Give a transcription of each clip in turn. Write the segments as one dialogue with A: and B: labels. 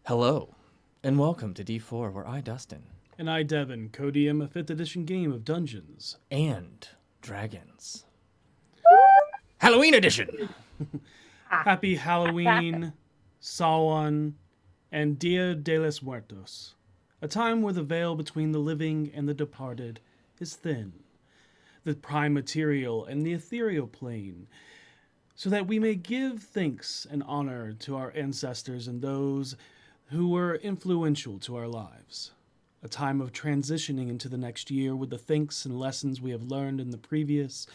A: Hello, and welcome to D4, where I, Dustin,
B: And I, Devin, co-DM a 5th edition game of Dungeons.
A: and Dragons. Halloween edition!
B: Happy Halloween, Samhain, and Dia de los Muertos. A time where the veil between the living and the departed is thin. The prime material and the ethereal plane, so that we may give thanks and honor to our ancestors and those who were influential to our lives. A time of transitioning into the next year with the thanks and lessons we have learned in the previous,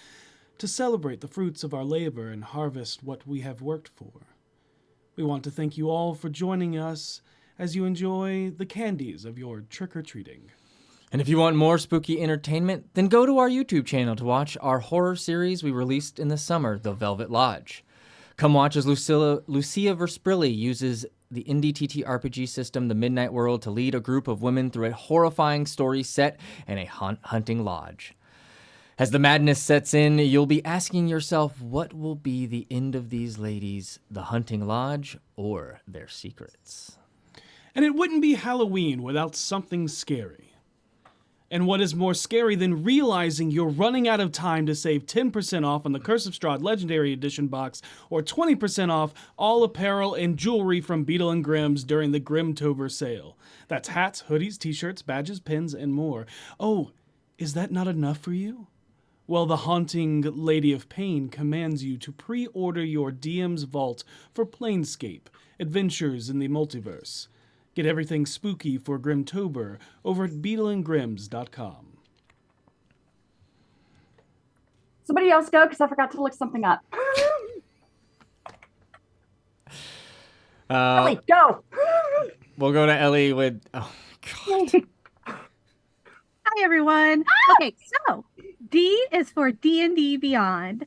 B: to celebrate the fruits of our labor and harvest what we have worked for. We want to thank you all for joining us as you enjoy the candies of your trick-or-treating.
A: And if you want more spooky entertainment, then go to our YouTube channel to watch our horror series we released in the summer, The Velvet Lodge. Come watch as Lucia Versprilli uses the indie TTRPG system, The Midnight World, to lead a group of women through a horrifying story set in a hunting lodge. As the madness sets in, you'll be asking yourself, what will be the end of these ladies, the hunting lodge, or their secrets?
B: And it wouldn't be Halloween without something scary. And what is more scary than realizing you're running out of time to save 10% off on the Curse of Strahd Legendary Edition box, or 20% off all apparel and jewelry from Beetle and Grimm's during the Grimtober sale. That's hats, hoodies, t-shirts, badges, pins, and more. Oh, is that not enough for you? Well, the haunting Lady of Pain commands you to pre-order your DM's Vault for Planescape, Adventures in the Multiverse. Get everything spooky for Grimtober over at beetleandgrims.com.
C: Somebody else go, because I forgot to look something up. Ellie, go!
A: We'll go to Ellie with... Oh, God.
D: Hi, everyone. Okay, so D is for D&D Beyond.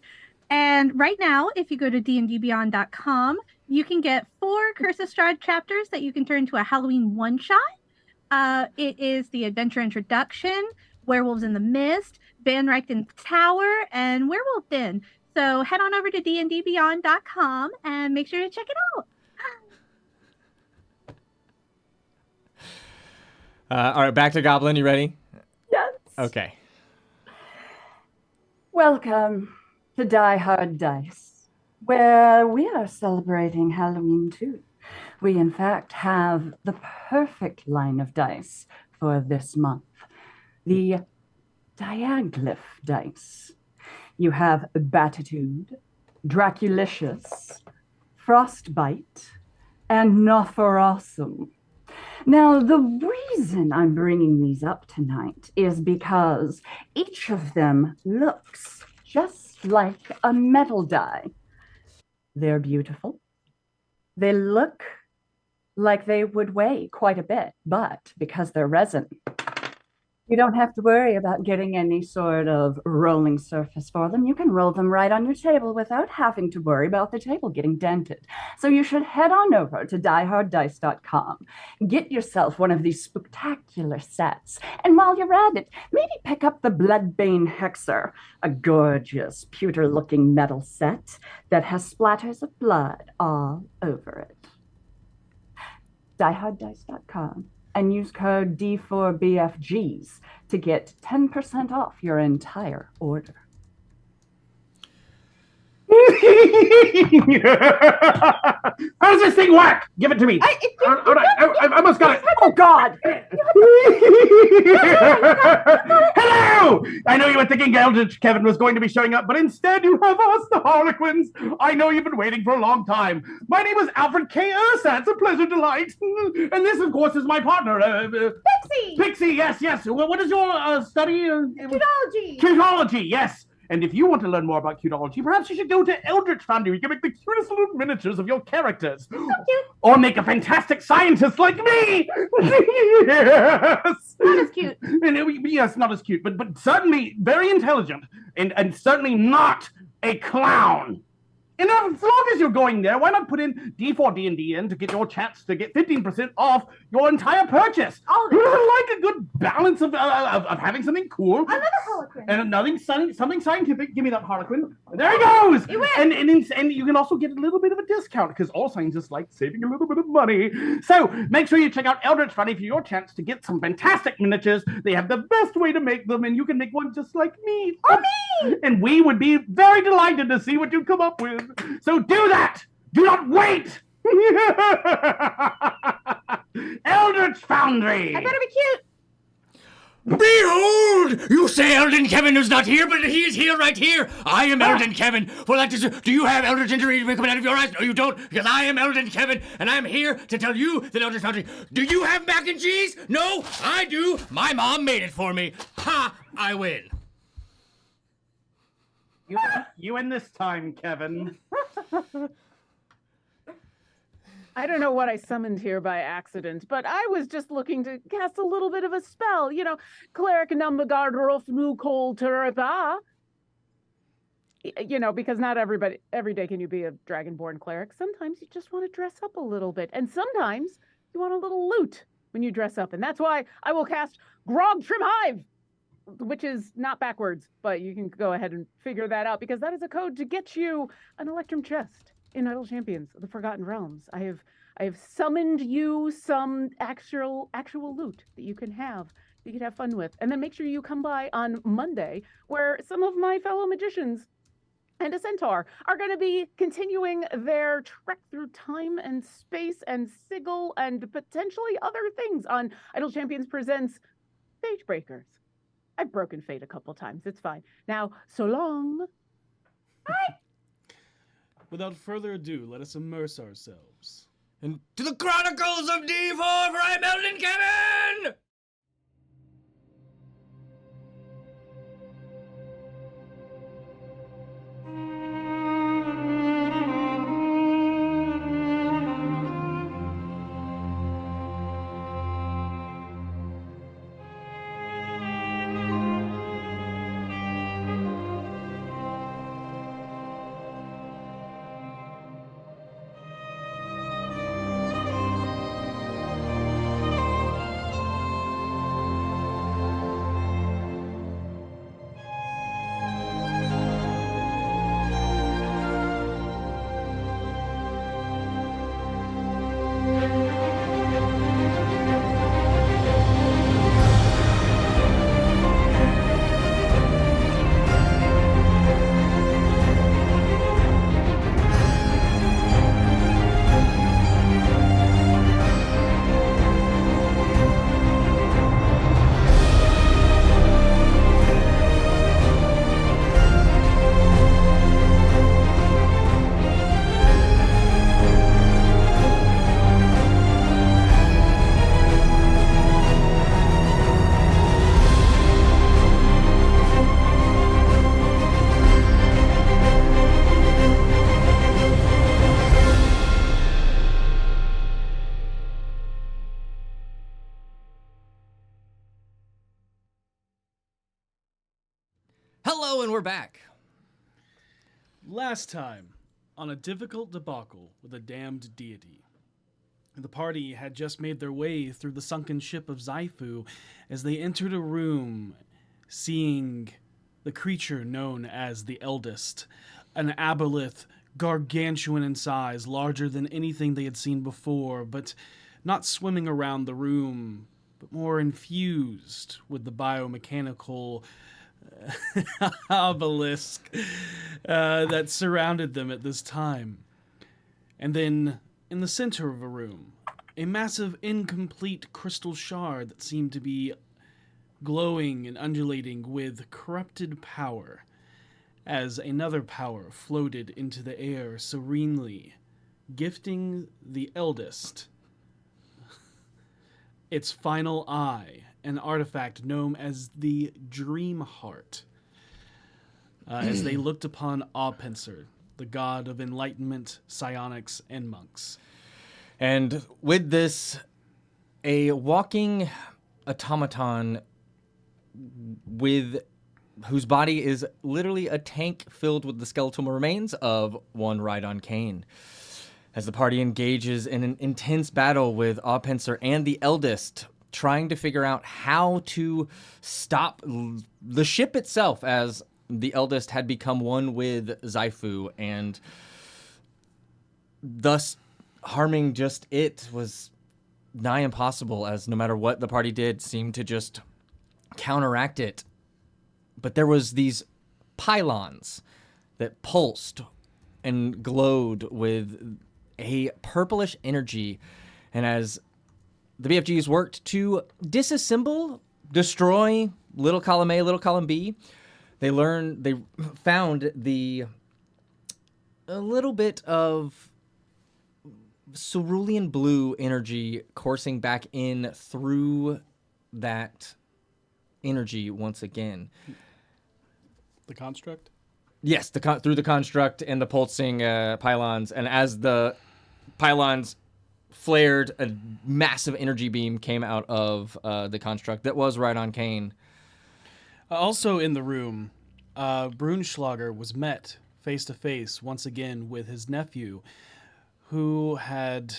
D: And right now, if you go to dndbeyond.com, you can get 4 Curse of Strahd chapters that you can turn into a Halloween one-shot. It is the Adventure Introduction, Werewolves in the Mist, Banreich in Tower, and Werewolf Den. So head on over to dndbeyond.com and make sure to check it out.
A: All right, back to Goblin. You ready?
C: Yes.
A: Okay.
C: Welcome to Die Hard Dice, where we are celebrating Halloween too. We, in fact, have the perfect line of dice for this month. The Diaglyph dice. You have Batitude, Draculicious, Frostbite, and Nosferosum. Now, the reason I'm bringing these up tonight is because each of them looks just like a metal die. They're beautiful. They look like they would weigh quite a bit, but because they're resin, you don't have to worry about getting any sort of rolling surface for them. You can roll them right on your table without having to worry about the table getting dented. So you should head on over to dieharddice.com. Get yourself one of these spectacular sets. And while you're at it, maybe pick up the Bloodbane Hexer, a gorgeous pewter-looking metal set that has splatters of blood all over it. dieharddice.com. And use code D4BFGs to get 10% off your entire order.
E: How does this thing work? Give it to me. I almost got it.
C: Oh, God!
E: Hello! I know you were thinking Eldritch Kevin was going to be showing up, but instead you have us, the Harlequins. I know you've been waiting for a long time. My name is Alfred K. Ursa. It's a pleasure delight. And this, of course, is my partner.
F: Pixie!
E: Pixie, yes. What is your study?
F: Cutology!
E: Cutology, yes. And if you want to learn more about cutology, perhaps you should go to Eldritch Foundry. You can make the cutest little miniatures of your characters.
F: So cute.
E: Or make a fantastic scientist like me. Yes.
F: Not as cute.
E: Yes, not as cute, but certainly very intelligent. And certainly not a clown. And as long as you're going there, why not put in D4D&D in to get your chance to get 15% off your entire purchase?
F: All of
E: Who
F: it.
E: doesn't like a good balance of having something cool
F: Another Harlequin.
E: and something scientific? Give me that Harlequin. There he goes.
F: You win.
E: And you can also get a little bit of a discount because all scientists like saving a little bit of money. So make sure you check out Eldritch Funny for your chance to get some fantastic miniatures. They have the best way to make them, and you can make one just like me.
F: Or me.
E: And we would be very delighted to see what you come up with. So do that! Do not wait! Eldritch Foundry!
F: I better be cute.
A: Behold! You say Eldon Kevin is not here, but he is here right here. I am Eldon Kevin. For that is, do you have Eldritch injury coming out of your eyes? No, you don't, because I am Eldon Kevin, and I am here to tell you that Eldritch Foundry. Do you have mac and cheese? No, I do. My mom made it for me. Ha! I win.
E: You win this time, Kevin.
G: I don't know what I summoned here by accident, but I was just looking to cast a little bit of a spell. You know, Cleric Numbagard Rofnu Kol Turapa. You know, because not every day can you be a Dragonborn cleric. Sometimes you just want to dress up a little bit, and sometimes you want a little loot when you dress up, and that's why I will cast Grog Trim Hive, which is not backwards, but you can go ahead and figure that out, because that is a code to get you an Electrum chest in Idle Champions of the Forgotten Realms. I have summoned you some actual loot that you can have fun with. And then make sure you come by on Monday, where some of my fellow magicians and a centaur are going to be continuing their trek through time and space and sigil and potentially other things on Idle Champions Presents Fate Breakers. I've broken fate a couple times. It's fine. Now, so long.
F: Bye.
B: Without further ado, let us immerse ourselves
A: into the Chronicles of D4, for I'm Eldon Kevin! Hello, and we're back.
B: Last time, on a difficult debacle with a damned deity, the party had just made their way through the sunken ship of Xifu as they entered a room, seeing the creature known as the Eldest, an aboleth gargantuan in size, larger than anything they had seen before, but not swimming around the room, but more infused with the biomechanical obelisk that surrounded them at this time. And then, in the center of a room, a massive incomplete crystal shard that seemed to be glowing and undulating with corrupted power, as another power floated into the air serenely, gifting the Eldest its final eye, an artifact known as the Dream Heart, as they looked upon Aupensor, the god of enlightenment, psionics, and monks.
A: And with this, a walking automaton with whose body is literally a tank filled with the skeletal remains of one Rhydon Kane. As the party engages in an intense battle with Aupensor and the Eldest, trying to figure out how to stop the ship itself, as the Eldest had become one with Xifu, and thus harming just it was nigh impossible, as no matter what the party did, seemed to just counteract it. But there was these pylons that pulsed and glowed with a purplish energy, and as the BFGs worked to disassemble, destroy little column A, little column B, they found a little bit of cerulean blue energy coursing back in through that energy once again.
B: The construct?
A: Yes, through the construct and the pulsing pylons, and as the pylons flared, a massive energy beam came out of the construct that was Rhydon Kane.
B: Also in the room, Brunschlager was met face to face once again with his nephew, who had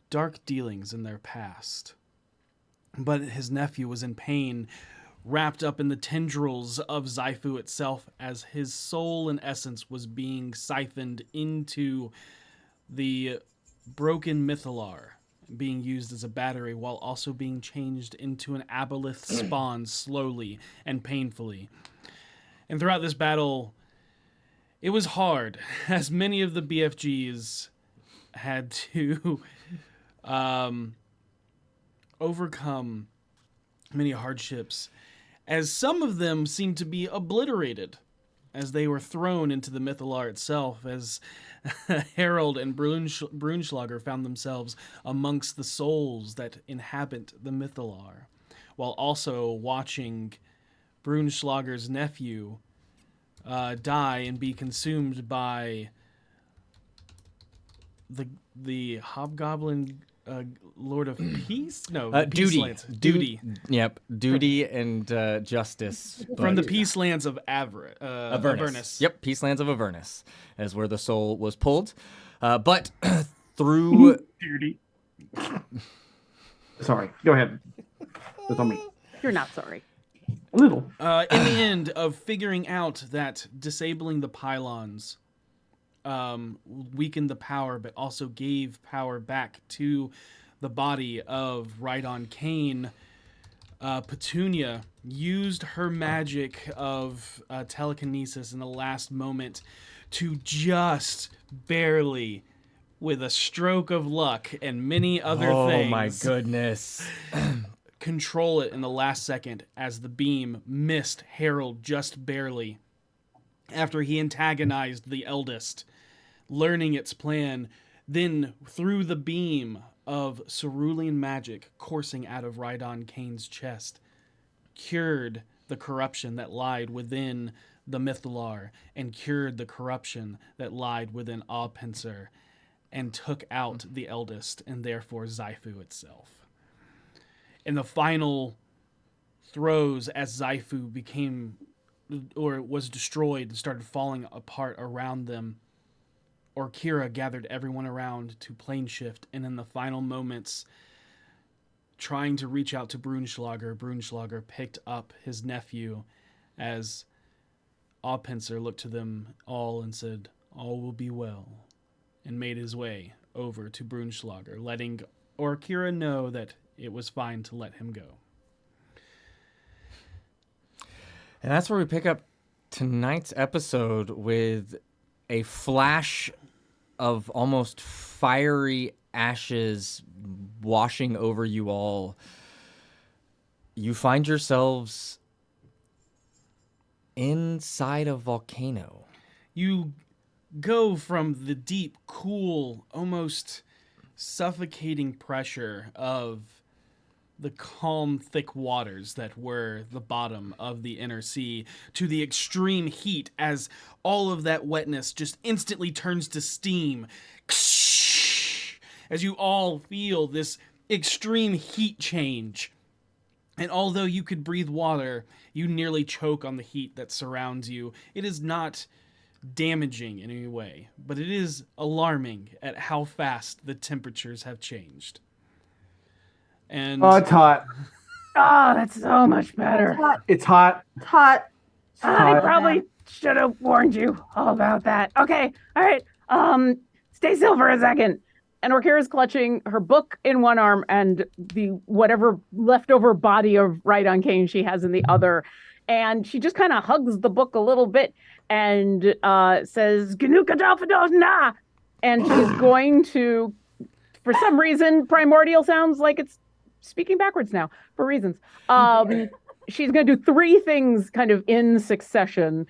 B: dark dealings in their past. But his nephew was in pain, wrapped up in the tendrils of Xifu itself, as his soul and essence was being siphoned into the broken Mythalar, being used as a battery while also being changed into an aboleth spawn slowly and painfully. And throughout this battle, it was hard, as many of the BFGs had to overcome many hardships, as some of them seemed to be obliterated as they were thrown into the Mythalar itself, as Harold and Brunschlager found themselves amongst the souls that inhabit the Mythalar, while also watching Brunschlager's nephew die and be consumed by the hobgoblin Lord of Peace? No,
A: Duty.
B: Peacelands. Duty.
A: Yep, Duty and Justice.
B: From the Peacelands of Avernus.
A: Yep, Peacelands of Avernus is where the soul was pulled. But through...
E: Duty. Sorry, go ahead. That's on me.
G: You're not sorry.
E: A little.
B: In the end of figuring out that disabling the pylons weakened the power, but also gave power back to the body of Rhydon Kane, Petunia used her magic of telekinesis in the last moment to just barely, with a stroke of luck and many other things...
A: Oh my goodness.
B: ...control it in the last second as the beam missed Harold just barely after he antagonized the Eldest, learning its plan. Then, through the beam of cerulean magic coursing out of Rhydon Kane's chest, cured the corruption that lied within the Mythalar, and cured the corruption that lied within Aupensor, and took out the Eldest, and therefore Xifu itself. In the final throes, as Xifu became, or was destroyed and started falling apart around them, Orkira gathered everyone around to plane shift, and in the final moments, trying to reach out to Brunschlager picked up his nephew as Aupensor looked to them all and said, "All will be well," and made his way over to Brunschlager, letting Orkira know that it was fine to let him go.
A: And that's where we pick up tonight's episode with a flash of almost fiery ashes washing over you all. You find yourselves inside a volcano.
B: You go from the deep, cool, almost suffocating pressure of the calm, thick waters that were the bottom of the inner sea to the extreme heat as all of that wetness just instantly turns to steam. As you all feel this extreme heat change And although you could breathe water, you nearly choke on the heat that surrounds you. It is not damaging in any way, but it is alarming at how fast the temperatures have changed. And
E: Oh, it's hot.
G: Oh, that's so much better.
E: It's hot.
C: It's hot.
G: I probably should have warned you all about that. Okay, all right. Stay still for a second. And Orkira's clutching her book in one arm and the whatever leftover body of Right on Cane she has in the other. And she just kind of hugs the book a little bit and says, "Gnukadalfadosna." And she's going to, for some reason, primordial sounds like it's speaking backwards now for reasons. She's going to do 3 things kind of in succession.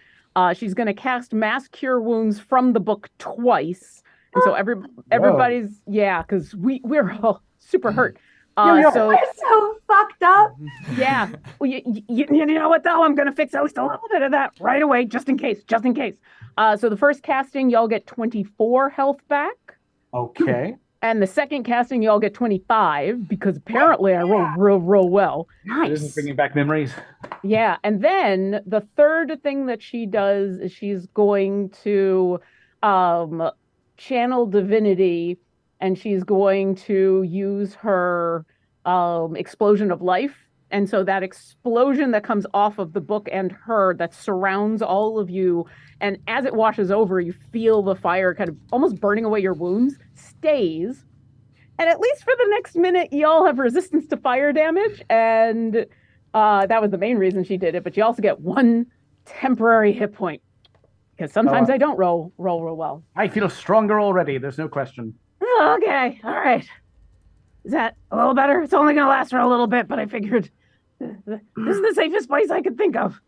G: She's going to cast Mass Cure Wounds from the book twice. And so everybody's, because we're all super hurt.
C: We're so fucked up.
G: Yeah. Well, you know what, though? I'm going to fix at least a little bit of that right away, just in case. So the first casting, y'all get 24 health back.
E: Okay.
G: And the second casting, y'all get 25, because apparently I roll real well.
C: Nice.
E: This is bringing back memories.
G: Yeah. And then the third thing that she does is she's going to channel divinity, and she's going to use her explosion of life. And so that explosion that comes off of the book and her that surrounds all of you, and as it washes over, you feel the fire kind of almost burning away your wounds, stays. And at least for the next minute, y'all have resistance to fire damage. And that was the main reason she did it. But you also get 1 temporary hit point. Because sometimes I don't roll well.
E: I feel stronger already. There's no question.
G: Okay, all right. Is that a little better? It's only going to last for a little bit, but I figured this is the safest place I could think of.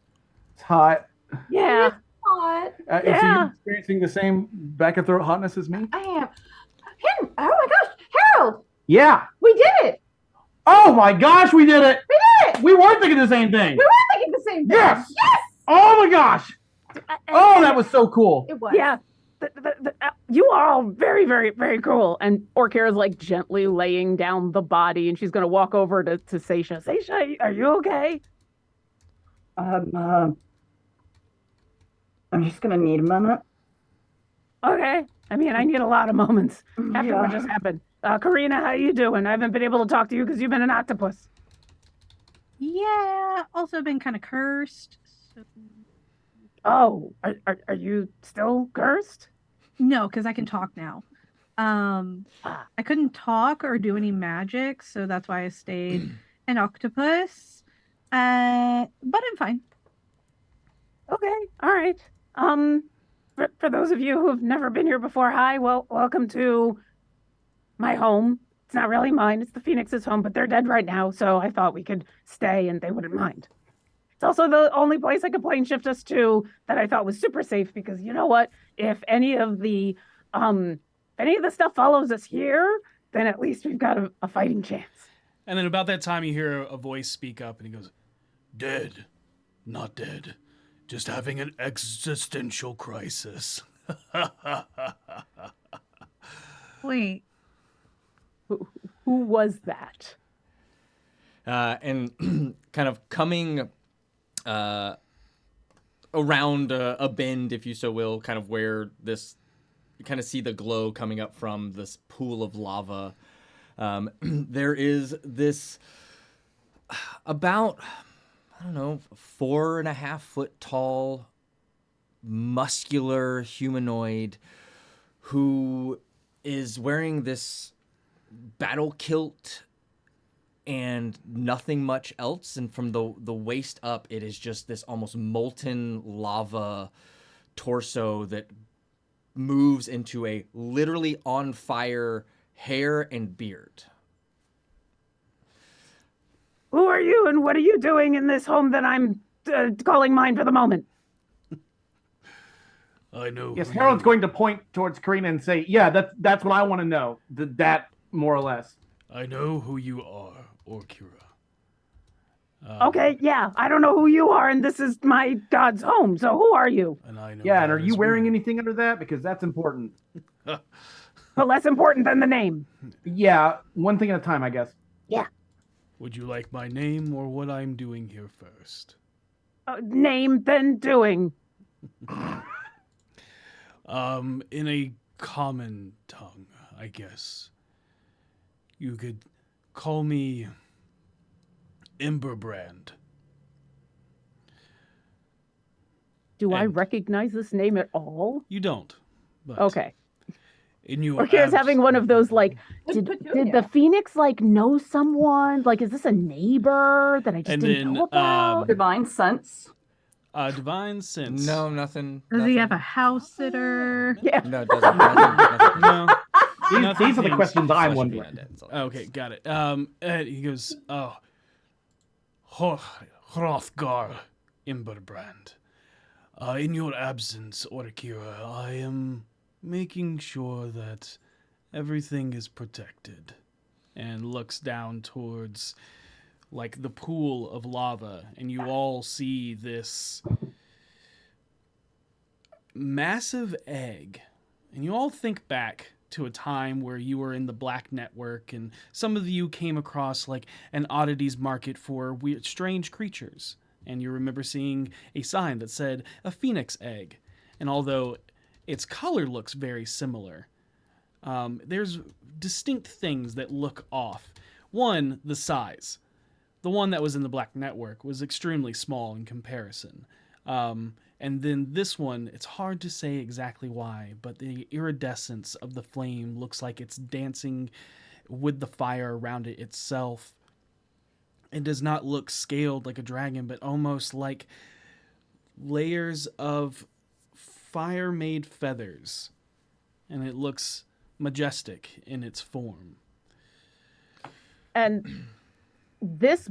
E: It's hot.
G: Yeah.
C: Hot.
E: So you're experiencing the same back and throat hotness as me?
C: I am. Oh my gosh, Harold,
E: Yeah.
C: we did it.
E: Oh my gosh, we did it.
C: We did it.
E: We were thinking the same thing.
C: We were thinking the same thing.
E: Yes.
C: Yes.
E: Oh my gosh. Oh, that was so cool.
C: It was.
G: Yeah. You are all very, very, very cool. And Orkira's like gently laying down the body, and she's going to walk over to Seisha. Seisha, are you okay?
C: I'm just gonna need a moment.
G: Okay. I mean, I need a lot of moments after what just happened. Karina, how you doing? I haven't been able to talk to you because you've been an octopus.
D: Yeah, also been kind of cursed. So...
G: Oh, are you still cursed?
D: No, because I can talk now. I couldn't talk or do any magic, so that's why I stayed an octopus. But I'm fine.
G: Okay, all right. For those of you who have never been here before, hi, well, welcome to my home. It's not really mine, it's the Phoenix's home, but they're dead right now, so I thought we could stay and they wouldn't mind. It's also the only place I could plane shift us to that I thought was super safe, because you know what? If any of the stuff follows us here, then at least we've got a fighting chance.
B: And then about that time you hear a voice speak up and he goes, "Dead, not dead. Just having an existential crisis."
D: Wait.
G: Who was that?
A: And kind of coming around a bend, if you so will, kind of where this, you kind of see the glow coming up from this pool of lava. There is this about, 4.5 foot tall, muscular humanoid who is wearing this battle kilt and nothing much else. And from the waist up, it is just this almost molten lava torso that moves into a literally on fire hair and beard.
G: Who are you and what are you doing in this home that I'm calling mine for the moment?
B: I know.
E: Yes, Harold's going to point towards Karina and say, "Yeah, that's what I want to know. That more or less."
B: I know who you are, Orkira.
G: Okay, yeah, I don't know who you are, and this is my god's home. So who are you?
B: And I know.
E: Yeah, and are you wearing anything under that? Because that's important.
G: But less important than the name.
E: Yeah, one thing at a time, I guess.
G: Yeah.
B: Would you like my name or what I'm doing here first?
G: Name, then doing.
B: In a common tongue, I guess. You could call me Emberbrand.
G: Do I
B: And-
G: recognize this name at all?
B: You don't. But
G: Okay.
B: In your
G: Or here's having one of those like, did
C: Petunia.
G: the Phoenix like know someone? Like, is this a neighbor that I just
B: And
G: didn't
B: then,
G: know about?
C: Divine sense.
B: Divine sense.
A: No, nothing.
D: Does
A: nothing.
D: he have a house sitter?
G: Yeah.
A: No, it doesn't. Nothing.
B: No.
E: These are the
B: Nothing.
E: questions I'm
A: Flesh of
E: wondering.
A: undead, that's all.
B: Okay, got it. He goes, Hrothgar Imberbrand. In your absence, Orkira, I am making sure that everything is protected. And looks down towards, like, the pool of lava, and you all see this massive egg. And you all think back to a time where you were in the Black Network, and some of you came across like an oddities market for weird, strange creatures. And you remember seeing a sign that said a phoenix egg. And although its color looks very similar, there's distinct things that look off. One, the size. The one that was in the Black Network was extremely small in comparison. And then this one, it's hard to say exactly why, but the iridescence of the flame looks like it's dancing with the fire around it itself. It does not look scaled like a dragon, but almost like layers of fire-made feathers. And it looks majestic in its form.
G: And this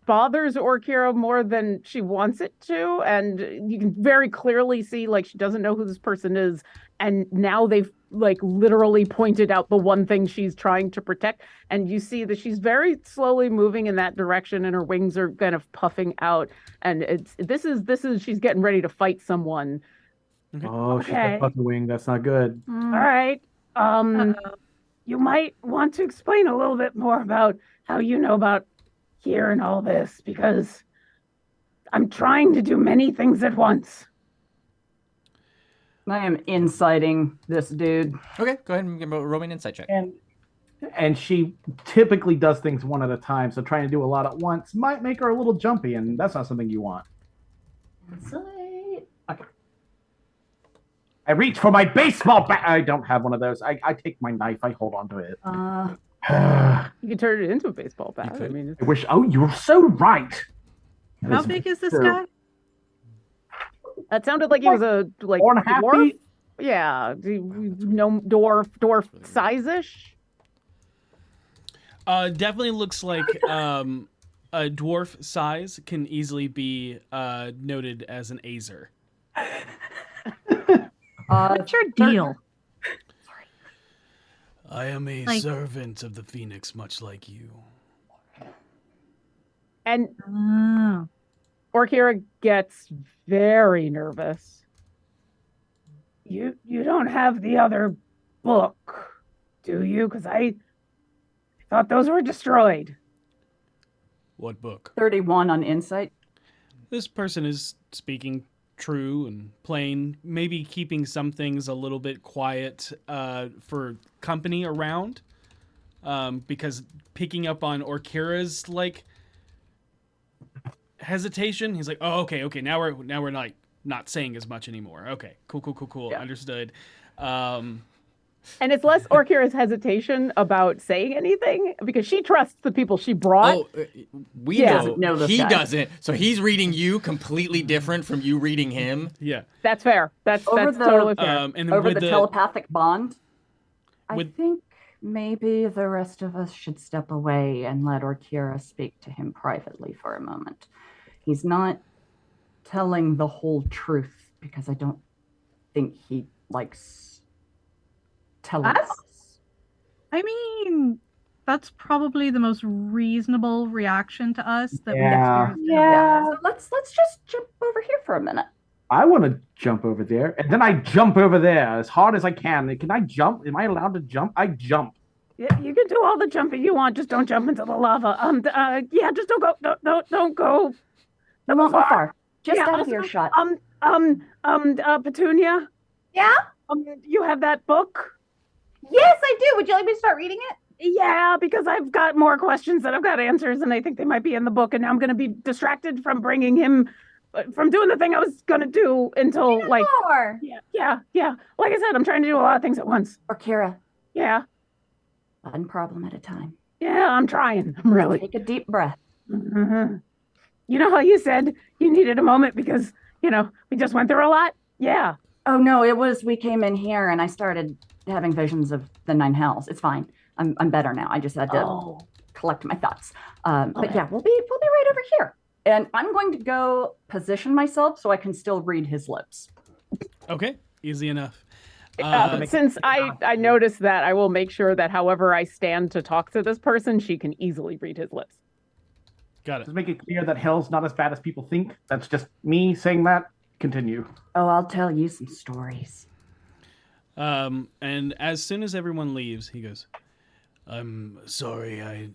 G: bothers Orkira more than she wants it to, and you can very clearly see like she doesn't know who this person is, and now they've like literally pointed out the one thing she's trying to protect, and you see that she's very slowly moving in that direction, and her wings are kind of puffing out, and this is she's getting ready to fight someone.
E: Oh, she's
G: Okay.
E: got puffy wing. That's not good.
G: All right.
D: Uh-oh.
G: You might want to explain a little bit more about how you know about here and all this, because I'm trying to do many things at once.
C: I am inciting this dude.
A: Okay, go ahead and give a Roman insight check.
E: And she typically does things one at a time, so trying to do a lot at once might make her a little jumpy, and that's not something you want.
C: Insight. Okay.
E: I reach for my baseball bat. I don't have one of those. I take my knife. I hold on to it. I
G: You can turn it into a baseball bat. I
A: could.
G: mean,
E: wish. Oh, you're so right. That
D: How
E: is
D: big is this
E: true.
D: guy?
G: that sounded like he was a like
E: 4.5
G: dwarf.
E: feet?
G: Yeah, no dwarf size-ish.
B: Definitely looks like a dwarf size can easily be noted as an Azer.
D: What's your deal?
B: I am a
D: Like-
B: servant of the Phoenix, much like you.
G: And
D: Oh.
G: Orkira gets very nervous. You don't have the other book, do you? Because I thought those were destroyed.
B: What book?
C: 31 on insight.
B: This person is speaking true and plain, maybe keeping some things a little bit quiet for company around, because picking up on Orkira's like hesitation, he's like, oh, okay, now we're not saying as much anymore. Okay, cool,
C: Yeah.
B: understood.
G: And it's less Orkira's hesitation about saying anything because she trusts the people she brought.
A: Oh, we
G: Yeah.
A: know.
C: Doesn't know this
A: He
C: guy.
A: doesn't. So he's reading you completely different from you reading him.
B: Yeah.
G: That's fair. That's
C: Over the-
G: totally fair.
B: And then
C: Over
B: with
C: the telepathic bond. I
B: with-
C: think maybe the rest of us should step away and let Orkira speak to him privately for a moment. He's not telling the whole truth because I don't think he likes telling
F: Us?
C: us.
D: I mean, that's probably the most reasonable reaction to us that
E: Yeah.
D: we've
F: Yeah.
C: So let's just jump over here for a minute.
E: I want to jump over there, and then I jump over there as hard as I can. Can I jump? Am I allowed to jump? I jump.
G: You can do all the jumping you want. Just don't jump into the lava. Yeah, just don't go. Don't go.
C: I won't go far. Just
G: Yeah,
C: out of
G: also,
C: earshot.
G: Petunia,
F: Yeah?
G: you have that book?
F: Yes, I do. Would you like me to start reading it?
G: Yeah, because I've got more questions than I've got answers, and I think they might be in the book, and now I'm going to be distracted from bringing him, from doing the thing I was going to do until, like,
F: More.
G: yeah. Like I said, I'm trying to do a lot of things at once.
C: Or Kira,
G: Yeah,
C: one problem at a time.
G: yeah, I'm trying. I'm really.
C: Take a deep breath.
G: Mhm. You know how you said you needed a moment because, we just went through a lot? Yeah.
C: Oh no, it was we came in here and I started having visions of the nine hells. It's fine. I'm better now. I just had to collect my thoughts. But
G: Okay.
C: yeah, we'll be right over here. And I'm going to go position myself so I can still read his lips.
B: Okay, easy enough.
G: Since I noticed that, I will make sure that however I stand to talk to this person, she can easily read his lips.
B: Got it.
E: Just make it clear that hell's not as bad as people think. That's just me saying that. Continue.
C: Oh, I'll tell you some stories.
B: And as soon as everyone leaves, he goes, "I'm sorry.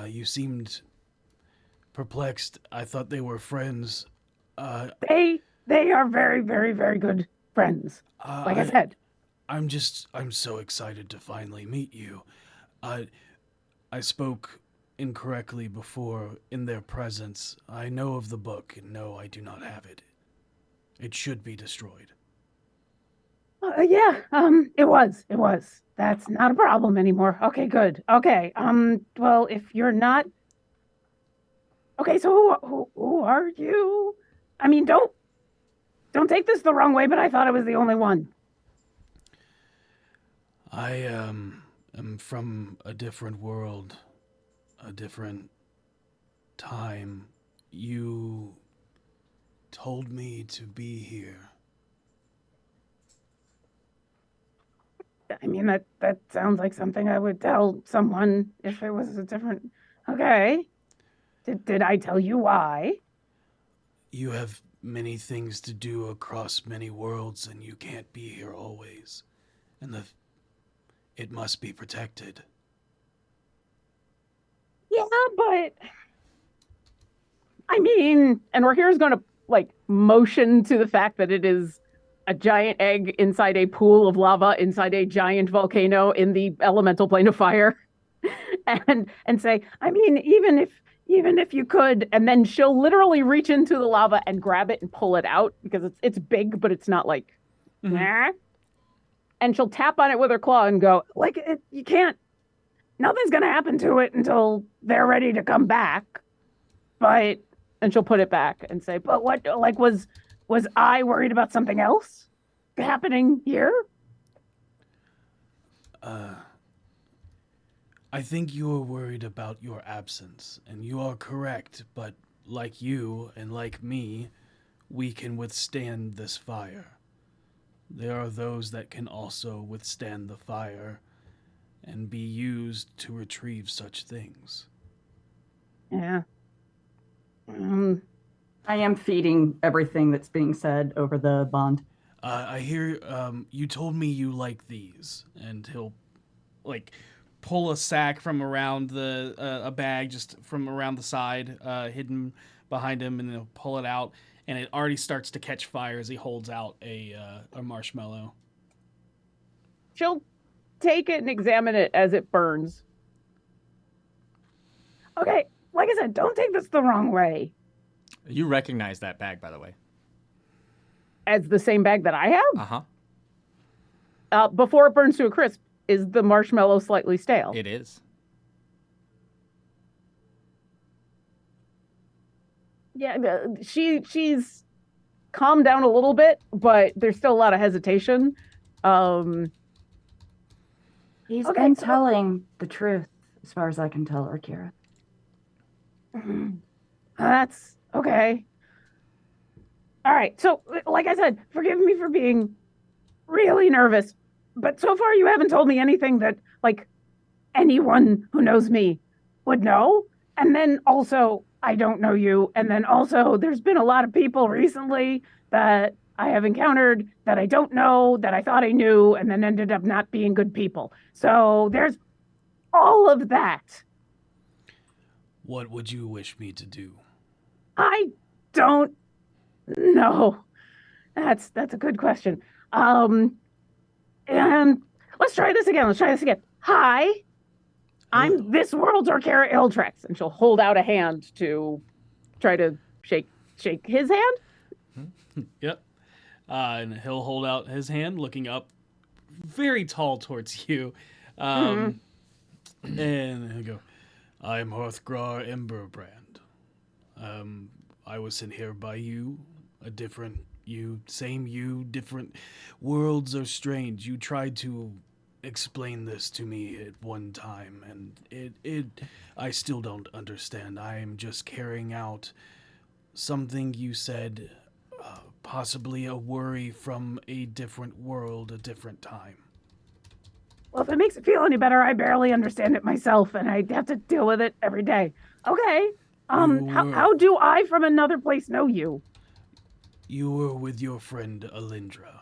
B: You seemed perplexed. I thought they were friends.
G: They are very, very, very good friends. Like I said.
B: I'm so excited to finally meet you. I spoke incorrectly before in their presence. I know of the book, and no, I do not have it. It should be destroyed."
G: It was. That's not a problem anymore. Okay, good. Okay, well, if you're not... Okay, so who are you? I mean, don't take this the wrong way, but I thought I was the only one.
B: I am from a different world, a different time. You told me to be here.
G: I mean, that sounds like something I would tell someone if it was a different... Okay. Did I tell you why?
B: You have many things to do across many worlds, and you can't be here always. And it must be protected.
G: Yeah, but... I mean, and Rahir's going to, motion to the fact that it is a giant egg inside a pool of lava, inside a giant volcano in the elemental plane of fire. and say, I mean, even if you could, and then she'll literally reach into the lava and grab it and pull it out because it's big, but it's not like, nah. And she'll tap on it with her claw and go, you can't, nothing's going to happen to it until they're ready to come back. And she'll put it back and say, but what, was I worried about something else happening here?
B: I think you are worried about your absence, and you are correct, but like you and like me, we can withstand this fire. There are those that can also withstand the fire and be used to retrieve such things.
G: Yeah.
C: I am feeding everything that's being said over the bond.
B: I hear you told me you like these, and he'll pull a sack from around a bag just from around the side, hidden behind him, and he'll pull it out, and it already starts to catch fire as he holds out a marshmallow.
G: She'll take it and examine it as it burns. Okay, like I said, don't take this the wrong way.
A: You recognize that bag, by the way.
G: As the same bag that I have?
A: Uh-huh.
G: Before it burns to a crisp, is the marshmallow slightly stale?
A: It is.
G: Yeah, she's calmed down a little bit, but there's still a lot of hesitation.
C: He's
G: Okay,
C: been
G: so-
C: telling the truth, as far as I can tell, Akira.
G: That's okay. All right, so like I said, forgive me for being really nervous, but so far you haven't told me anything that anyone who knows me would know. And then also, I don't know you. And then also, there's been a lot of people recently that I have encountered that I don't know, that I thought I knew, and then ended up not being good people. So there's all of that?
B: What would you wish me to do?
G: I don't know. That's a good question. And let's try this again. Hi, I'm this world's Orkara Ildrex, and she'll hold out a hand to try to shake his hand.
B: Yep. And he'll hold out his hand, looking up very tall towards you. And he'll go, I'm Hearthgrar Emberbrand. I was sent here by you, a different you, same you, different worlds are strange. You tried to explain this to me at one time, and I still don't understand. I am just carrying out something you said, possibly a worry from a different world, a different time.
G: Well, if it makes it feel any better, I barely understand it myself, and I have to deal with it every day. Okay. How do I from another place know you?
B: You were with your friend Alindra.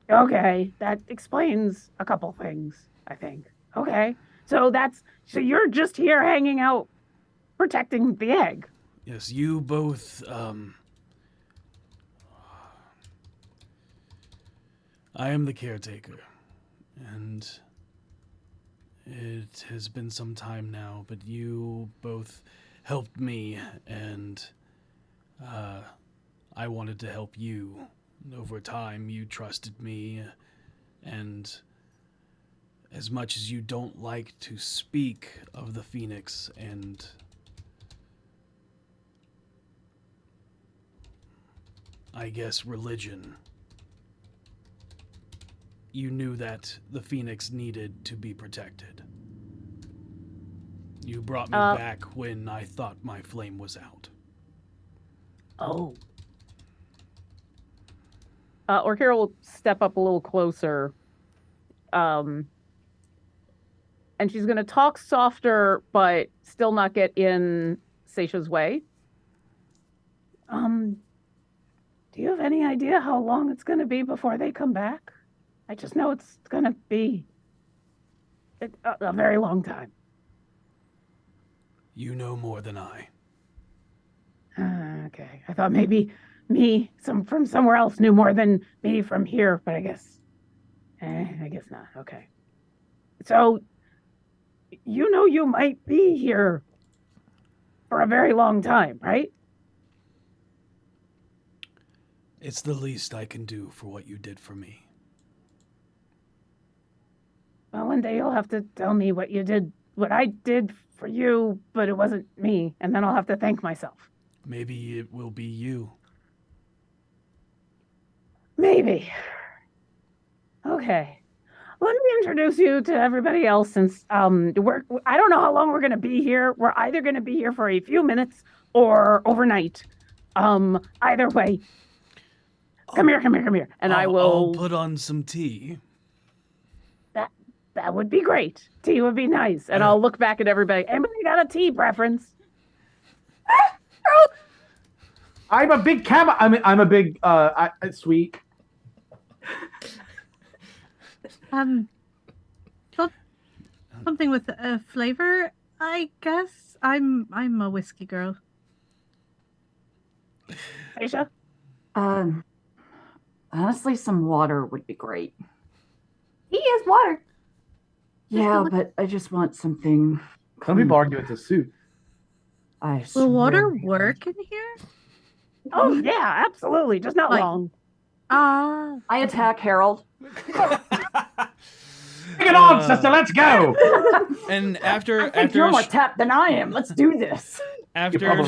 G: Okay, that explains a couple things, I think. Okay. So you're just here hanging out, protecting the egg.
B: Yes, you both, I am the caretaker, and it has been some time now, but you both helped me, and I wanted to help you. Over time, you trusted me, and as much as you don't like to speak of the Phoenix and I guess religion, you knew that the Phoenix needed to be protected. You brought me back when I thought my flame was out.
G: Oh. Orkira will step up a little closer. And she's going to talk softer, but still not get in Seisha's way. Do you have any idea how long it's going to be before they come back? I just know it's going to be a very long time.
B: You know more than I.
G: Okay. I thought maybe me from somewhere else knew more than me from here, but I guess not. Okay. So, you know you might be here for a very long time, right?
B: It's the least I can do for what you did for me.
G: Well, one day you'll have to tell me what I did for you, but it wasn't me, and then I'll have to thank myself.
B: Maybe it will be you.
G: Maybe. Okay. Let me introduce you to everybody else since I don't know how long we're going to be here. We're either going to be here for a few minutes or overnight. Either way. Come here. And
B: I'll put on some tea.
G: That would be great. Tea would be nice. And I'll look back at everybody. Anybody got a tea preference?
E: I'm a big I'm a big sweet.
D: Something with a flavor, I guess. I'm a whiskey girl.
G: Aisha?
C: Honestly, some water would be great.
F: He is water.
C: Yeah, but I just want something.
E: Some people argue it's a soup.
D: Will water work in here?
G: Oh, yeah, absolutely. Just not long.
C: I attack Harold.
E: Bring it on, sister. Let's go.
A: And after
C: You're more tapped than I am. Let's do this.
B: After a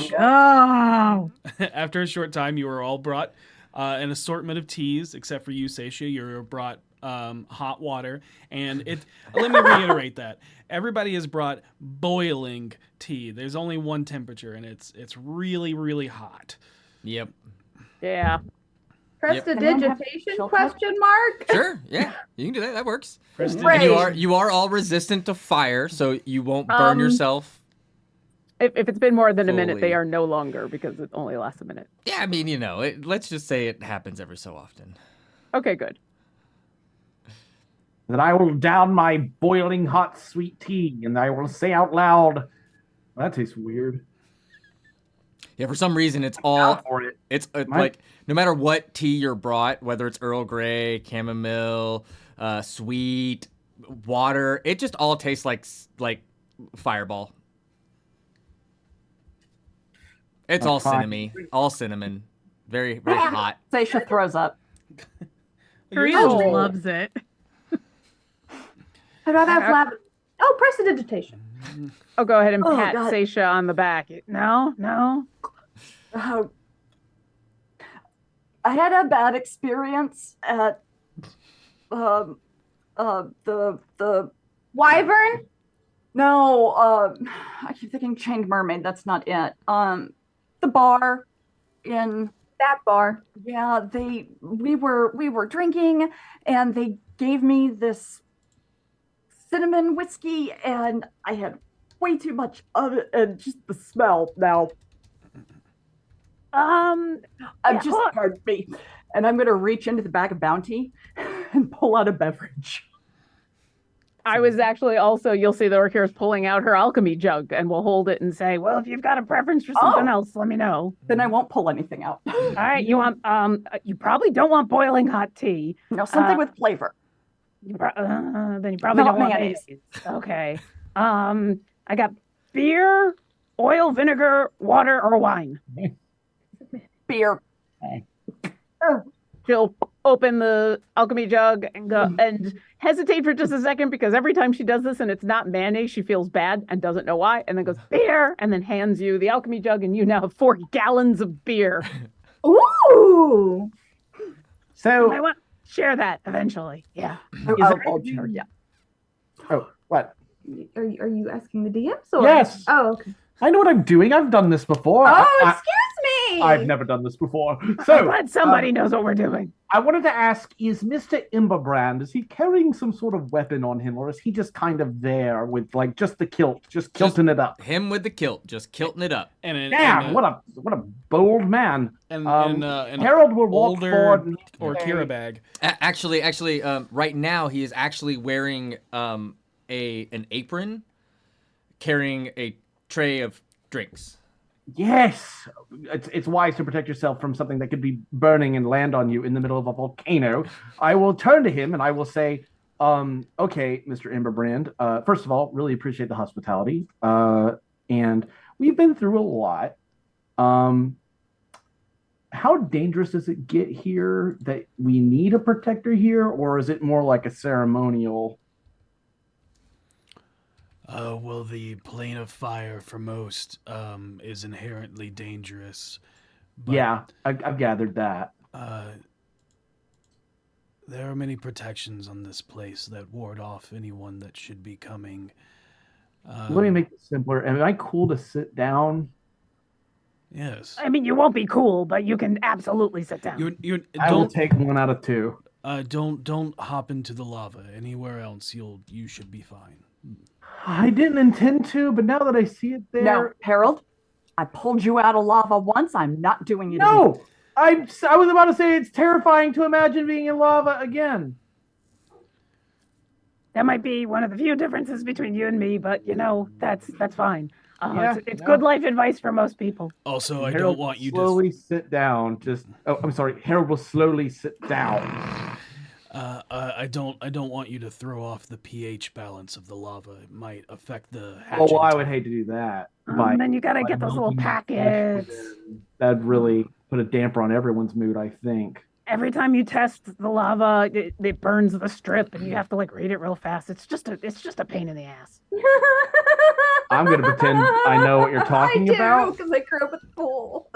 B: short time, you are all brought an assortment of teas, except for you, Seisha. You're brought hot water, and let me reiterate that everybody is brought boiling tea. There's only one temperature, and it's really, really hot.
A: Yep.
G: Yeah.
F: Prestidigitation question mark?
A: Sure. Yeah, you can do that. That works.
F: Right.
A: You are all resistant to fire, so you won't burn yourself.
G: If it's been more than a minute,
A: fully.
G: they are no longer because it only lasts a minute.
A: Yeah, I mean, let's just say it happens every so often.
G: Okay, good.
E: Then I will down my boiling hot sweet tea, and I will say out loud, that tastes weird.
A: Yeah, for some reason it's
E: Down
A: all
E: for it.
A: it's like no matter what tea you're brought, whether it's Earl Grey, chamomile, sweet, water, it just all tastes like Fireball. It's all cinnamon, very very hot.
C: Seisha throws up.
D: Karina loves it.
F: I'd rather have lavender. Oh, prestidigitation.
G: Oh, go ahead and
C: Oh,
G: pat
C: God.
G: Seisha on the back. No.
C: I had a bad experience at the
F: Wyvern?
C: no, I keep thinking Chained Mermaid, that's not it. The bar in
F: That bar.
C: yeah, we were drinking and they gave me this cinnamon whiskey and I had way too much of it and just the smell now. I'm just pardon me. And I'm gonna reach into the bag of Bounty and pull out a beverage.
G: I was actually also, you'll see the Orcura's pulling out her alchemy jug and we'll hold it and say, well, if you've got a preference for something else, let me know.
C: Then I won't pull anything out.
G: All right, you want, you probably don't want boiling hot tea.
C: No, something with flavor.
G: Then you probably
C: Not
G: don't want
C: mayonnaise.
G: mayonnaise. Okay. I got beer, oil, vinegar, water, or wine.
C: Beer.
G: She'll open the alchemy jug and go and hesitate for just a second because every time she does this and it's not mayonnaise, she feels bad and doesn't know why, and then goes beer and then hands you the alchemy jug and you now have 4 gallons of beer.
F: Ooh.
E: So
G: I want to share that eventually. Yeah.
C: I'll share, yeah.
E: Oh, what?
F: Are you asking the DMs? Or?
E: Yes.
F: Oh, okay.
E: I know what I'm doing. I've done this before.
F: Oh, excuse me.
E: I've never done this before.
G: I'm
E: So
G: glad somebody knows what we're doing.
E: I wanted to ask, is Mr. Imberbrand, is he carrying some sort of weapon on him, or is he just kind of there with like just the kilt, just kilting it up?
A: Him with the kilt, just kilting it up.
E: Damn, what a bold man.
B: And
E: Harold will walk forward
B: or Kira bag.
A: Actually, right now he is actually wearing an apron, carrying a tray of drinks.
E: Yes, it's wise to protect yourself from something that could be burning and land on you in the middle of a volcano. I will turn to him and I will say, okay, Mr. Imberbrand, first of all, really appreciate the hospitality. And we've been through a lot. How dangerous does it get here that we need a protector here, or is it more like a ceremonial?
B: Well, the plane of fire for most is inherently dangerous. But,
E: Yeah, I've gathered that.
B: there are many protections on this place that ward off anyone that should be coming.
E: Let me make it simpler. Am I cool to sit down?
B: Yes.
G: I mean, you won't be cool, but you can absolutely sit down.
E: I will take 1 out of 2.
B: Don't hop into the lava. Anywhere else, you should be fine.
E: I didn't intend to, but now that I see it there,
C: Now, Harold, I pulled you out of lava once. I'm not doing it again.
E: no, I was about to say it's terrifying to imagine being in lava again.
G: That might be one of the few differences between you and me, but that's fine. It's
E: Yeah.
G: good life advice for most people.
B: Also, I
E: Harold
B: don't want you
E: slowly sit down. I'm sorry. Harold will slowly sit down.
B: I don't want you to throw off the pH balance of the lava. It might affect the
E: Oh,
B: hatching
E: well, I would
B: time.
E: hate to do that.
G: Then you gotta get those little packets.
E: That'd really put a damper on everyone's mood, I think.
G: Every time you test the lava, it burns the strip, and you have to read it real fast. It's just a pain in the ass.
E: I'm gonna pretend I know what you're talking about.
F: because I grew up at the pool.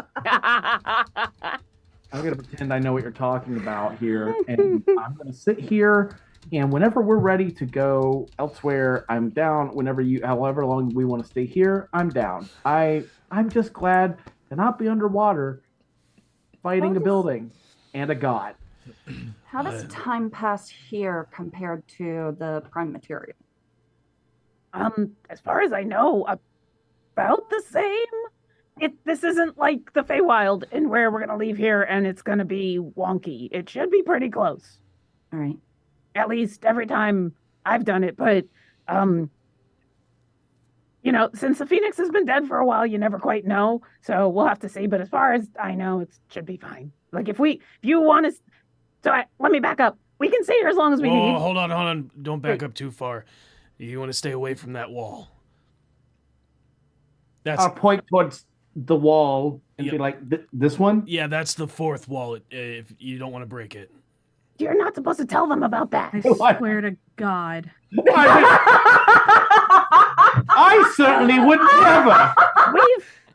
E: I'm going to pretend I know what you're talking about here, and I'm going to sit here, and whenever we're ready to go elsewhere, I'm down. However long we want to stay here, I'm down. I'm just glad to not be underwater fighting a building and a god.
C: How does time pass here compared to the prime material?
G: As far as I know, about the same. This isn't like the Feywild, and where we're gonna leave here and it's gonna be wonky. It should be pretty close.
C: All right.
G: at least every time I've done it. But, since the Phoenix has been dead for a while, you never quite know. So we'll have to see. But as far as I know, it should be fine. Like if you want to, let me back up. We can stay here as long as we need.
B: Hold on. Don't back up too far. You want to stay away from that wall. That's
E: I'll point towards the wall and
B: Yep.
E: be like, this one?
B: Yeah, that's the fourth wall. If you don't want to break it.
G: You're not supposed to tell them about that.
D: I swear to God.
E: I certainly would never.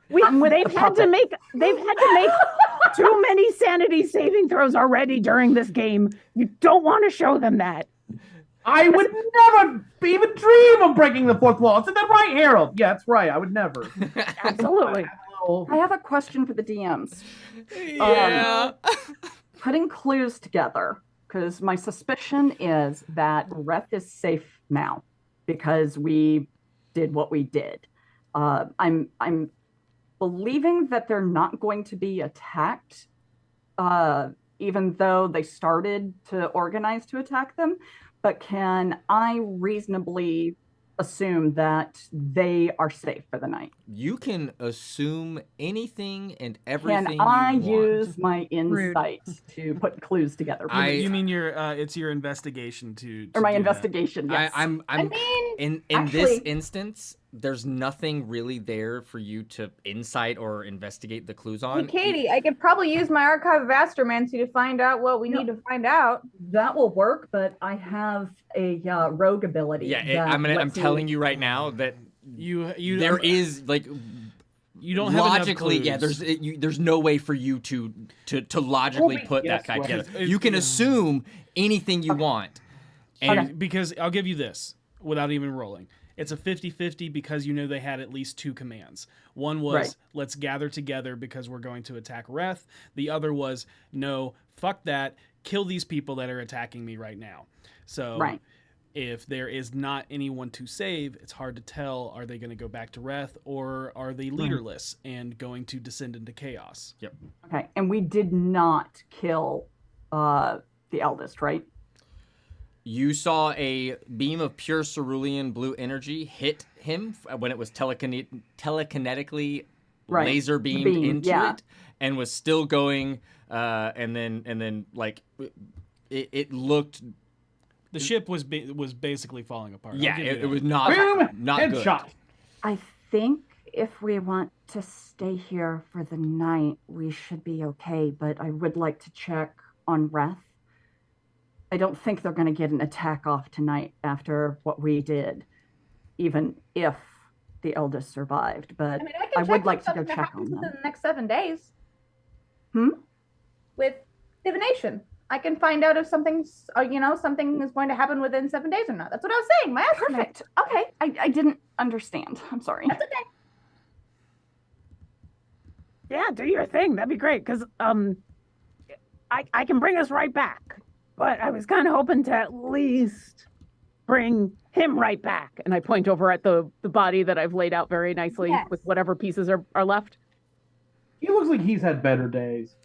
G: They've had to make too many sanity saving throws already during this game. You don't want to show them that.
E: I would never even dream of breaking the fourth wall. Is that right, Harold? Yeah, that's right. I would never.
G: Absolutely.
C: I have a question for the DMs.
A: Yeah.
C: Putting clues together, because my suspicion is that Reth is safe now because we did what we did. I'm believing that they're not going to be attacked, even though they started to organize to attack them. But can I reasonably assume that they are safe for the night?
A: You can assume anything and everything
C: Can I
A: you want.
C: use my insight to put clues together?
B: You mean your it's your investigation to
C: Or my
B: do that.
C: investigation, yes.
F: I mean,
A: in
F: actually-
A: this instance, there's nothing really there for you to insight or investigate the clues
F: hey,
A: on.
F: Katie, I could probably use my Archive of Astromancy to find out what we need to find out.
C: That will work, but I have a rogue ability.
A: Yeah, I'm telling you right now that
B: You
A: there is like
B: you don't have
A: logically,
B: enough clues.
A: there's no way for you to logically put that guy together. You can assume anything you want.
B: And because I'll give you this without even rolling. It's a 50-50 because you know they had at least two commands. One was, let's gather together because we're going to attack Reth. The other was, no, fuck that. Kill these people that are attacking me right now. So if there is not anyone to save, it's hard to tell, are they going to go back to Reth or are they leaderless and going to descend into chaos?
A: Yep.
C: Okay, and we did not kill the eldest, right?
A: You saw a beam of pure cerulean blue energy hit him when it was telekinetically laser beamed into it, and was still going. And then like it looked.
B: The ship was basically falling apart.
A: Yeah, it was not good.
E: Headshot.
C: I think if we want to stay here for the night, we should be okay. But I would like to check on Reth. I don't think they're going to get an attack off tonight after what we did, even if the eldest survived. But
F: I mean,
C: I would like to go check on
F: within
C: them.
F: the next 7 days.
C: Hmm?
F: With divination. I can find out if something's, something is going to happen within 7 days or not. That's what I was saying. My estimate.
C: Perfect. Okay. I didn't understand. I'm sorry.
F: That's okay.
G: Yeah, do your thing. That'd be great. Because I can bring us right back. But I was kind of hoping to at least bring him right back. And I point over at the body that I've laid out very nicely with whatever pieces are left.
E: He looks like he's had better days.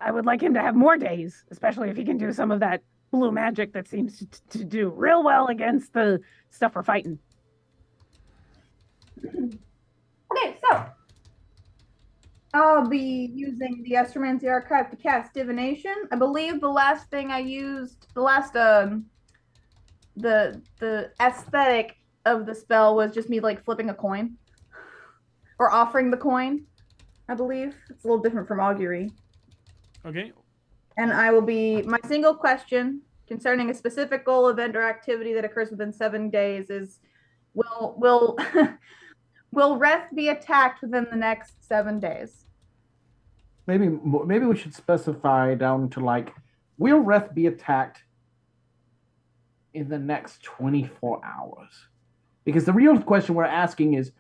G: I would like him to have more days, especially if he can do some of that blue magic that seems to do real well against the stuff we're fighting.
F: Okay, so I'll be using the Astromancy Archive to cast divination. I believe the last thing I used, the aesthetic of the spell was just me like flipping a coin or offering the coin. I believe it's a little different from augury.
B: Okay.
F: And I will be my single question concerning a specific goal, event, or activity that occurs within 7 days is will will Reth be attacked within the next 7 days?
E: Maybe we should specify down to like, will Reth be attacked in the next 24 hours? Because the real question we're asking is,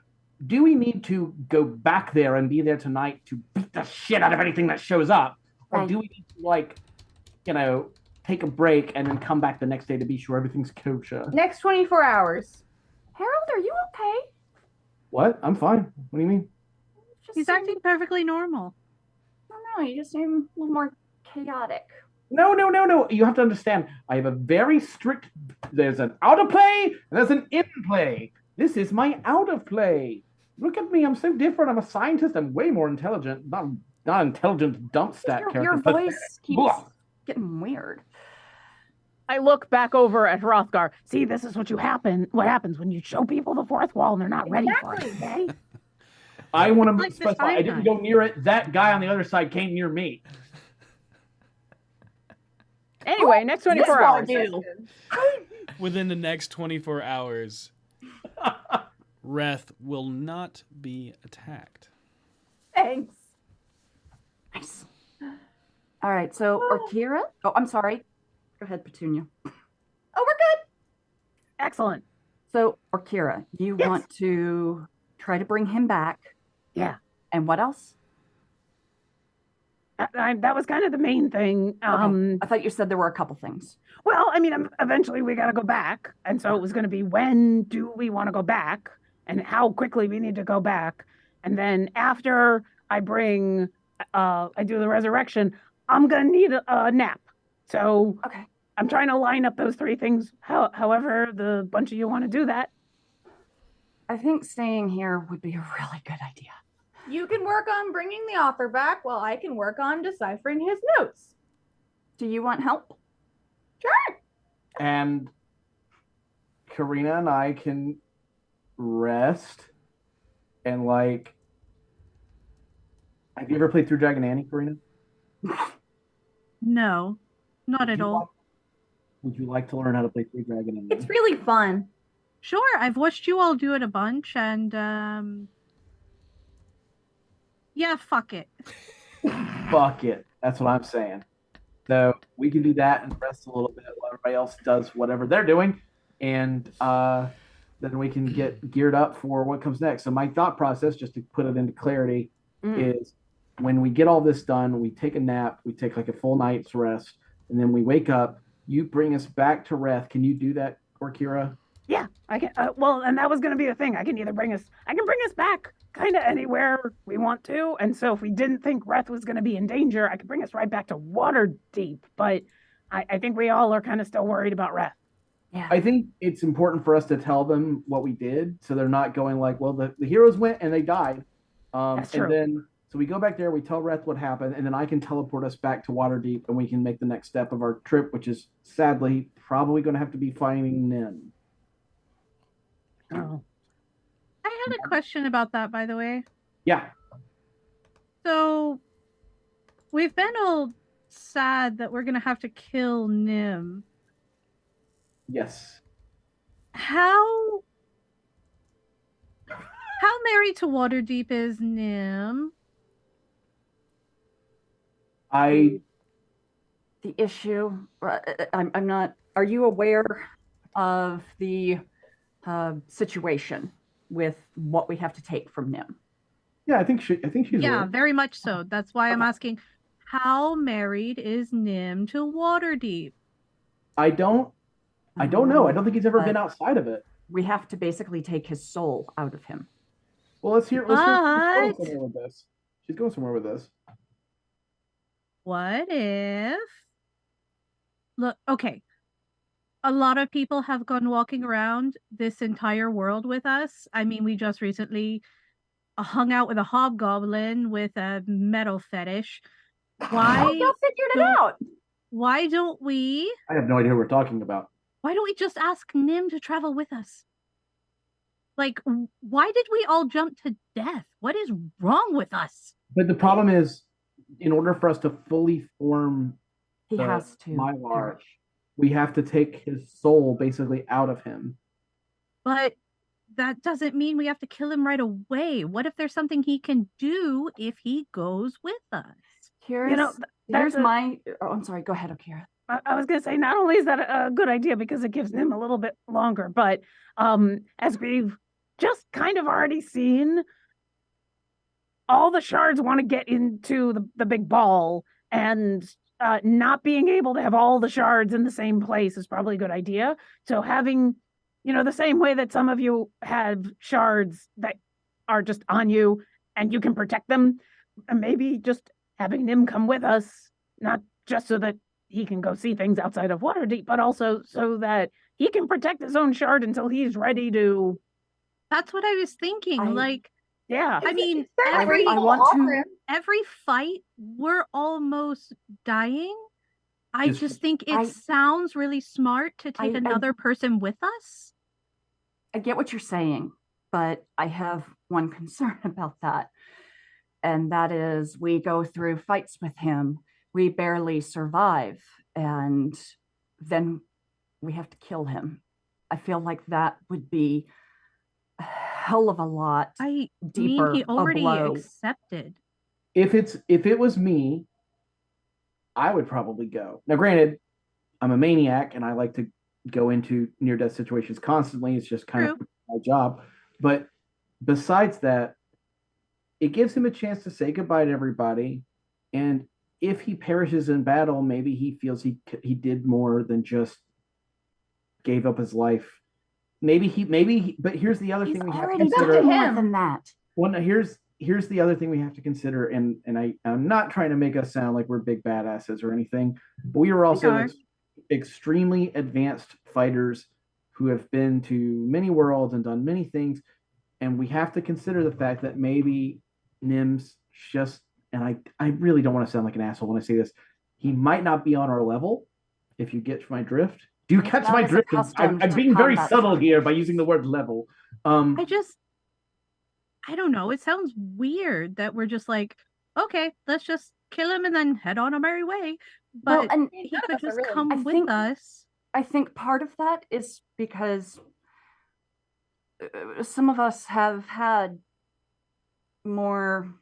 E: do we need to go back there and be there tonight to beat the shit out of anything that shows up? Or do we need to, take a break and then come back the next day to be sure everything's kosher?
F: Next 24 hours.
C: Harold, are you okay?
E: What? I'm fine. What do you mean?
D: He's acting perfectly normal.
C: I don't know. You just seem a little more chaotic.
E: No. You have to understand. I have a very strict. There's an out of play and there's an in play. This is my out of play. Look at me. I'm so different. I'm a scientist. I'm way more intelligent. Not intelligent dump stat
C: Your
E: character.
C: voice keeps
E: Blah.
C: getting weird.
G: I look back over at Hrothgar. See, this is what happens when you show people the fourth wall and they're not ready for it, okay?
E: I want to
D: Like the
E: specify. I didn't go near it. That guy on the other side came near me.
G: Anyway, next 24 hours.
B: Within the next 24 hours, Reth will not be attacked.
F: Thanks.
C: Nice. All right, so Orkira. Oh, I'm sorry. Go ahead, Petunia.
F: Oh, we're good.
G: Excellent.
C: So, Orkira, you want to try to bring him back.
G: Yeah.
C: And what else?
G: That was kind of the main thing.
C: Okay. I thought you said there were a couple things.
G: Well, I mean, eventually we got to go back. And so it was going to be, when do we want to go back and how quickly we need to go back. And then after I do the resurrection, I'm going to need a nap. So
C: Okay.
G: I'm trying to line up those three things. However, the bunch of you want to do that.
C: I think staying here would be a really good idea.
F: You can work on bringing the author back while I can work on deciphering his notes.
C: Do you want help?
F: Sure.
E: And Karina and I can rest and have you ever played through Dragon Annie, Karina?
D: No, not at all.
E: Would you like to learn how to play through Dragon Annie?
F: It's really fun.
D: Sure, I've watched you all do it a bunch, and yeah, fuck it.
E: Fuck it. That's what I'm saying. So we can do that and rest a little bit while everybody else does whatever they're doing. And then we can get geared up for what comes next. So my thought process, just to put it into clarity, is when we get all this done, we take a nap, we take like a full night's rest, and then we wake up. You bring us back to Reth. Can you do that, Orkira?
G: Yeah, I can. Well, and that was going to be the thing. I can bring us back kind of anywhere we want to. And so if we didn't think Reth was going to be in danger, I could bring us right back to Waterdeep. But I think we all are kind of still worried about Reth.
C: Yeah.
E: I think it's important for us to tell them what we did, so they're not going like, well, the heroes went and they died.
G: That's true.
E: And then, so we go back there, we tell Reth what happened, and then I can teleport us back to Waterdeep, and we can make the next step of our trip, which is sadly probably going to have to be finding Nin.
G: Oh.
D: I had a question about that, by the way.
E: Yeah.
D: So, we've been all sad that we're going to have to kill Nim.
E: Yes.
D: How married to Waterdeep is Nim?
C: The issue, I'm not, are you aware of the situation with what we have to take from Nim?
E: Yeah, I think she's
D: Yeah,
E: aware.
D: very much so. That's why I'm asking, how married is Nim to Waterdeep?
E: I don't know. I don't think he's ever been outside of it.
C: We have to basically take his soul out of him.
E: Well, let's hear. She's going
D: What?
E: somewhere with this. She's going somewhere with this.
D: What if... Look, okay. A lot of people have gone walking around this entire world with us. I mean, we just recently hung out with a hobgoblin with a metal fetish. Why?
C: Y'all figured it out.
D: Why don't we
E: I have no idea who we're talking about.
D: just ask Nim to travel with us? Like, why did we all jump to death? What is wrong with us?
E: But the problem is, in order for us to fully form
C: He has to.
E: Mylar,
C: perish.
E: we have to take his soul basically out of him.
D: But that doesn't mean we have to kill him right away. What if there's something he can do if he goes with us?
C: Here's
G: that's
C: my. Oh, I'm sorry. Go ahead, Akira.
G: I was going to say, not only is that a good idea because it gives him a little bit longer, but as we've just kind of already seen, all the shards want to get into the big ball, and not being able to have all the shards in the same place is probably a good idea. So having, the same way that some of you have shards that are just on you and you can protect them, and maybe just having them come with us, not just so that he can go see things outside of Waterdeep, but also so that he can protect his own shard until he's ready to.
D: That's what I was thinking.
G: Yeah.
D: I mean, every fight, we're almost dying. I just think it sounds really smart to take another person with us.
C: I get what you're saying, but I have one concern about that. And that is we go through fights with him, we barely survive, and then we have to kill him. I feel like that would be a hell of a lot deeper.
D: He already accepted.
E: If it was me, I would probably go. Now, granted, I'm a maniac and I like to go into near-death situations constantly. It's just kind of my job. But besides that, it gives him a chance to say goodbye to everybody. And if he perishes in battle, maybe he feels he did more than just gave up his life. But here's the other thing we have to consider.
C: More than that.
E: Well, no, here's the other thing we have to consider, and I'm not trying to make us sound like we're big badasses or anything, but we are also extremely advanced fighters who have been to many worlds and done many things, and we have to consider the fact that maybe Nim's just, and I really don't want to sound like an asshole when I say this, he might not be on our level, if you get my drift. Do you catch my drift? I'm being very subtle here by using the word level.
D: I don't know. It sounds weird that we're just like, okay, let's just kill him and then head on our merry way. But he could just come with us.
C: I think part of that is because some of us have had more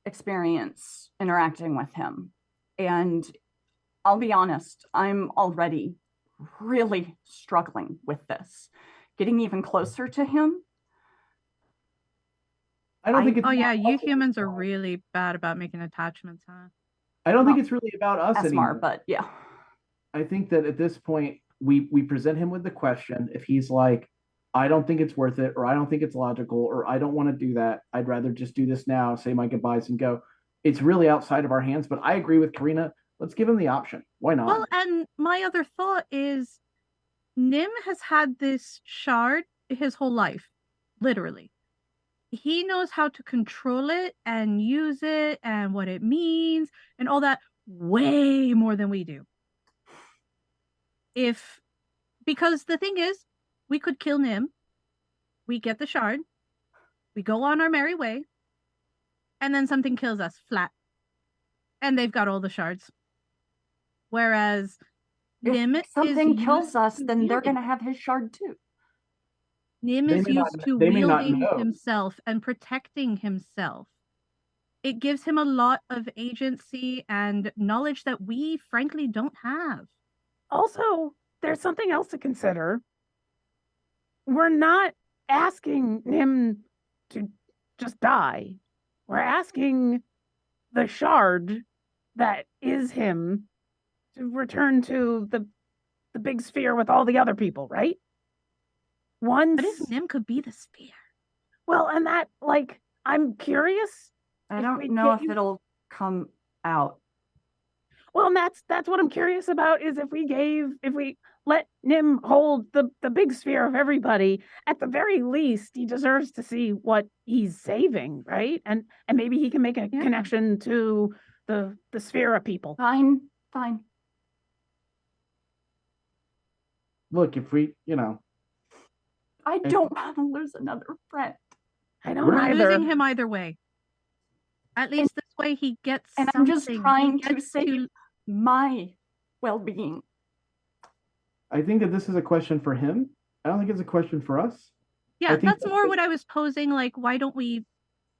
C: experience interacting with him. And I'll be honest, I'm already really struggling with this. Getting even closer to him.
E: I don't think it's.
D: Oh yeah, you humans are really bad about making attachments, huh?
E: I don't think it's really about us anymore.
C: Smart, but yeah.
E: I think that at this point we present him with the question. If he's like, I don't think it's worth it, or I don't think it's logical, or I don't want to do that, I'd rather just do this now, say my goodbyes and go. It's really outside of our hands, but I agree with Karina. Let's give him the option. Why not?
D: Well, and my other thought is Nim has had this shard his whole life, literally. He knows how to control it and use it and what it means and all that way more than we do. Because the thing is, we could kill Nim, we get the shard, we go on our merry way, and then something kills us flat. And they've got all the shards. Whereas Nim,
C: if something kills us, then they're going to have his shard too.
D: Nim is used to wielding himself and protecting himself. It gives him a lot of agency and knowledge that we frankly don't have.
G: Also, there's something else to consider. We're not asking him to just die. We're asking the shard that is him to return to the big sphere with all the other people, right?
D: What if Nim could be the sphere?
G: Well, and that, I'm curious.
C: I don't know if it'll come out.
G: Well, and that's what I'm curious about, is if we let Nim hold the big sphere of everybody, at the very least, he deserves to see what he's saving, right? And maybe he can make a connection to the sphere of people.
C: Fine.
E: Look, if we,
C: I don't want to lose another friend.
G: I don't
D: We're
G: either.
D: losing him either way. At least this way he gets
C: and
D: something.
C: I'm just trying to save my well-being.
E: I think that this is a question for him. I don't think it's a question for us.
D: Yeah, that's more what I was posing. Why don't we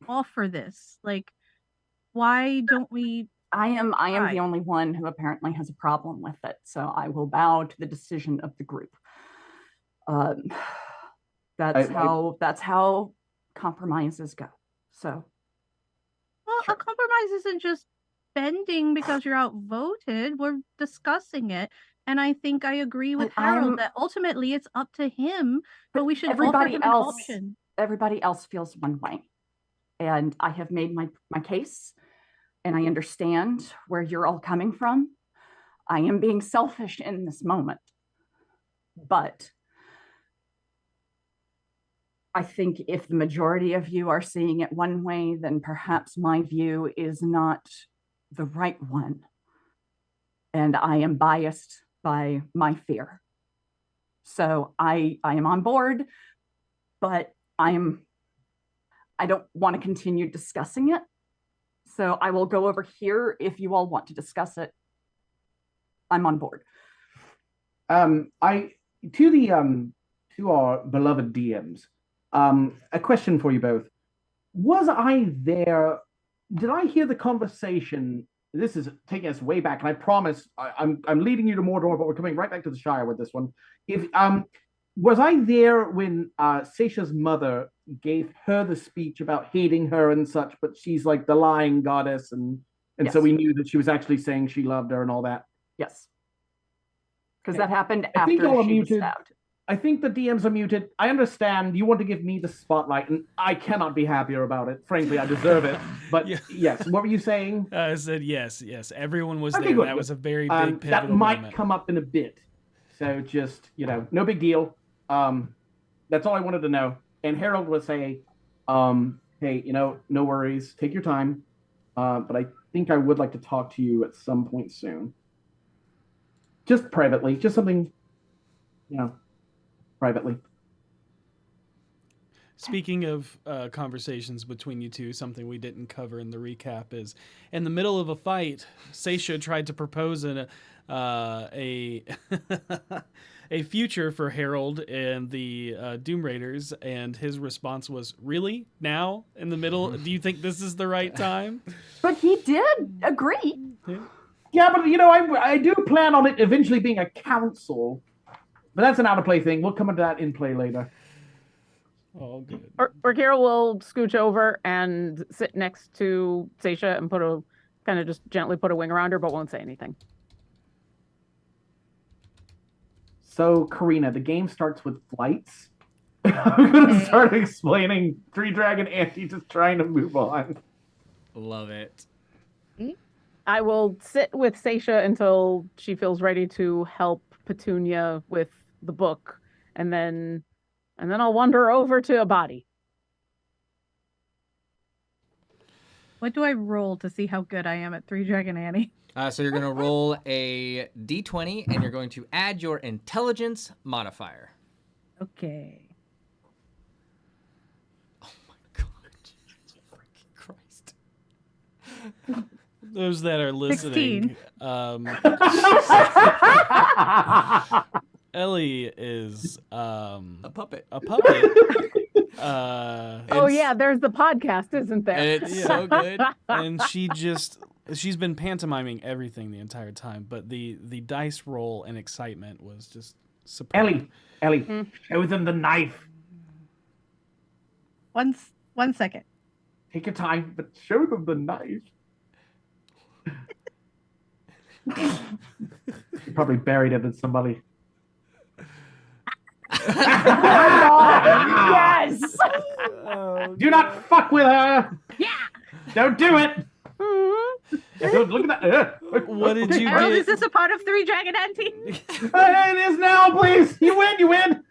D: offer this? Why don't we?
C: I am the only one who apparently has a problem with it, so I will bow to the decision of the group. That's how compromises go. So,
D: well, a compromise isn't just bending because you're outvoted. We're discussing it, and I think I agree with Harold that ultimately it's up to him. But we should offer him an option.
C: Everybody else feels one way, and I have made my case, and I understand where you're all coming from. I am being selfish in this moment. But I think if the majority of you are seeing it one way, then perhaps my view is not the right one. And I am biased by my fear. So I am on board, but I don't want to continue discussing it. So I will go over here if you all want to discuss it. I'm on board.
E: To our beloved DMs, a question for you both. Was I there? Did I hear the conversation? This is taking us way back, and I promise I'm leading you to Mordor, but we're coming right back to the Shire with this one. If was I there when Seisha's mother gave her the speech about hating her and such, but she's like the lying goddess, and
C: Yes.
E: so we knew that she was actually saying she loved her and all that.
C: Yes. Because that happened
E: I think
C: after
E: y'all are
C: she was
E: muted.
C: stabbed.
E: I think the DMs are muted. I understand you want to give me the spotlight, and I cannot be happier about it. Frankly, I deserve it. But
B: Yeah.
E: yes, what were you saying?
B: I said yes. Everyone was
E: Okay,
B: there.
E: good,
B: That
E: good.
B: was a very big pivotal
E: that might
B: moment.
E: come up in a bit. So just, no big deal. That's all I wanted to know. And Harold would say, hey, no worries. Take your time. But I think I would like to talk to you at some point soon. Just privately. Just something, privately.
B: Speaking of conversations between you two, something we didn't cover in the recap is in the middle of a fight, Seisha tried to propose a a future for Harold and the Doom Raiders, and his response was, "Really? Now? In the middle? Do you think this is the right time?"
C: But he did agree.
E: Yeah, but I do plan on it eventually being a council. But that's an out-of-play thing. We'll come into that in play later.
B: Oh, good.
G: Or Kira will scooch over and sit next to Seisha and kind of just gently put a wing around her, but won't say anything.
E: So, Karina, the game starts with flights. I'm going to start explaining Three Dragon Auntie just trying to move on.
A: Love it.
G: I will sit with Seisha until she feels ready to help Petunia with the book, and then I'll wander over to a body.
D: What do I roll to see how good I am at Three Dragon Annie?
A: So you're going to roll a d20, and you're going to add your intelligence modifier.
D: Okay.
A: Oh my god. Jesus freaking Christ.
B: Those that are listening,
D: 16.
B: Ellie is
A: A puppet.
B: a puppet.
G: Oh yeah, there's the podcast, isn't there?
A: It's so good.
B: And she's been pantomiming everything the entire time, but the dice roll and excitement was just superb.
E: Ellie, show them the knife.
D: One second.
E: Take your time, but show them the knife. You probably buried it in somebody.
C: Yes!
E: Do not fuck with her. Yeah. Don't do it. Look at that.
B: What did you
D: Harold,
B: get?
D: is this a part of Three Dragon Auntie?
E: It is now, please. You win. You win.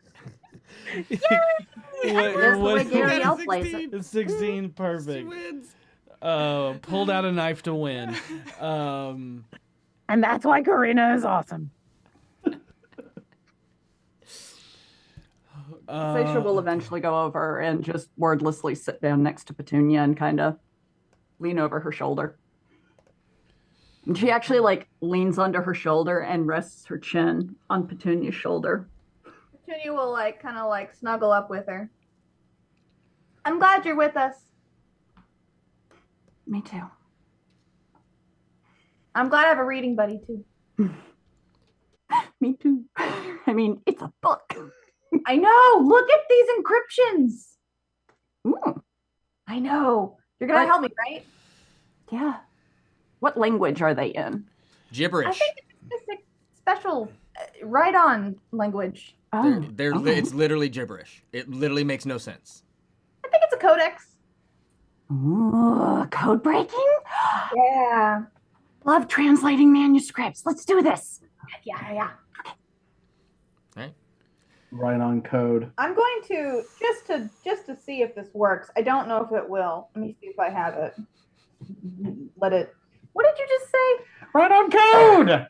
C: There's the way Gary L plays it.
B: It's 16, perfect. Pulled out a knife to win.
G: And that's why Karina is awesome.
C: Seisha will eventually go over and just wordlessly sit down next to Petunia and kind of lean over her shoulder. And she actually leans under her shoulder and rests her chin on Petunia's shoulder.
F: Petunia will kind of snuggle up with her. I'm glad you're with us.
C: Me too.
F: I'm glad I have a reading buddy too.
C: Me too. I mean, it's a book.
F: I know. Look at these encryptions.
C: Ooh,
F: I know. You're gonna
C: What?
F: help me, right?
C: yeah. What language are they in?
A: Gibberish.
F: I think it's a special write-on language.
C: Oh, okay.
A: It's literally gibberish. It literally makes no sense.
F: I think it's a codex.
C: Ooh, code breaking?
F: Yeah.
C: Love translating manuscripts. Let's do this.
F: Yeah.
E: Right on code.
F: I'm going to just to see if this works. I don't know if it will. Let me see if I have it. Let it. What did you just say?
E: Right on code.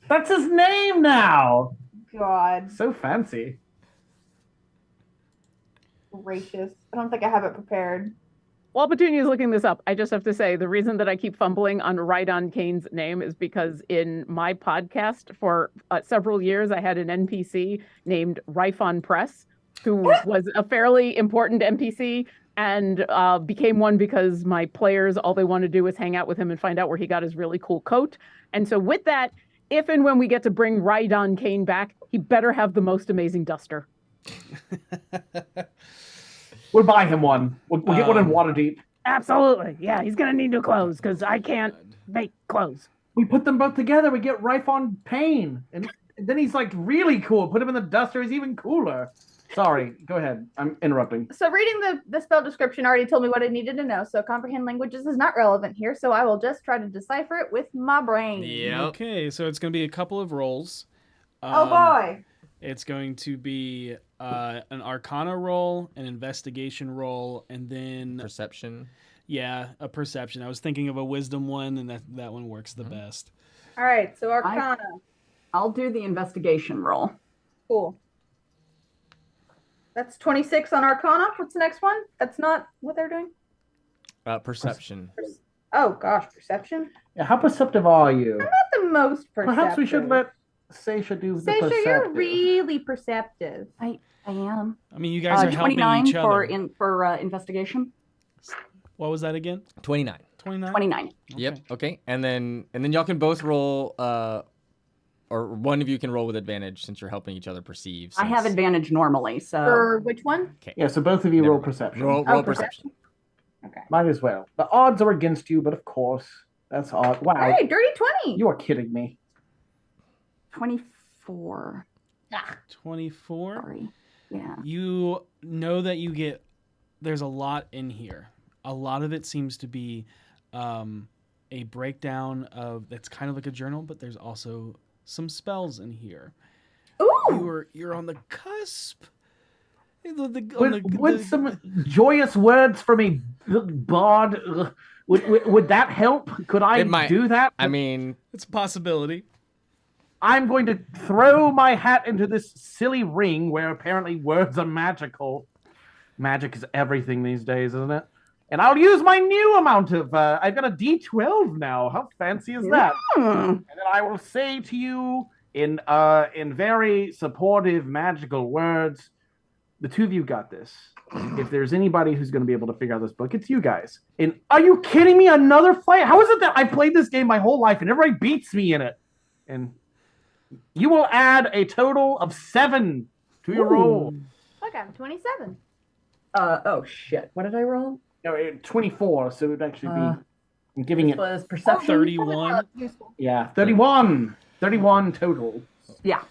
E: That's his name now.
F: God,
E: So fancy.
F: gracious! I don't think I have it prepared.
G: While Petunia's looking this up, I just have to say the reason that I keep fumbling on Rhydon Kane's name is because in my podcast for several years, I had an NPC named Rifon Press, who was a fairly important NPC and became one because my players, all they want to do is hang out with him and find out where he got his really cool coat. And so with that, if and when we get to bring Rhydon Kane back, he better have the most amazing duster.
E: We'll buy him one. We'll get one in Waterdeep.
G: Absolutely. Yeah, he's going to need new clothes because I can't make clothes.
E: We put them both together. We get Rifon Payne. And then he's like really cool. Put him in the duster. He's even cooler. Sorry. Go ahead. I'm interrupting.
F: So reading the spell description already told me what I needed to know. So comprehend languages is not relevant here. So I will just try to decipher it with my brain.
A: Yep.
B: Okay, so it's going to be a couple of rolls.
F: Oh boy.
B: It's going to be an Arcana roll, an Investigation roll, and then
A: Perception.
B: yeah, a Perception. I was thinking of a Wisdom one, and that one works the best.
F: All right. So Arcana.
C: I'll do the investigation roll.
F: Cool. That's 26 on Arcana. What's the next one? That's not what they're doing.
A: Perception.
F: Oh gosh, perception.
E: Yeah, how perceptive are you?
F: Not the most perceptive.
E: Perhaps we should let Seisha do the
F: Seisha,
E: perceptive.
F: you're really perceptive.
C: I am.
B: I mean, you guys are helping
C: 29
B: each other.
C: for investigation.
B: What was that again?
A: 29.
B: 29?
C: 29.
A: Yep. Okay. And then y'all can both roll or one of you can roll with advantage since you're helping each other perceive.
C: I have advantage normally, so
F: For which one?
E: Yeah, so both of you
A: Never
E: roll
A: mind.
E: perception.
A: Roll perception.
F: Okay.
E: Might as well. The odds are against you, but of course, that's odd. Wow.
F: Hey, dirty 20.
E: You are kidding me.
C: 24.
B: 24?
C: Sorry. Yeah.
B: You know that there's a lot in here. A lot of it seems to be a breakdown of, that's kind of like a journal, but there's also some spells in here.
F: Ooh.
B: You're on the cusp.
E: Would some joyous words from a bard, would that help? Could I
A: It might.
E: do that?
A: I mean,
B: It's a possibility.
E: I'm going to throw my hat into this silly ring where apparently words are magical. Magic is everything these days, isn't it? And I'll use my new amount of, I've got a D12 now. How fancy is that? And then I will say to you in very supportive magical words, the two of you got this. If there's anybody who's going to be able to figure out this book, it's you guys. And are you kidding me? Another fight? How is it that I played this game my whole life and everybody beats me in it? And you will add a total of 7 to your roll.
F: Okay, I'm 27.
C: Oh shit. What did I roll?
E: No, 24, so it would actually be. I'm giving it.
C: Was perception.
B: 31
E: Yeah, 31. 31 total.
C: Yeah.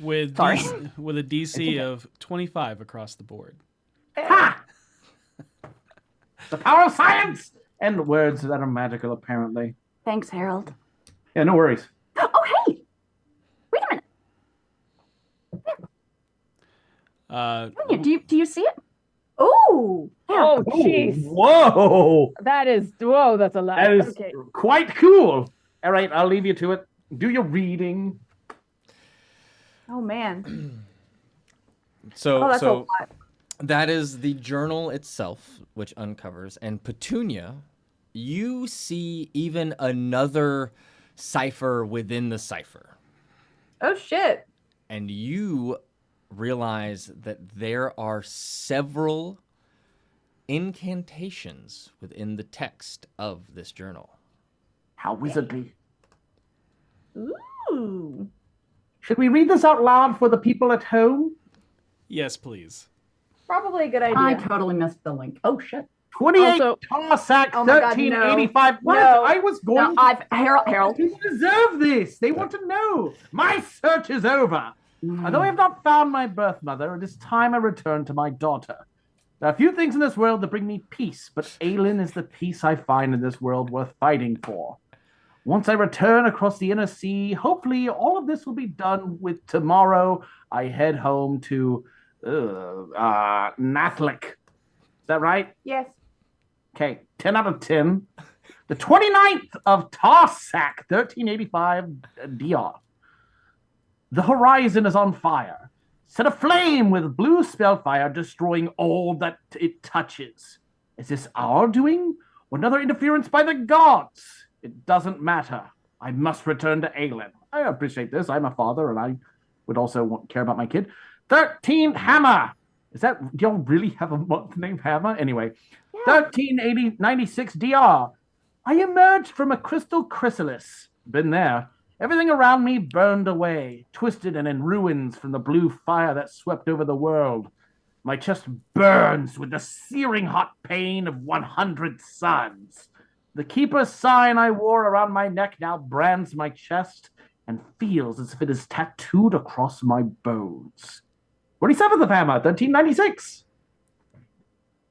B: with
C: Sorry.
B: with a DC of 25 across the board.
E: Ha! The power of science! And words that are magical, apparently.
C: Thanks, Harold.
E: Yeah, no worries.
C: Oh hey! Wait a minute. Sonia, do you see it?
F: Ooh.
G: Oh, jeez.
E: Whoa!
G: That's a lot.
E: That is
G: Okay.
E: quite cool. All right, I'll leave you to it. Do your reading.
F: Oh man.
A: so
F: That's a
A: so
F: lot.
A: that is the journal itself, which uncovers. And Petunia, you see even another cipher within the cipher.
F: Oh shit.
A: And you realize that there are several incantations within the text of this journal.
E: How wizardly.
F: Ooh.
E: Should we read this out loud for the people at home?
B: Yes, please.
F: Probably a good idea.
C: I totally missed the link. Oh shit.
E: 28
G: Also-
E: Tarsac,
F: Oh my God,
E: 1385. What?
F: No.
E: I was going
C: No,
E: to...
C: Harold.
E: People deserve this. They want to know. My search is over.
C: Mm.
E: Although I have not found my birth mother, it is time I return to my daughter. There are few things in this world that bring me peace, but Aelin is the peace I find in this world worth fighting for. Once I return across the inner sea, hopefully all of this will be done with tomorrow. I head home to Nathlik. Is that right?
F: Yes.
E: Okay, 10 out of 10. The 29th of Tarsak, 1385 DR. The horizon is on fire, set aflame with blue spellfire, destroying all that it touches. Is this our doing, or another interference by the gods? It doesn't matter. I must return to Aelin. I appreciate this. I'm a father, and I would also care about my kid. 13th Hammer. Is that, do y'all really have a month named Hammer? Anyway, 1396 DR. I emerged from a crystal chrysalis. Been there. Everything around me burned away, twisted and in ruins from the blue fire that swept over the world. My chest burns with the searing hot pain of 100 suns. The keeper's sign I wore around my neck now brands my chest and feels as if it is tattooed across my bones. 27th of Hammer, 1396.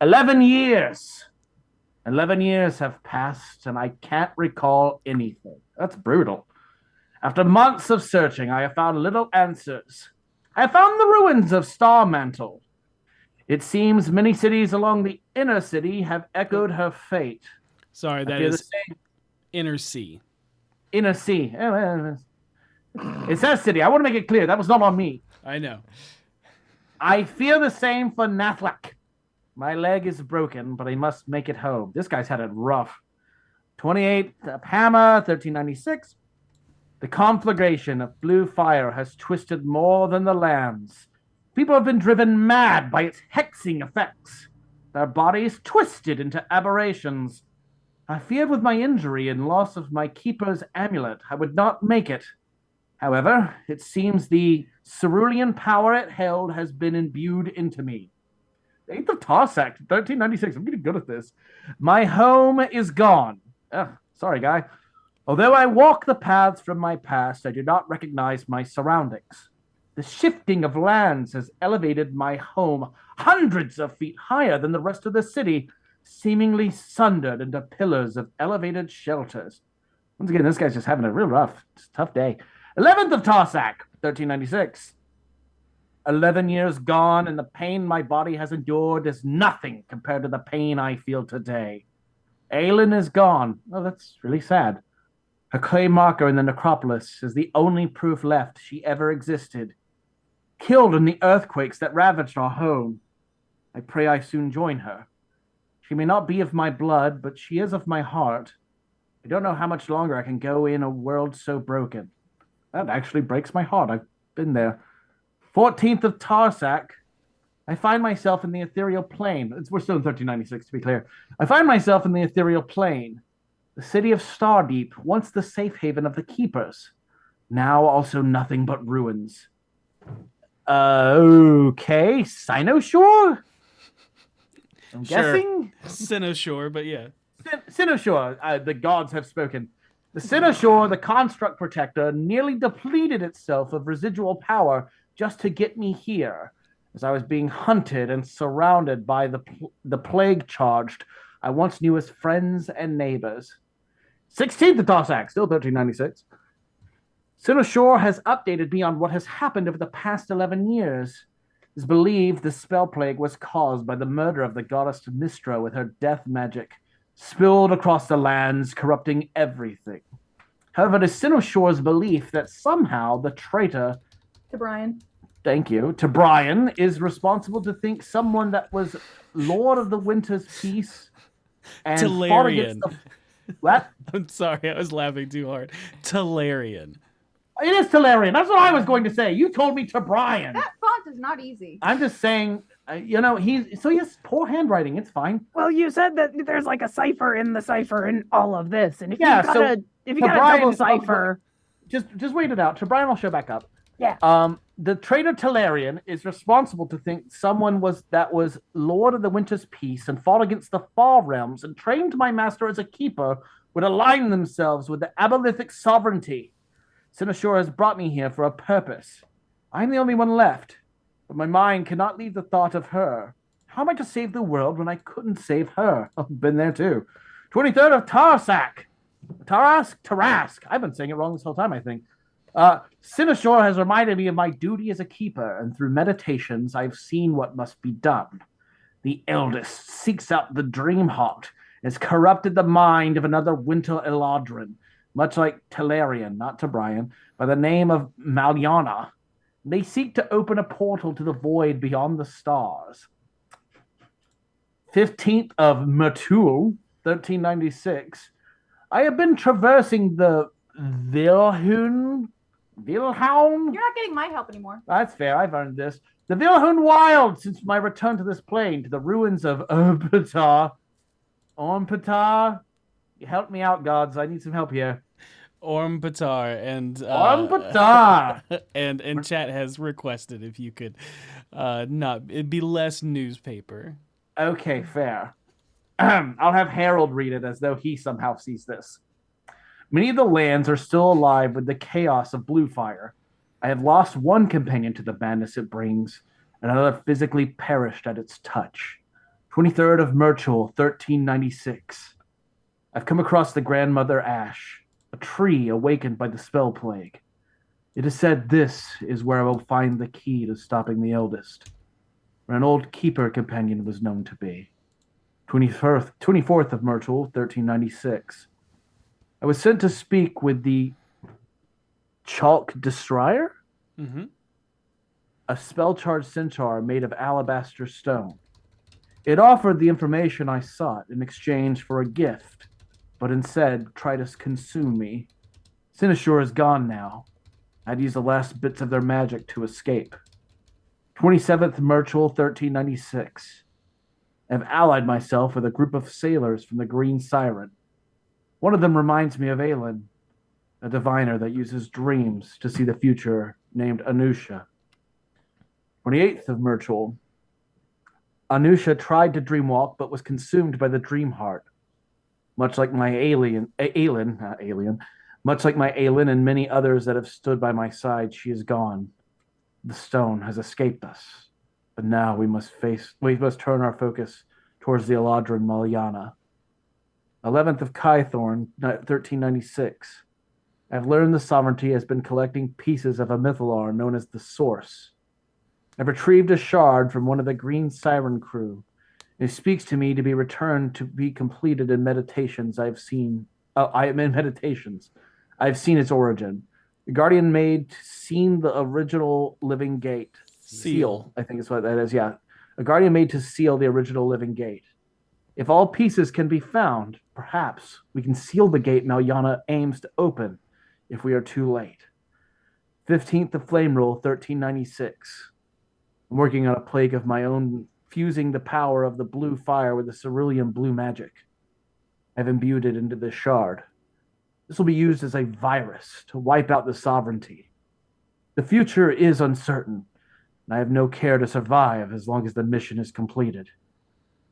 E: 11 years. 11 years have passed, and I can't recall anything. That's brutal. After months of searching, I have found little answers. I have found the ruins of Starmantle. It seems many cities along the inner city have echoed her fate.
B: Sorry, that is Inner Sea.
E: Inner Sea. It says city. I want to make it clear. That was not on me.
B: I know.
E: I fear the same for Nathlik. My leg is broken, but I must make it home. This guy's had it rough. 28th of Hammer, 1396. The conflagration of blue fire has twisted more than the lands. People have been driven mad by its hexing effects. Their bodies twisted into aberrations. I feared with my injury and loss of my keeper's amulet I would not make it. However, it seems the cerulean power it held has been imbued into me. 8th of Tarsak, 1396. I'm getting good at this. My home is gone. Sorry, guy. Although I walk the paths from my past, I do not recognize my surroundings. The shifting of lands has elevated my home hundreds of feet higher than the rest of the city, seemingly sundered into pillars of elevated shelters. Once again, this guy's just having a real rough, tough day. 11th of Tarsak, 1396. 11 years gone, and the pain my body has endured is nothing compared to the pain I feel today. Aelin is gone. Oh, that's really sad. Her clay marker in the necropolis is the only proof left she ever existed. Killed in the earthquakes that ravaged our home. I pray I soon join her. She may not be of my blood, but she is of my heart. I don't know how much longer I can go in a world so broken. That actually breaks my heart. I've been there. 14th of Tarsak. I find myself in the ethereal plane. We're still in 1396, to be clear. I find myself in the ethereal plane. The city of Stardeep, once the safe haven of the Keepers. Now also nothing but ruins. Okay, Cynoshore? I'm guessing?
B: Cynoshore, but yeah.
E: Cynoshore, the gods have spoken. The Cynoshore, the construct protector, nearly depleted itself of residual power just to get me here. As I was being hunted and surrounded by the plague-charged I once knew as friends and neighbors. 16th of Tarsak, still 1396. Cynoshore has updated me on what has happened over the past 11 years. It is believed the spell plague was caused by the murder of the goddess Mistra with her death magic, spilled across the lands, corrupting everything. However, it is Cynoshore's belief that somehow the traitor...
F: To Brian.
E: Thank you. To Brian is responsible to think someone that was Lord of the Winter's Peace and fought against the... What?
B: I'm sorry, I was laughing too hard. Talarian.
E: It is Talarian. That's what I was going to say. You told me to Brian.
F: That font is not easy.
E: I'm just saying, he has poor handwriting. It's fine.
G: Well, you said that there's like a cipher in the cipher in all of this, and if
E: Yeah,
G: you got
E: so
G: a
E: Brian-
G: double cipher,
E: Just wait it out. To Brian, I'll show back up.
G: yeah.
E: The traitor Talarian is responsible to think someone was Lord of the Winter's Peace and fought against the Far Realms and trained my master as a keeper would align themselves with the abolithic sovereignty. Cynoshore has brought me here for a purpose. I'm the only one left, but my mind cannot leave the thought of her. How am I to save the world when I couldn't save her? I've been there too. 23rd of Tarsak, Tarask. I've been saying it wrong this whole time, I think. Sinishore has reminded me of my duty as a keeper, and through meditations, I've seen what must be done. The eldest seeks out the dream heart, has corrupted the mind of another winter Eladrin, much like Telerian, not Tebrian, by the name of Maliana. They seek to open a portal to the void beyond the stars. 15th of Matul, 1396. I have been traversing the Wilhelm.
F: You're not getting my help anymore.
E: That's fair. I've earned this. The Wilhelm Wild since my return to this plane, to the ruins of Ormpetar. You help me out, gods. I need some help here.
B: Ormpetar and
E: Ormpetar.
B: and chat has requested if you could it'd be less newspaper.
E: Okay, fair. I'll have Harold read it as though he somehow sees this. Many of the lands are still alive with the chaos of blue fire. I have lost one companion to the madness it brings, and another physically perished at its touch. 23rd of Merchel, 1396. I've come across the grandmother Ash, a tree awakened by the spell plague. It is said this is where I will find the key to stopping the eldest, where an old keeper companion was known to be. 24th of Myrtle, 1396. I was sent to speak with the Chalk Destroyer, a spell-charged centaur made of alabaster stone. It offered the information I sought in exchange for a gift, but instead tried to consume me. Sinishore is gone now. I'd used the last bits of their magic to escape. 27th Myrtle, 1396. I've allied myself with a group of sailors from the Green Siren. One of them reminds me of Aelin, a diviner that uses dreams to see the future, named Anusha. 28th of Myrtle. Anusha tried to dreamwalk, but was consumed by the dream heart. Much like my much like my Aelin and many others that have stood by my side, she is gone. The stone has escaped us. But now we must turn our focus towards the Eladrin Maliana. 11th of Kythorn, 1396. I've learned the sovereignty has been collecting pieces of a mythalar known as the Source. I've retrieved a shard from one of the Green Siren crew. It speaks to me to be returned to be completed in meditations I've seen. I am in meditations. I've seen its origin. The Guardian made to seal the original living gate. Seal, I think is what that is, yeah. A Guardian made to seal the original living gate. If all pieces can be found, perhaps we can seal the gate Maliana aims to open if we are too late. 15th of Flame Rule, 1396. I'm working on a plague of my own, fusing the power of the blue fire with the cerulean blue magic. I've imbued it into this shard. This will be used as a virus to wipe out the sovereignty. The future is uncertain, and I have no care to survive as long as the mission is completed.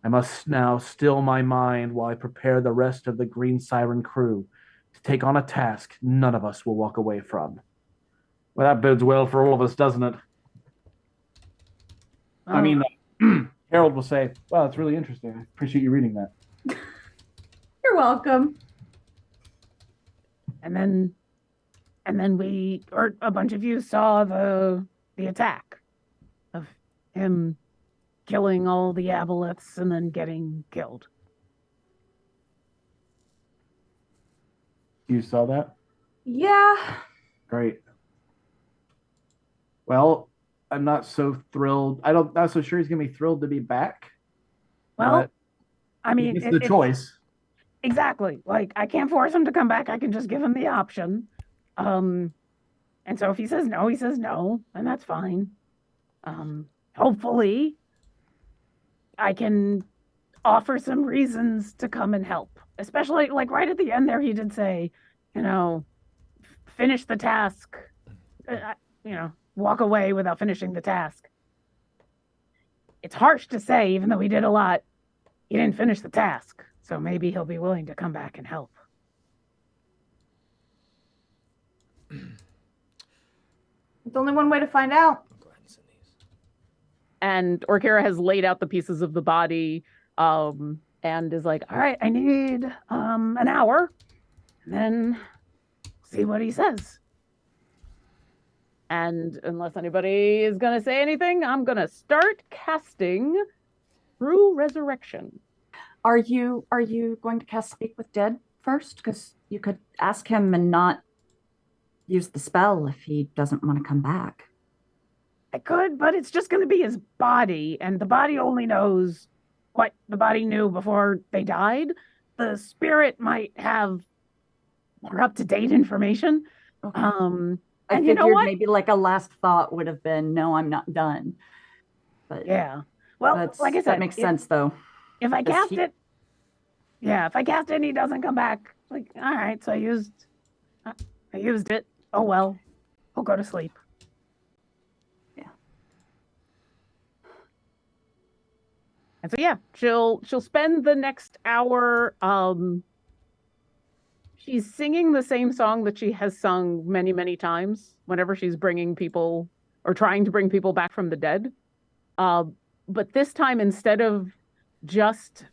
E: I must now still my mind while I prepare the rest of the Green Siren crew to take on a task none of us will walk away from. Well, that bodes well for all of us, doesn't it? I mean, Harold will say, "Wow, it's really interesting. I appreciate you reading that."
F: You're welcome.
G: And then we, or a bunch of you, saw the attack of him killing all the aboleths and then getting killed.
E: You saw that?
F: Yeah.
E: Great. Well, I'm not so thrilled. Not so sure he's gonna be thrilled to be back.
G: Well, I mean,
E: it's the choice.
G: Exactly. Like, I can't force him to come back. I can just give him the option. And so if he says no, he says no, and that's fine. Hopefully, I can offer some reasons to come and help. Especially, like, right at the end there, he did say, finish the task. Walk away without finishing the task. It's harsh to say, even though he did a lot, he didn't finish the task. So maybe he'll be willing to come back and help.
F: It's only one way to find out.
G: And Orkira has laid out the pieces of the body and is like, all right, I need an hour. Then see what he says. And unless anybody is going to say anything, I'm going to start casting True Resurrection.
C: Are you going to cast Speak with Dead first? Because you could ask him and not use the spell if he doesn't want to come back.
G: I could, but it's just going to be his body, and the body only knows what the body knew before they died. The spirit might have more up-to-date information.
C: Okay.
G: I
C: figured
G: you know what?
C: Maybe like a last thought would have been, no, I'm not done. But
G: yeah. Well, like I said,
C: that makes sense though.
G: If I cast it, if I cast it and he doesn't come back, like, all right, so I used it. Oh well, I'll go to sleep.
C: Yeah.
G: And so she'll spend the next hour. She's singing the same song that she has sung many, many times whenever she's bringing people or trying to bring people back from the dead. But this time, instead of just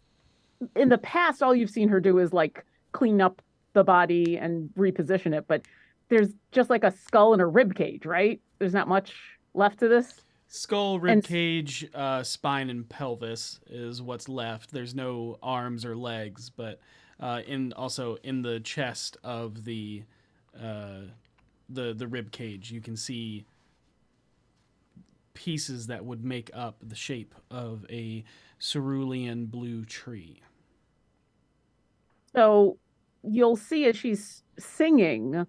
G: in the past, all you've seen her do is like clean up the body and reposition it. But there's just like a skull and a rib cage, right? There's not much left to this.
B: Skull, rib cage, spine, and pelvis is what's left. There's no arms or legs, but in the chest of the rib cage, you can see pieces that would make up the shape of a cerulean blue tree.
G: So you'll see as she's singing,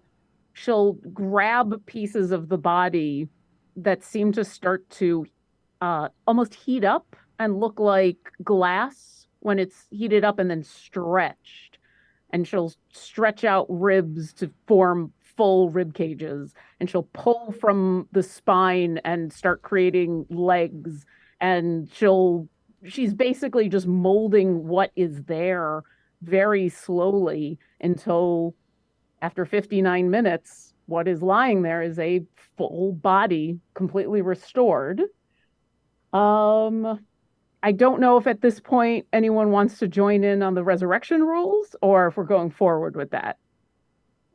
G: she'll grab pieces of the body that seem to start to almost heat up and look like glass when it's heated up and then stretched. And she'll stretch out ribs to form full rib cages. And she'll pull from the spine and start creating legs. And she's basically just molding what is there very slowly until after 59 minutes, what is lying there is a full body, completely restored. I don't know if at this point anyone wants to join in on the resurrection rules or if we're going forward with that.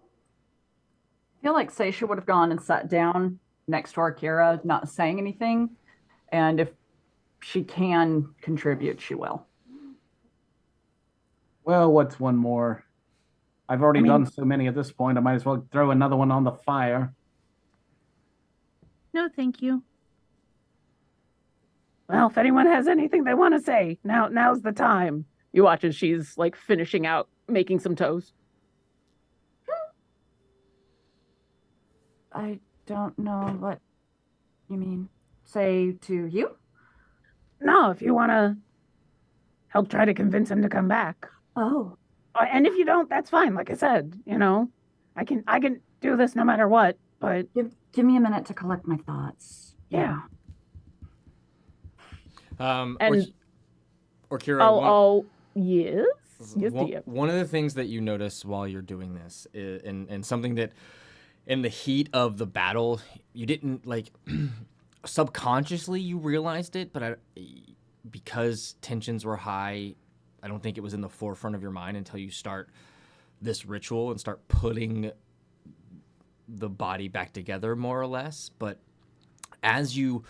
C: I feel like Seisha would have gone and sat down next to Arkira, not saying anything. And if she can contribute, she will.
E: Well, what's one more? I've already done so many at this point. I might as well throw another one on the fire.
D: No, thank you.
G: Well, if anyone has anything they want to say, now's the time. You watch as she's like finishing out making some toast.
C: I don't know what you mean. Say to you?
G: No, if you want to help try to convince him to come back.
C: Oh.
G: And if you don't, that's fine. Like I said, I can do this no matter what, but
C: give me a minute to collect my thoughts.
G: Yeah.
A: Or Kira.
G: Yes. Yes,
A: one of the things that you notice while you're doing this, and something that in the heat of the battle, you didn't like subconsciously you realized it, but because tensions were high, I don't think it was in the forefront of your mind until you start this ritual and start putting the body back together more or less. But as you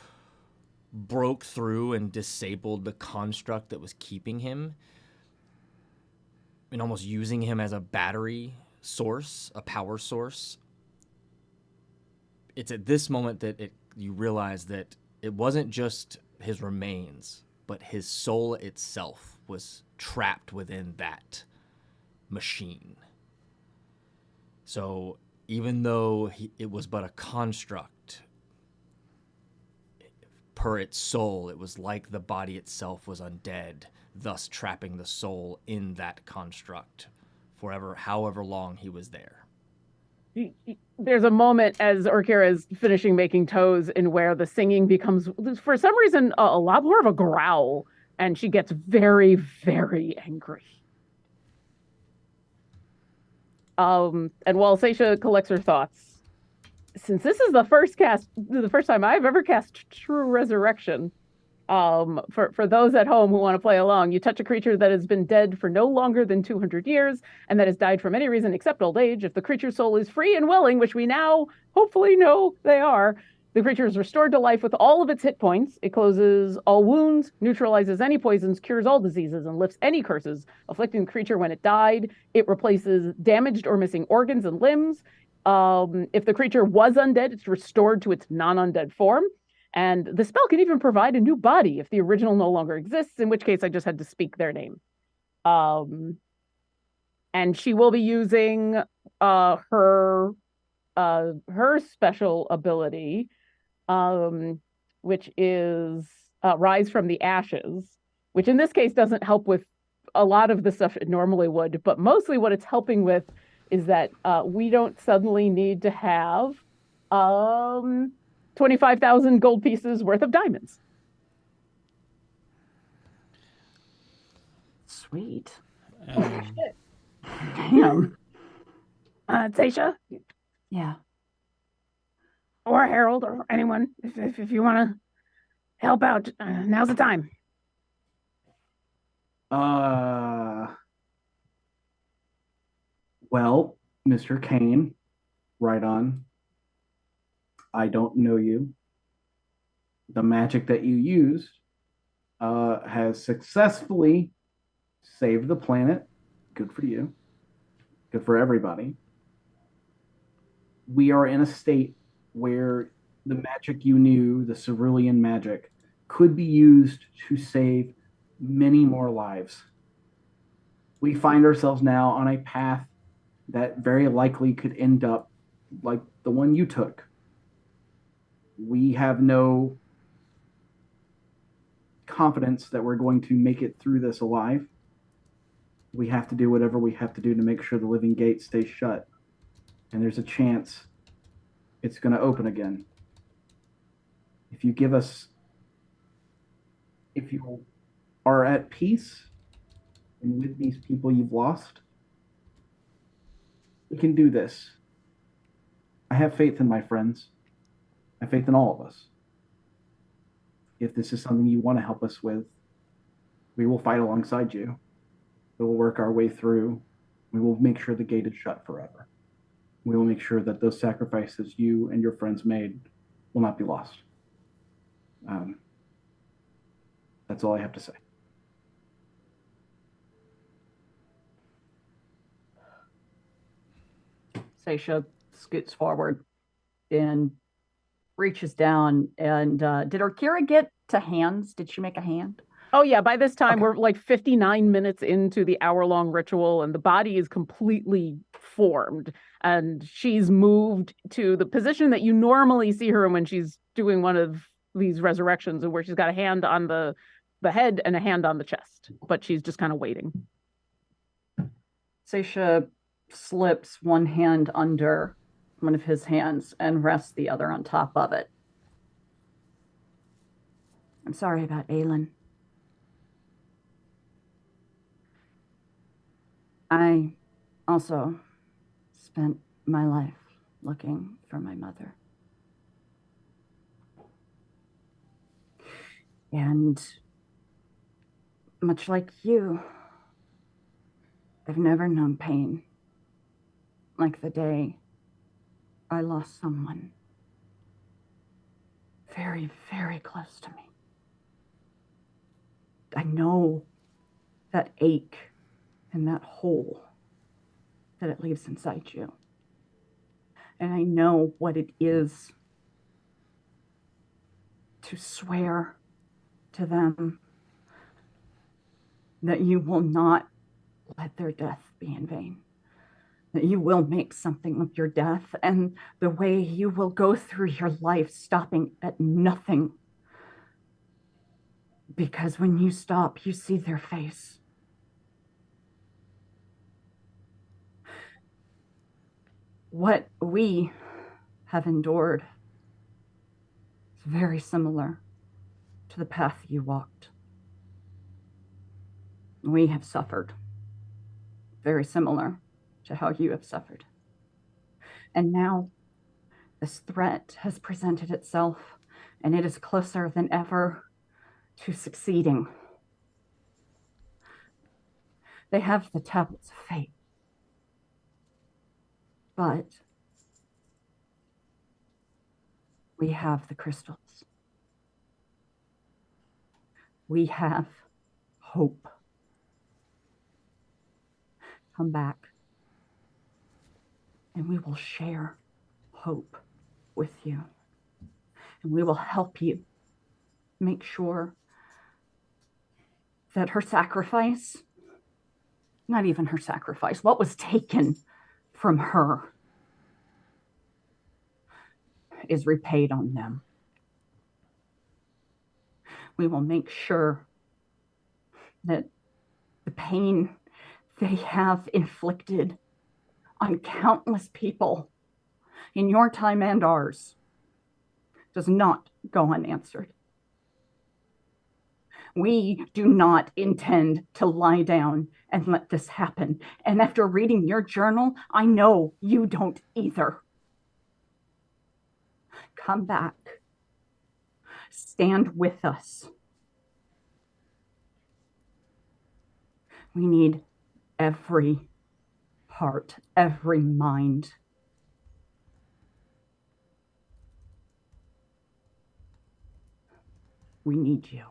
A: broke through and disabled the construct that was keeping him and almost using him as a battery source, a power source, it's at this moment that you realize that it wasn't just his remains, but his soul itself was trapped within that machine. So even though it was but a construct, per its soul, it was like the body itself was undead, thus trapping the soul in that construct forever, however long he was there.
G: There's a moment as Orkira is finishing making toes in where the singing becomes, for some reason, a lot more of a growl, and she gets very, very angry. And while Seisha collects her thoughts, since this is the first time I've ever cast True Resurrection, For those at home who want to play along, you touch a creature that has been dead for no longer than 200 years and that has died from any reason except old age. If the creature's soul is free and willing, which we now hopefully know they are, the creature is restored to life with all of its hit points. It closes all wounds, neutralizes any poisons, cures all diseases, and lifts any curses afflicting the creature when it died. It replaces damaged or missing organs and limbs. If the creature was undead, it's restored to its non-undead form. And the spell can even provide a new body if the original no longer exists, in which case I just had to speak their name. And she will be using her special ability, which is Rise from the Ashes, which in this case doesn't help with a lot of the stuff it normally would, but mostly what it's helping with is that we don't suddenly need to have 25,000 gold pieces worth of diamonds.
C: Sweet.
G: Damn. Tasha?
C: Yeah.
G: Or Harold, or anyone, if you want to help out, now's the time.
E: Well, Mr. Kane, right on. I don't know you. The magic that you used has successfully saved the planet. Good for you. Good for everybody. We are in a state where the magic you knew, the cerulean magic, could be used to save many more lives. We find ourselves now on a path that very likely could end up like the one you took. We have no confidence that we're going to make it through this alive. We have to do whatever we have to do to make sure the living gate stays shut. And there's a chance it's going to open again. If you are at peace and with these people you've lost, we can do this. I have faith in my friends. I have faith in all of us. If this is something you want to help us with, we will fight alongside you. We will work our way through. We will make sure the gate is shut forever. We will make sure that those sacrifices you and your friends made will not be lost. That's all I have to say.
C: Seisha scoots forward and reaches down. And did Orkira get to hands? Did she make a hand?
G: Oh, yeah. By this time, we're like 59 minutes into the hour-long ritual, and the body is completely formed. And she's moved to the position that you normally see her in when she's doing one of these resurrections, and where she's got a hand on the head and a hand on the chest. But she's just kind of waiting.
C: Seisha slips one hand under one of his hands and rests the other on top of it. I'm sorry about Aelin. I also spent my life looking for my mother. And much like you, I've never known pain like the day I lost someone very, very close to me. I know that ache and that hole that it leaves inside you. And I know what it is to swear to them that you will not let their death be in vain, that you will make something of your death, and the way you will go through your life stopping at nothing. Because when you stop, you see their face. What we have endured is very similar to the path you walked. We have suffered, very similar to how you have suffered. And now this threat has presented itself, and it is closer than ever to succeeding. They have the tablets of fate. But we have the crystals. We have hope. Come back, and we will share hope with you. And we will help you make sure that her sacrifice, not even her sacrifice, what was taken from her is repaid on them. We will make sure that the pain they have inflicted on countless people in your time and ours does not go unanswered. We do not intend to lie down and let this happen. And after reading your journal, I know you don't either. Come back. Stand with us. We need every heart, every mind. We need you.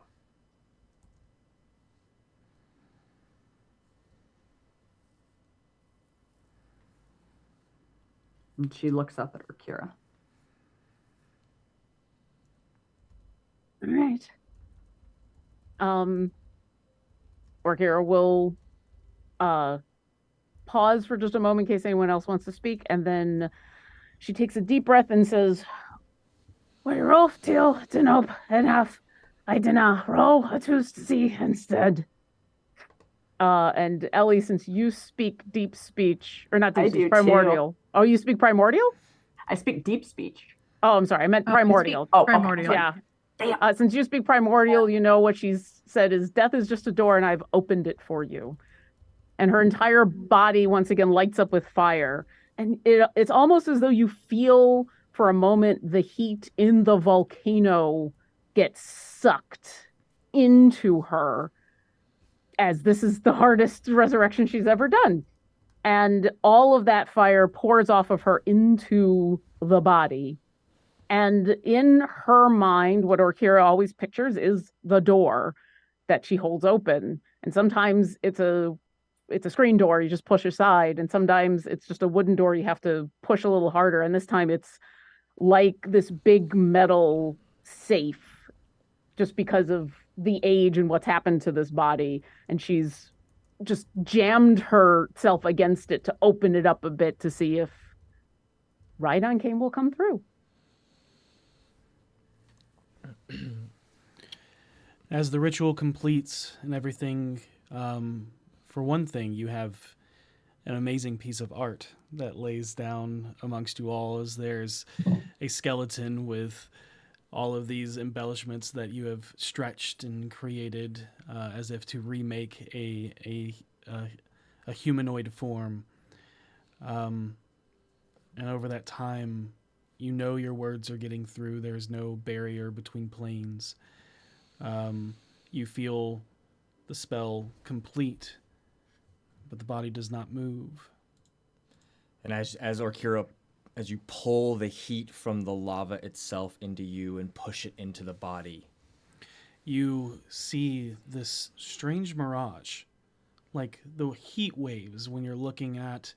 C: And she looks up at her, Kira.
G: All right. Orkira will pause for just a moment in case anyone else wants to speak, and then she takes a deep breath and says, "We're off till Denob enough. I dinna roll a twos to see instead." And Ellie, since you speak deep speech, or not deep
C: I
G: speech,
C: do
G: primordial.
C: too.
G: Oh, you speak primordial?
C: I speak deep speech.
G: Oh, I'm sorry. I meant primordial.
C: Oh,
D: Primordial.
C: okay.
G: Yeah.
C: Damn.
G: Since you speak primordial, you know what she's said is death is just a door and I've opened it for you. And her entire body once again lights up with fire. And it's almost as though you feel for a moment the heat in the volcano get sucked into her, as this is the hardest resurrection she's ever done. And all of that fire pours off of her into the body. And in her mind, what Orkira always pictures is the door that she holds open. And sometimes it's a screen door you just push aside, and sometimes it's just a wooden door you have to push a little harder. And this time it's like this big metal safe, just because of the age and what's happened to this body. And she's just jammed herself against it to open it up a bit to see if Rhydon Kane will come through.
B: As the ritual completes and everything, for one thing, you have an amazing piece of art that lays down amongst you all, as there's a skeleton with all of these embellishments that you have stretched and created as if to remake a humanoid form. And over that time, you know your words are getting through. There's no barrier between planes. You feel the spell complete, but the body does not move.
A: And as Orkira, as you pull the heat from the lava itself into you and push it into the body,
B: you see this strange mirage, like the heat waves when you're looking at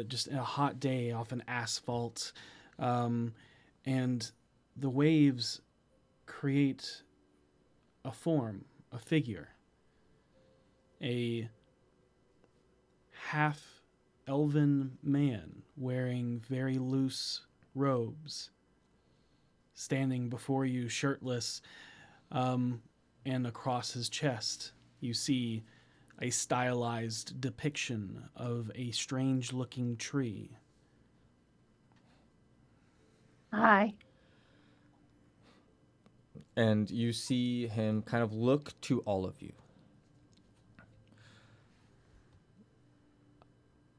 B: just a hot day off an asphalt, and the waves create a form, a figure, a half-elven man wearing very loose robes, standing before you shirtless, and across his chest you see a stylized depiction of a strange-looking tree.
G: Hi.
A: and you see him kind of look to all of you.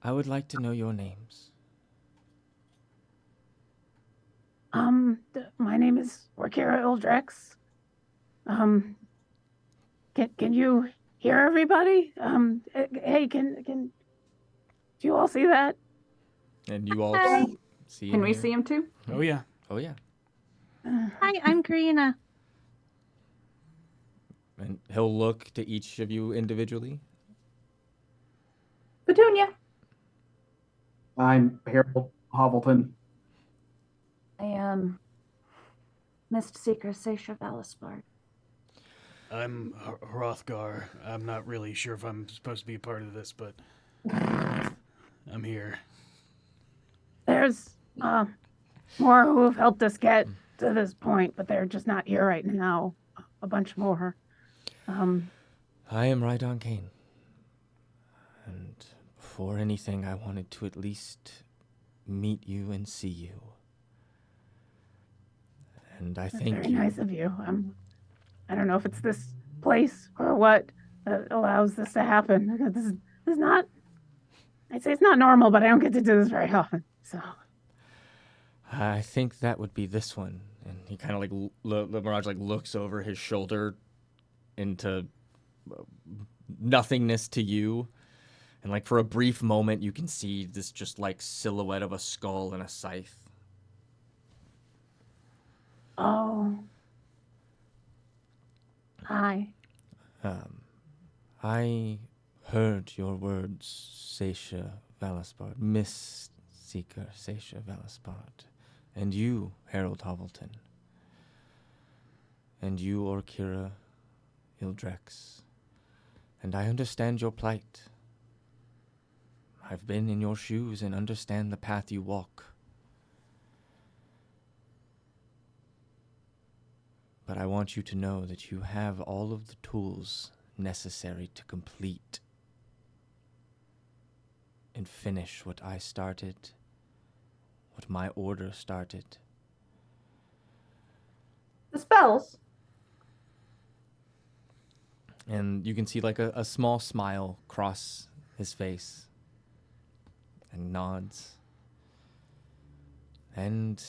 A: I would like to know your names.
G: My name is Orkira Ildrex. Can you hear everybody? Hey, do you all see that?
A: And you all see
F: Can
A: him
F: we
A: here?
F: see him too?
B: Oh yeah.
A: Oh, yeah.
D: Hi, I'm Karina.
A: And he'll look to each of you individually.
F: Petunia.
E: I'm Harold Hovelton.
C: I am Mist Seeker Seisha Valispard.
B: I'm Hrothgar. I'm not really sure if I'm supposed to be a part of this, but I'm here.
G: There's more who have helped us get to this point, but they're just not here right now. A bunch more.
A: I am Rydon Kane. And before anything, I wanted to at least meet you and see you. And I
G: That's
A: thank
G: very
A: you.
G: nice of you. I don't know if it's this place or what that allows this to happen. This is not. I'd say it's not normal, but I don't get to do this very often. So
A: I think that would be this one. And he kind of like, Mirage like looks over his shoulder into nothingness to you. And like for a brief moment, you can see this just like silhouette of a skull and a scythe.
G: oh, hi.
A: I heard your words, Seisha Valispard, Miss Seeker Seisha Valispard, and you, Harold Hovelton, and you, Orkira Ildrex, and I understand your plight. I've been in your shoes and understand the path you walk. But I want you to know that you have all of the tools necessary to complete and finish what I started, what my order started.
F: The spells.
A: And you can see like a small smile cross his face and nods. And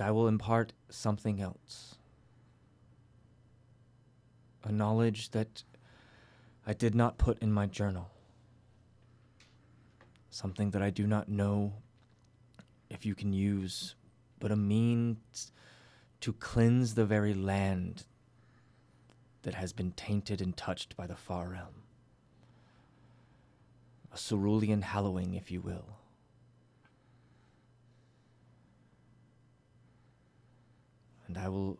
A: I will impart something else. A knowledge that I did not put in my journal. Something that I do not know if you can use, but a means to cleanse the very land that has been tainted and touched by the Far Realm. A cerulean hallowing, if you will. And I will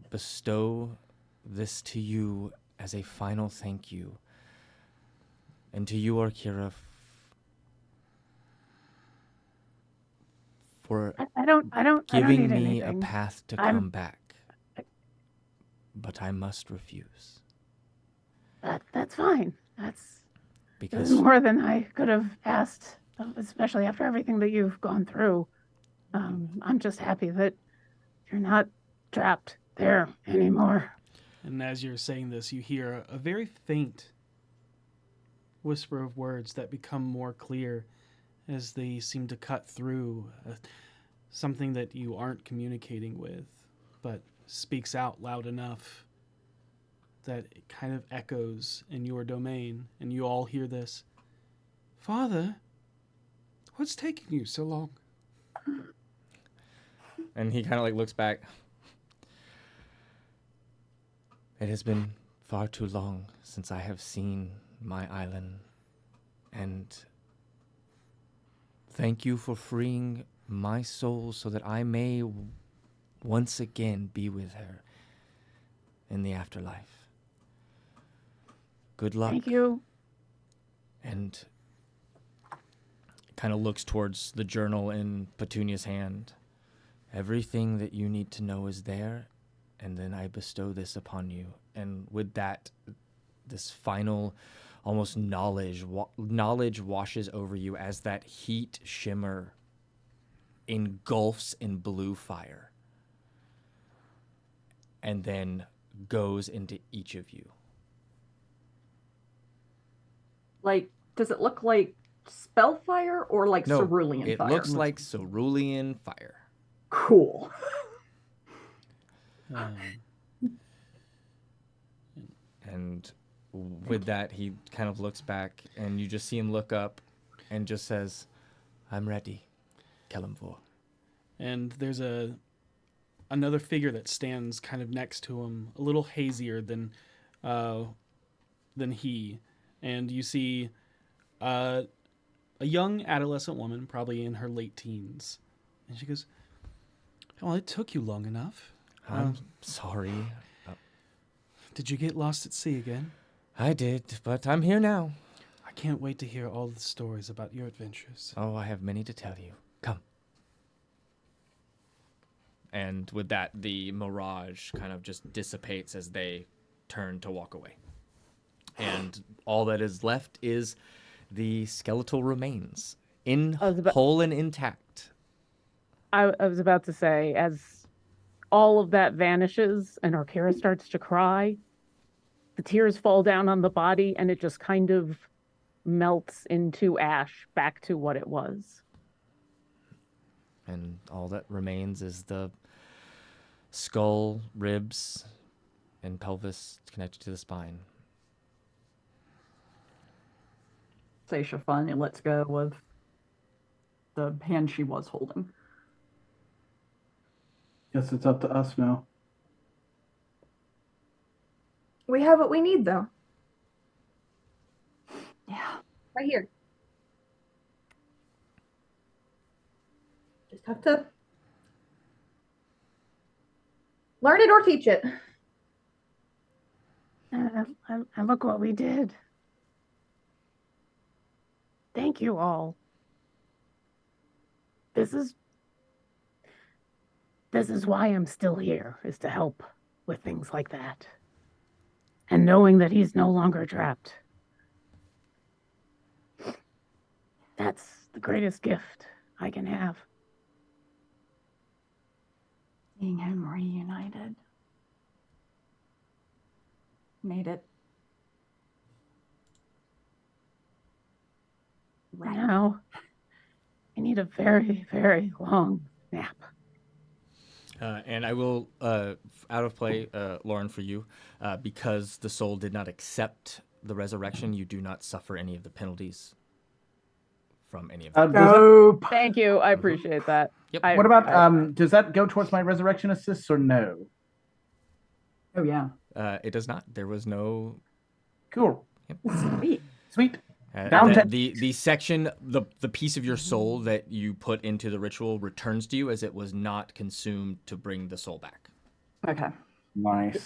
A: bestow this to you as a final thank you. And to you, Orkira, for
G: I don't
A: giving
G: need
A: me
G: anything.
A: a path to
G: I'm-
A: come back. But I must refuse.
G: That's fine. This
A: Because
G: is more than I could have asked, especially after everything that you've gone through. I'm just happy that you're not trapped there anymore.
B: And as you're saying this, you hear a very faint whisper of words that become more clear as they seem to cut through something that you aren't communicating with, but speaks out loud enough that it kind of echoes in your domain, and you all hear this. Father, what's taking you so long?
A: And he kind of like looks back. It has been far too long since I have seen my island, and thank you for freeing my soul so that I may once again be with her in the afterlife. Good luck.
G: Thank you.
A: And kind of looks towards the journal in Petunia's hand. Everything that you need to know is there, and then I bestow this upon you. And with that, this final, almost knowledge washes over you as that heat shimmer engulfs in blue fire, and then goes into each of you.
F: Like, does it look like spellfire or like
A: No,
F: cerulean fire?
A: it looks like cerulean fire.
F: Cool.
A: And with that, he kind of looks back, and you just see him look up and just says, "I'm ready, Kelemvor."
B: And there's another figure that stands kind of next to him, a little hazier than he. And you see a young adolescent woman, probably in her late teens. And she goes, "Well, it took you long enough.
A: I'm sorry.
B: Did you get lost at sea again?"
A: I did, but I'm here now.
B: "I can't wait to hear all the stories about your adventures."
A: Oh, I have many to tell you. Come. And with that, the mirage kind of just dissipates as they turn to walk away. And all that is left is the skeletal remains, whole and intact.
G: I was about to say, as all of that vanishes and Orkira starts to cry, the tears fall down on the body and it just kind of melts into ash back to what it was.
A: And all that remains is the skull, ribs, and pelvis connected to the spine.
C: Seisha finally lets go of the hand she was holding.
E: Guess it's up to us now.
F: We have what we need, though.
C: Yeah.
F: Right here. Just have to learn it or teach it.
G: And look what we did. Thank you all. This is why I'm still here, is to help with things like that. And knowing that he's no longer trapped. That's the greatest gift I can have.
C: Seeing him reunited. Made it. Right.
G: Now, I need a very, very long nap.
A: And I will, out of play, Lauren, for you, because the soul did not accept the resurrection, you do not suffer any of the penalties from any of them.
C: Dope.
G: Thank you. I appreciate that.
A: Yep.
E: What about, does that go towards my resurrection assists or no?
C: Oh, yeah.
A: It does not. There was no...
E: Cool.
A: Yep.
E: Sweet.
A: The section, the piece of your soul that you put into the ritual returns to you as it was not consumed to bring the soul back.
C: Okay.
E: Nice.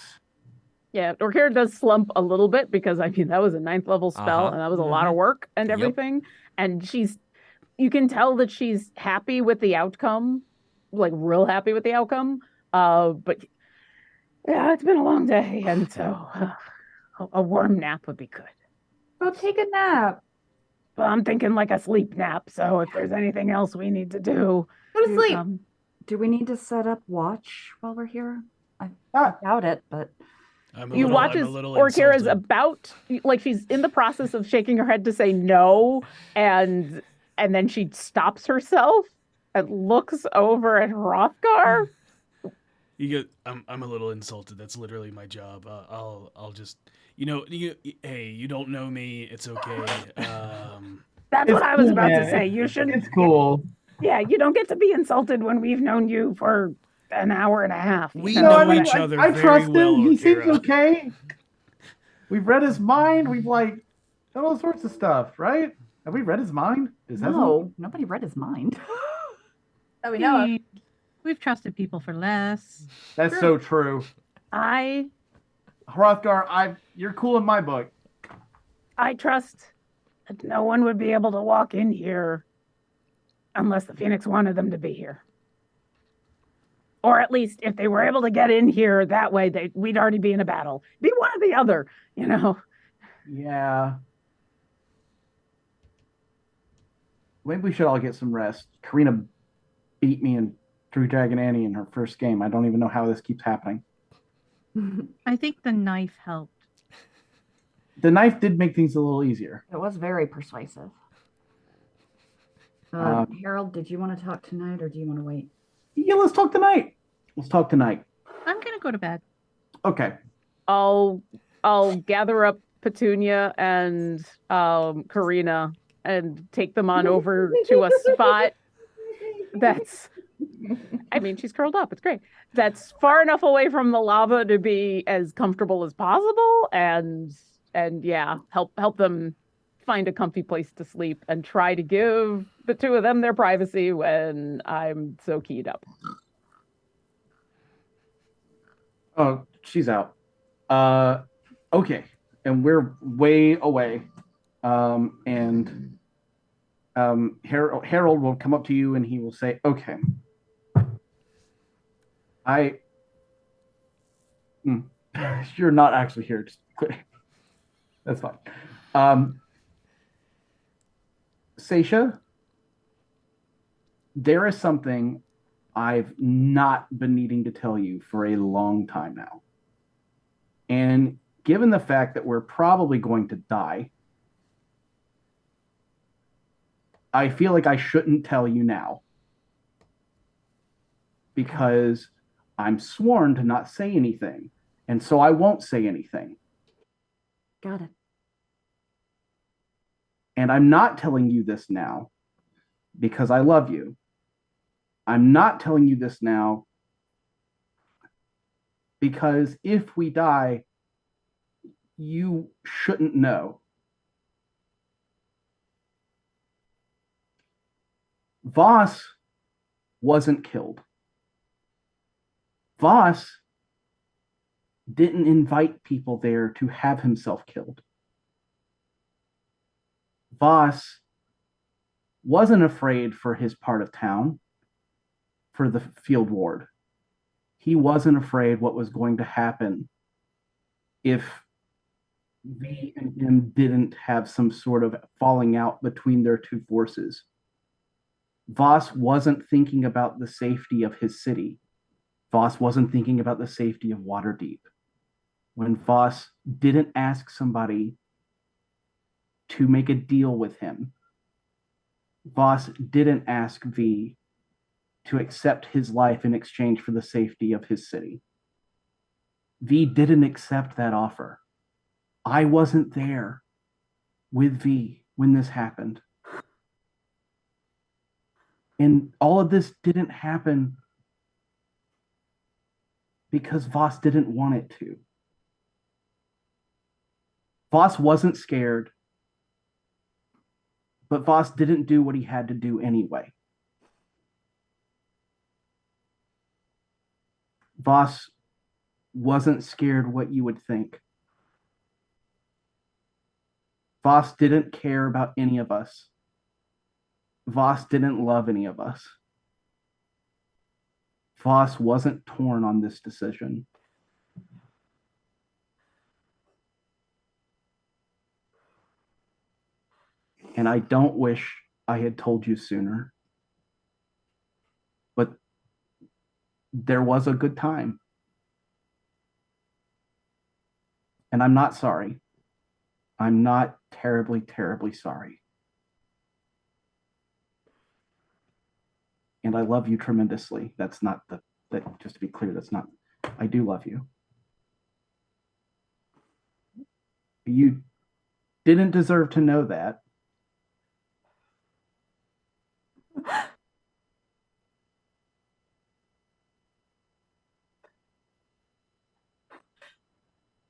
G: Yeah, Orkira does slump a little bit because, I mean, that was a 9th level spell and that was a lot of work and everything. And you can tell that she's happy with the outcome, like real happy with the outcome. But yeah, it's been a long day. And so a warm nap would be good.
F: Go take a nap.
G: Well, I'm thinking like a sleep nap. So if there's anything else we need to do,
F: Go to sleep.
C: Do we need to set up watch while we're here? I doubt it, but
G: you watch as Orkira's about, like she's in the process of shaking her head to say no, and then she stops herself and looks over at Hrothgar.
B: I'm a little insulted. That's literally my job. I'll just, hey, you don't know me. It's okay.
G: That's what I was about to say. You shouldn't.
E: It's cool.
G: Yeah, you don't get to be insulted when we've known you for an hour and a half.
B: We know each other
E: I
B: very
E: trust
B: well,
E: him. He
B: Orkira.
E: seems okay. We've read his mind. We've done all sorts of stuff, right? Have we read his mind?
C: No, nobody read his mind.
F: That we know of.
D: We've trusted people for less.
E: That's so true. Hrothgar, you're cool in my book.
G: I trust that no one would be able to walk in here unless the Phoenix wanted them to be here. Or at least if they were able to get in here that way, we'd already be in a battle. Be one or the other,
E: Yeah. Maybe we should all get some rest. Karina beat me in True Dragon Annie in her first game. I don't even know how this keeps happening.
D: I think the knife helped.
E: The knife did make things a little easier.
C: It was very persuasive. Harold, did you want to talk tonight or do you want to wait?
E: Yeah, let's talk tonight.
D: I'm gonna go to bed.
E: Okay.
G: I'll gather up Petunia and Karina and take them on over to a spot that's, I mean, she's curled up. It's great. That's far enough away from the lava to be as comfortable as possible, and yeah, help them find a comfy place to sleep and try to give the two of them their privacy when I'm so keyed up.
E: Oh, she's out. Okay. And we're way away. And Harold will come up to you and he will say, okay, you're not actually here. Just that's fine. Seisha, there is something I've not been needing to tell you for a long time now. And given the fact that we're probably going to die, I feel like I shouldn't tell you now. Because I'm sworn to not say anything. And so I won't say anything.
C: Got it.
E: And I'm not telling you this now because I love you. I'm not telling you this now because if we die, you shouldn't know. Voss wasn't killed. Voss didn't invite people there to have himself killed. Voss wasn't afraid for his part of town, for the field ward. He wasn't afraid what was going to happen if V and him didn't have some sort of falling out between their two forces. Voss wasn't thinking about the safety of his city. Voss wasn't thinking about the safety of Waterdeep. When Voss didn't ask somebody to make a deal with him, Voss didn't ask V to accept his life in exchange for the safety of his city. V didn't accept that offer. I wasn't there with V when this happened. And all of this didn't happen because Voss didn't want it to. Voss wasn't scared, but Voss didn't do what he had to do anyway. Voss wasn't scared what you would think. Voss didn't care about any of us. Voss didn't love any of us. Voss wasn't torn on this decision. And I don't wish I had told you sooner. But there was a good time. And I'm not sorry. I'm not terribly, terribly sorry. And I love you tremendously. That's not that, just to be clear, that's not, I do love you. You didn't deserve to know that.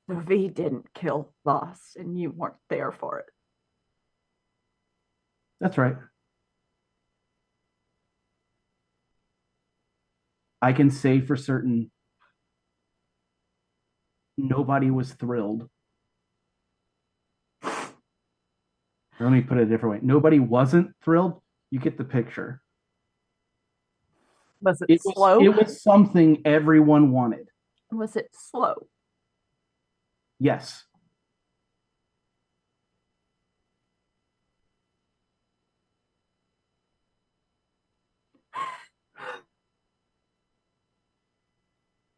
C: So V didn't kill Voss, and you weren't there for it.
E: That's right. I can say for certain nobody was thrilled. Or let me put it a different way. Nobody wasn't thrilled. You get the picture.
C: Was it slow?
E: It was something everyone wanted.
C: Was it slow?
E: Yes.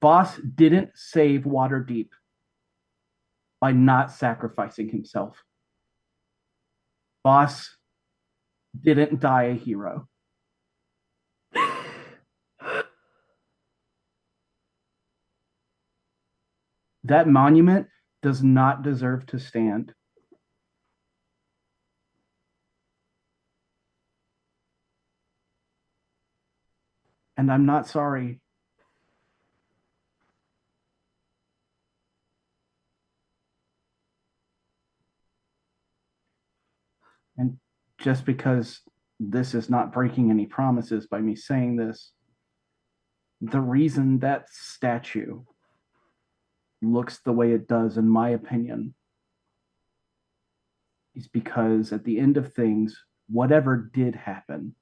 E: Voss didn't save Waterdeep by not sacrificing himself. Voss didn't die a hero. That monument does not deserve to stand. And I'm not sorry. And just because this is not breaking any promises by me saying this, the reason that statue looks the way it does, in my opinion, is because at the end of things, whatever did happen,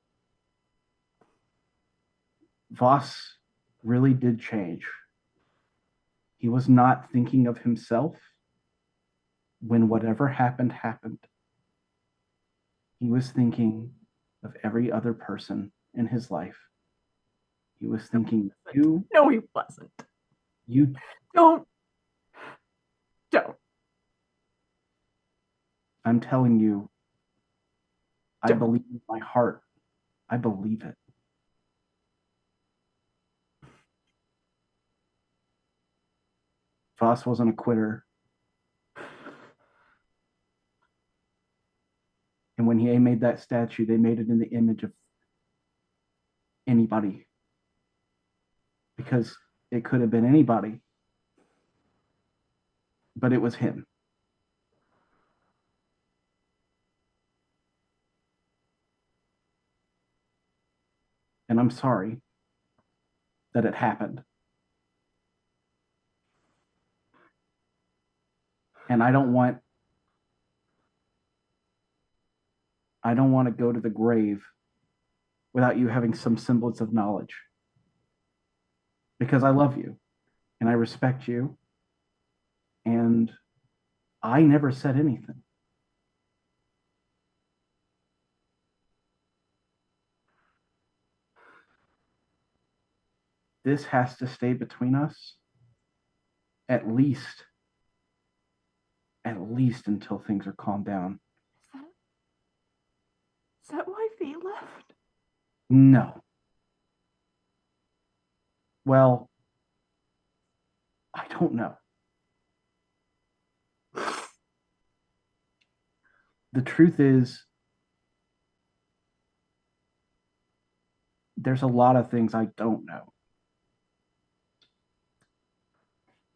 E: Voss really did change. He was not thinking of himself when whatever happened, happened. He was thinking of every other person in his life. He was thinking, you.
C: No, he wasn't.
E: You.
C: Don't.
E: I'm telling you, I
C: Don't.
E: believe in my heart. I believe it. Voss wasn't a quitter. And when he made that statue, they made it in the image of anybody. Because it could have been anybody. But it was him. And I'm sorry that it happened. And I don't want to go to the grave without you having some semblance of knowledge. Because I love you and I respect you. And I never said anything. This has to stay between us at least until things are calmed down.
C: Is that why V left?
E: No. Well, I don't know. The truth is, there's a lot of things I don't know.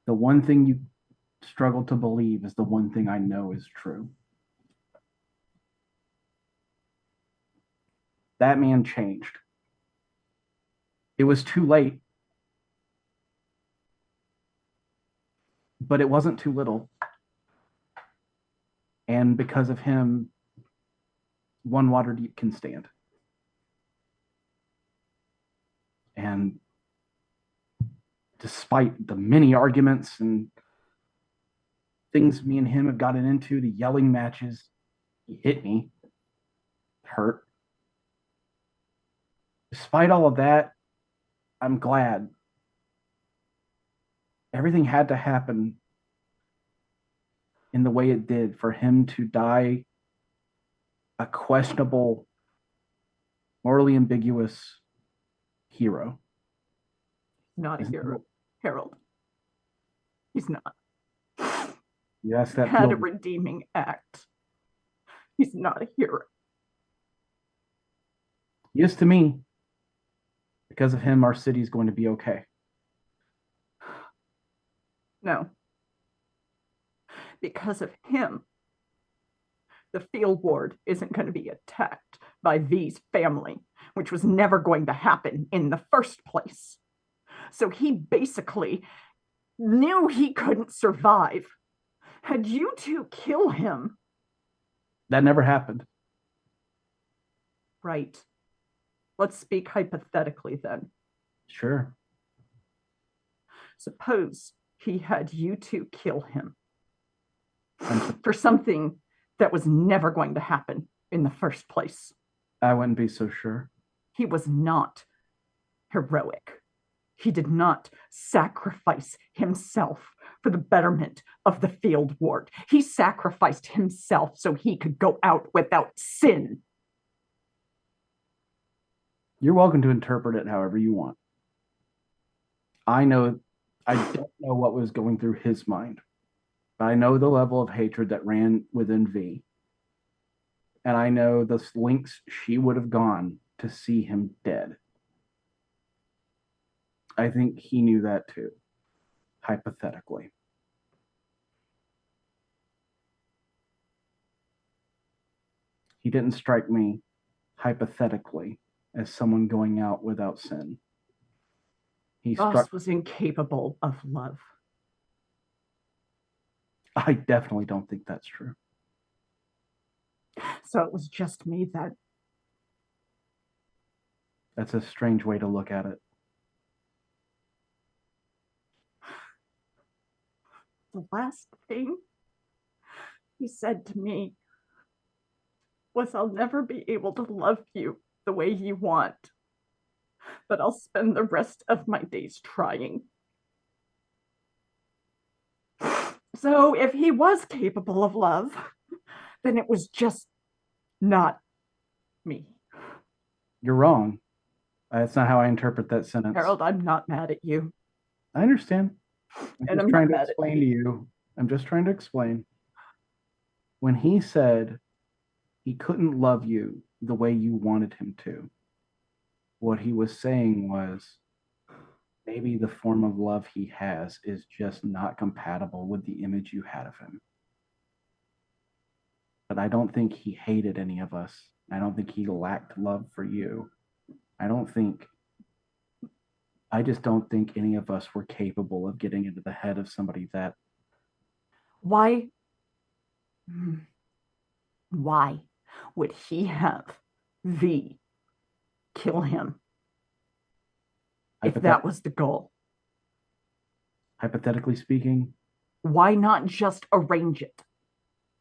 E: The one thing you struggle to believe is the one thing I know is true. That man changed. It was too late, but it wasn't too little. And because of him, one Waterdeep can stand. And despite the many arguments and things me and him have gotten into, the yelling matches, he hit me, hurt. Despite all of that, I'm glad. Everything had to happen in the way it did for him to die a questionable, morally ambiguous hero.
C: Not a hero, Harold. He's not.
E: Yes, that
C: had a redeeming act. He's not a hero.
E: He is to me. Because of him, our city's going to be okay.
C: No. Because of him, the field ward isn't going to be attacked by V's family, which was never going to happen in the first place. So he basically knew he couldn't survive. Had you two kill him?
E: That never happened.
C: Right. Let's speak hypothetically then.
E: Sure.
C: Suppose he had you two kill him for something that was never going to happen in the first place.
E: I wouldn't be so sure.
C: He was not heroic. He did not sacrifice himself for the betterment of the field ward. He sacrificed himself so he could go out without sin.
E: You're welcome to interpret it however you want. I know I don't know what was going through his mind, but I know the level of hatred that ran within V. And I know the lengths she would have gone to see him dead. I think he knew that too, hypothetically. He didn't strike me, hypothetically, as someone going out without sin.
C: Ross was incapable of love.
E: I definitely don't think that's true.
C: So it was just me that.
E: That's a strange way to look at it.
C: The last thing he said to me was, I'll never be able to love you the way you want, but I'll spend the rest of my days trying. So if he was capable of love, then it was just not me.
E: You're wrong. That's not how I interpret that sentence.
C: Harold, I'm not mad at you.
E: I understand.
C: And
E: I'm trying to explain to you. I'm just trying to explain. When he said he couldn't love you the way you wanted him to, what he was saying was maybe the form of love he has is just not compatible with the image you had of him. But I don't think he hated any of us. I don't think he lacked love for you. I just don't think any of us were capable of getting into the head of somebody that.
C: Why would he have V kill him if that was the goal?
E: Hypothetically speaking,
C: why not just arrange it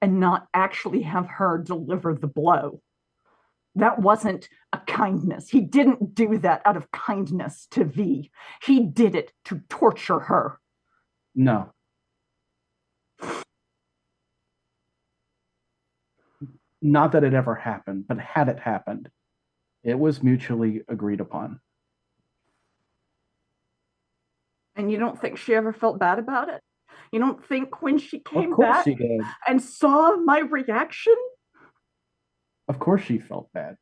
C: and not actually have her deliver the blow? That wasn't a kindness. He didn't do that out of kindness to V. He did it to torture her.
E: No. Not that it ever happened, but had it happened, it was mutually agreed upon.
C: And you don't think she ever felt bad about it? You don't think when she came
E: back
C: she did. And saw my reaction?
E: Of course she felt bad.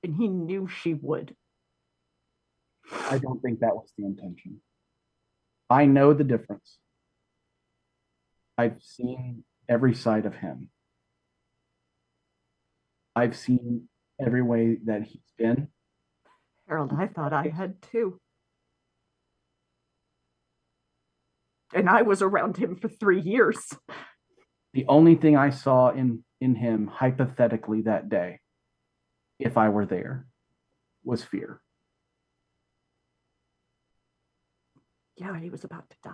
C: And he knew she would.
E: I don't think that was the intention. I know the difference. I've seen every side of him. I've seen every way that he's been.
C: Harold, I thought I had too. And I was around him for 3 years.
E: The only thing I saw in him hypothetically that day, if I were there, was fear.
C: Yeah, he was about to die.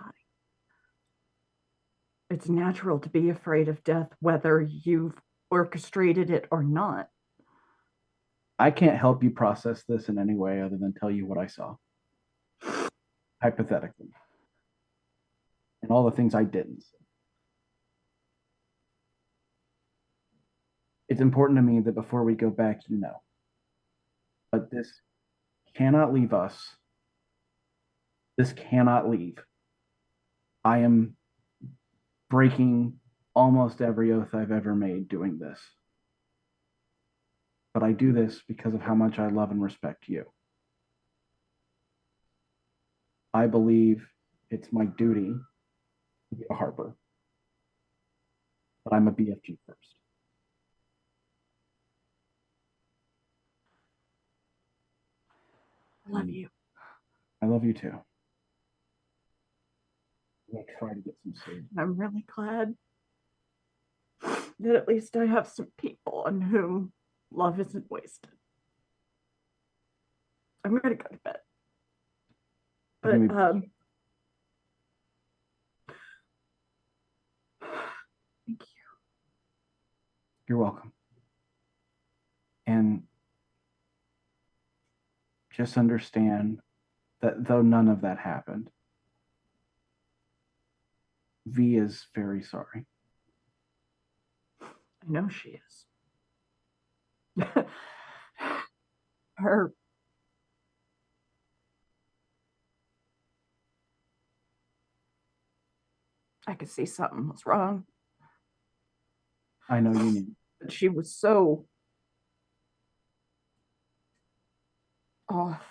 C: It's natural to be afraid of death, whether you've orchestrated it or not.
E: I can't help you process this in any way other than tell you what I saw. Hypothetically. And all the things I didn't see. It's important to me that before we go back, you know. But this cannot leave us. This cannot leave. I am breaking almost every oath I've ever made doing this. But I do this because of how much I love and respect you. I believe it's my duty to be a Harper. But I'm a BFG first.
C: I love you.
E: I love you too. I'm going to try to get some sleep.
C: I'm really glad that at least I have some people on whom love isn't wasted. I'm going to go to bed. But thank you.
E: You're welcome. And just understand that though none of that happened, V is very sorry.
C: I know she is. Her I could see something was wrong.
E: I know you knew.
C: But she was so off.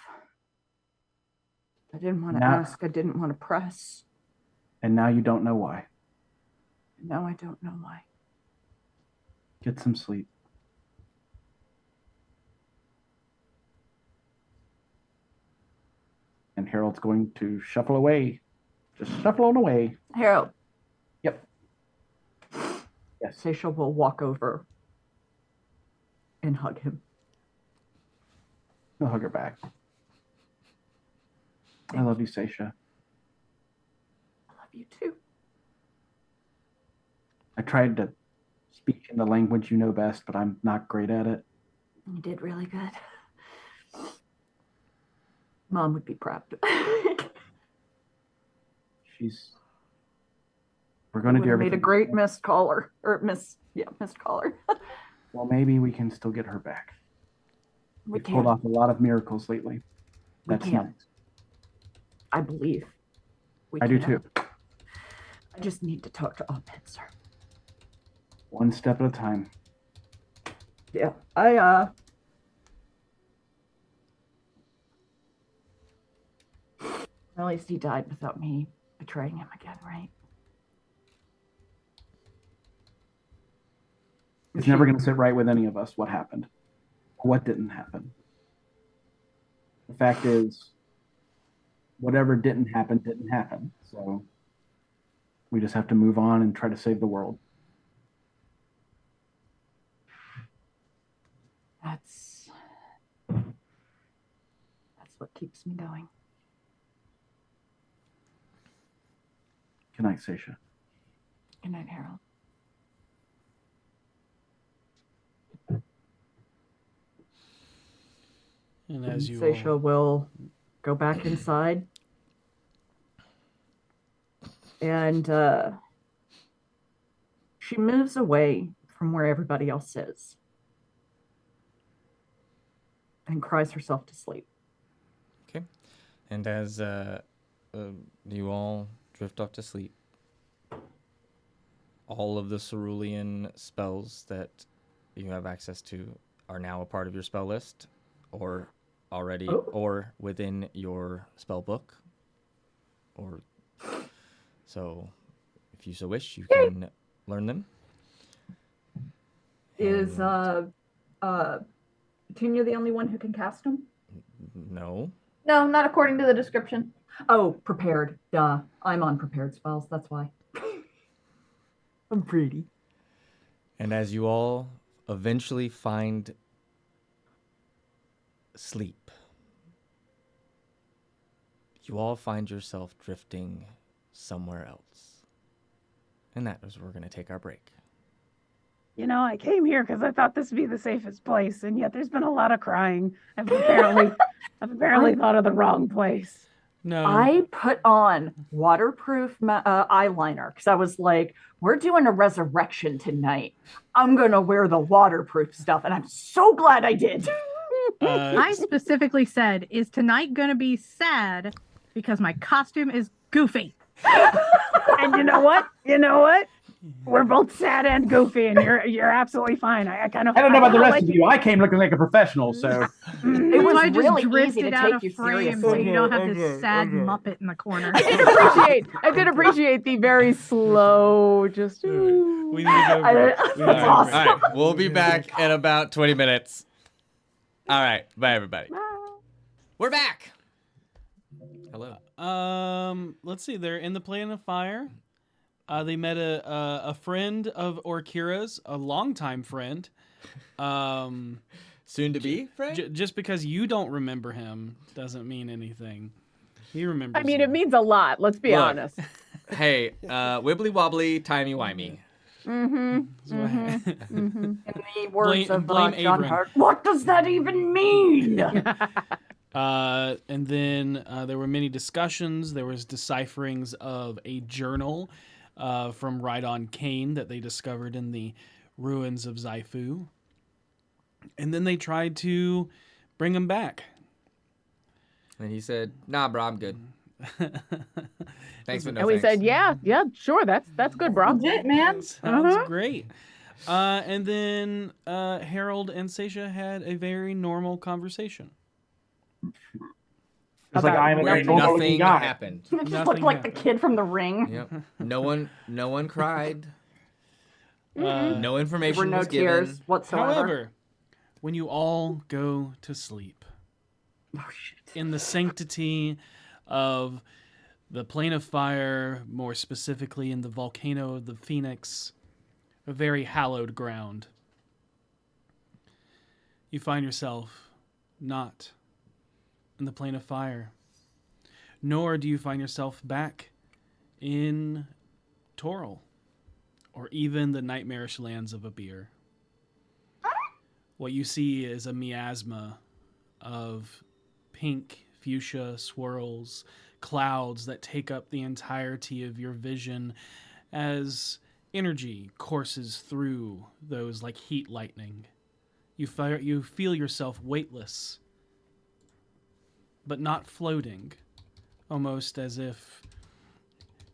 C: I didn't want to ask. I didn't want to press.
E: And now you don't know why.
C: Now I don't know why.
E: Get some sleep. And Harold's going to shuffle away. Just shuffle on away.
C: Harold.
E: Yep. Yes.
C: Seisha will walk over and hug him.
E: He'll hug her back. I love you, Seisha.
C: I love you too.
E: I tried to speak in the language you know best, but I'm not great at it.
C: You did really good. Mom would be proud.
E: We're going to do everything.
C: Made a great missed caller. Missed caller.
E: Well, maybe we can still get her back.
C: We
E: We've pulled off a lot of miracles lately. That's
C: can.
E: nice.
C: I believe.
E: I do too.
C: I just need to talk to Ahmed, sir.
E: One step at a time.
C: Yeah, at least he died without me betraying him again, right?
E: It's never going to sit right with any of us what happened. What didn't happen. The fact is, whatever didn't happen. So we just have to move on and try to save the world.
C: That's what keeps me going.
E: Good night, Seisha.
C: Good night, Harold.
B: And as you
C: Seisha will go back inside. And she moves away from where everybody else is. And cries herself to sleep.
A: Okay. And as you all drift off to sleep, all of the cerulean spells that you have access to are now a part of your spell list, or already, or within your spell book. Or so, if you so wish, you can learn them.
C: Is Petunia the only one who can cast them?
A: No.
F: No, not according to the description.
C: Oh, prepared. Duh. I'm on prepared spells. That's why. I'm pretty.
A: And as you all eventually find sleep, you all find yourself drifting somewhere else. And that is where we're going to take our break.
G: You know, I came here because I thought this would be the safest place, and yet there's been a lot of crying. I've apparently thought of the wrong place.
B: No.
C: I put on waterproof eyeliner because I was like, we're doing a resurrection tonight. I'm going to wear the waterproof stuff. And I'm so glad I did.
D: I specifically said, is tonight going to be sad because my costume is goofy?
G: And you know what? We're both sad and goofy, and you're absolutely fine. I don't
E: know about the rest of you. I came looking like a professional, so
C: it was
D: I just
C: really easy
D: drifted
C: to
D: out
C: take
D: of
C: you
D: frame
C: seriously.
D: so you don't have this sad Muppet in the corner.
G: I did appreciate the very slow, just.
B: We need to go.
C: That's awesome.
A: All right, we'll be back in about 20 minutes. All right, bye everybody. We're back. Hello.
B: Let's see. They're in the Plane of Fire. They met a friend of Orkira's, a longtime friend.
A: Soon to be friend?
B: Just because you don't remember him doesn't mean anything. He remembers.
G: I mean,
B: you.
G: it means a lot. Let's be honest.
A: Hey, wibbly wobbly, timey wimey.
C: In the words of
B: blame
C: John
B: Abram.
C: Hart, what does that even mean?
B: And then there were many discussions. There was decipherings of a journal from Rhydon Kane that they discovered in the ruins of Xifu. And then they tried to bring him back.
A: And he said, nah, bro, I'm good. Thanks, but no
G: And we
A: thanks.
G: said, yeah, sure, that's good, bro.
F: Legit, man.
B: Sounds great. And then Harold and Seisha had a very normal conversation.
E: It's like I'm a
A: Where
E: very normal looking
A: nothing
E: guy.
A: happened.
C: It just
B: Nothing
C: looked like
B: happened.
C: the kid from The Ring.
A: Yep. No one cried.
B: Uh,
A: No
C: There
A: information
C: were no
A: was given.
C: tears whatsoever.
B: However, when you all go to sleep
C: Oh, shit.
B: in the sanctity of the plane of fire, more specifically in the volcano of the Phoenix, a very hallowed ground, you find yourself not in the plane of fire, nor do you find yourself back in Toril, or even the nightmarish lands of Abir. What you see is a miasma of pink fuchsia swirls, clouds that take up the entirety of your vision as energy courses through those like heat lightning. You feel yourself weightless, but not floating, almost as if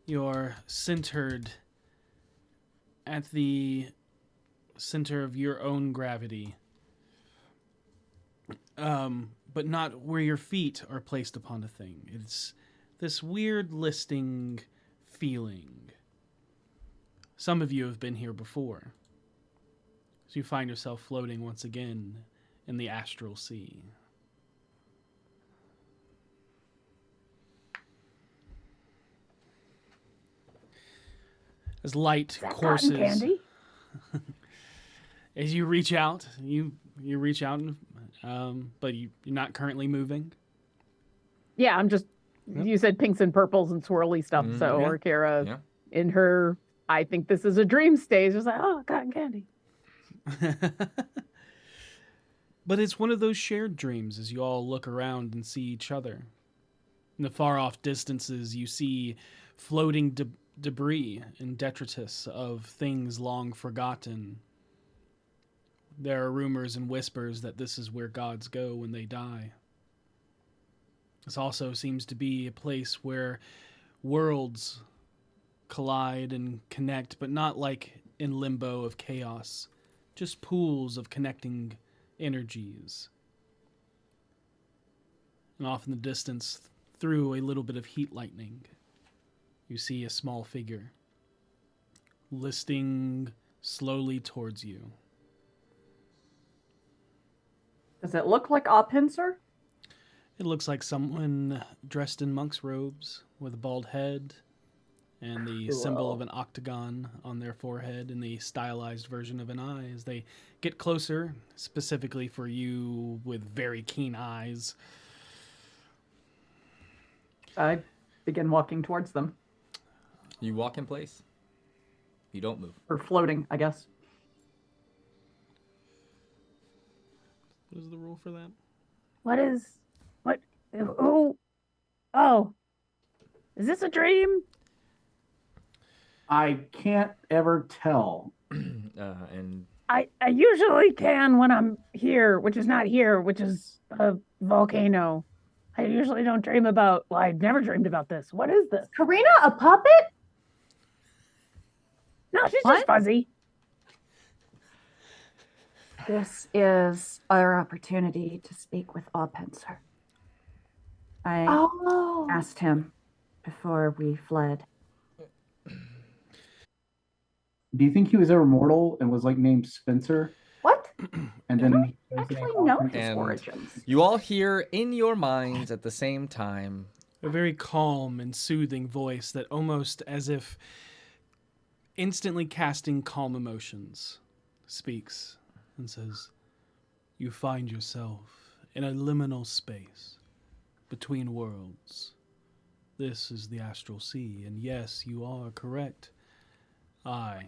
B: you're centered at the center of your own gravity, but not where your feet are placed upon a thing. It's this weird listing feeling. Some of you have been here before, so you find yourself floating once again in the astral sea. As light courses,
G: Candy?
B: as you reach out, you reach out, but you're not currently moving.
G: Yeah, I'm just.
B: Yep.
G: You said pinks and purples and swirly stuff. So
B: Yeah.
G: Orkira,
A: Yeah.
G: in her, I think this is a dream stage, was like, oh, cotton candy.
B: But it's one of those shared dreams as you all look around and see each other. In the far off distances, you see floating debris and detritus of things long forgotten. There are rumors and whispers that this is where gods go when they die. This also seems to be a place where worlds collide and connect, but not like in limbo of chaos, just pools of connecting energies. And off in the distance, through a little bit of heat lightning, you see a small figure listing slowly towards you.
C: Does it look like Opinser?
B: It looks like someone dressed in monk's robes with a bald head and the symbol of an octagon on their forehead and the stylized version of an eye. As they get closer, specifically for you with very keen eyes,
C: I begin walking towards them.
A: You walk in place. You don't move.
C: Or floating, I guess.
B: what is the rule for that?
G: What? Oh, is this a dream?
E: I can't ever tell.
A: And
G: I usually can when I'm here, which is not here, which is a volcano. I usually don't dream about, well, I've never dreamed about this. What is this?
F: Karina, a puppet?
G: No, she's
F: What?
G: just fuzzy.
C: This is our opportunity to speak with Opinser. I
F: Oh.
C: asked him before we fled.
E: Do you think he was ever mortal and was like named Spencer?
F: What?
E: And then he
C: I actually know his
A: And-
C: origins.
A: you all hear in your minds at the same time.
B: A very calm and soothing voice that almost as if instantly casting calm emotions speaks and says, "You find yourself in a liminal space between worlds. This is the astral sea, and yes, you are correct. I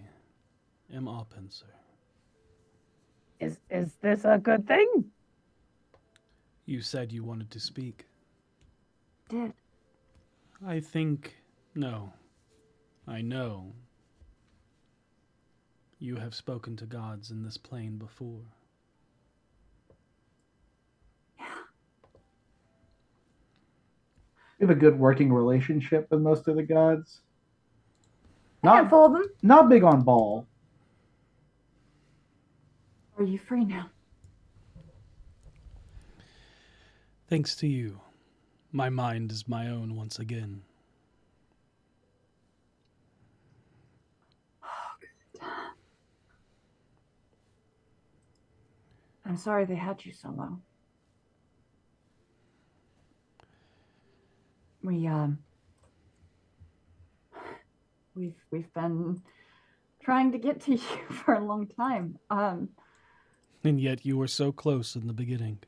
B: am Opinser.
G: Is this a good thing?
B: You said you wanted to speak.
C: Did.
B: I think, no. I know. You have spoken to gods in this plane before.
E: We have a good working relationship with most of the gods.
C: A
E: Not
C: handful of them.
E: not big on ball.
C: Are you free now?
B: Thanks to you, my mind is my own once again.
C: I'm sorry they had you so low. We've been trying to get to you for a long time.
B: And yet you were so close in the beginning.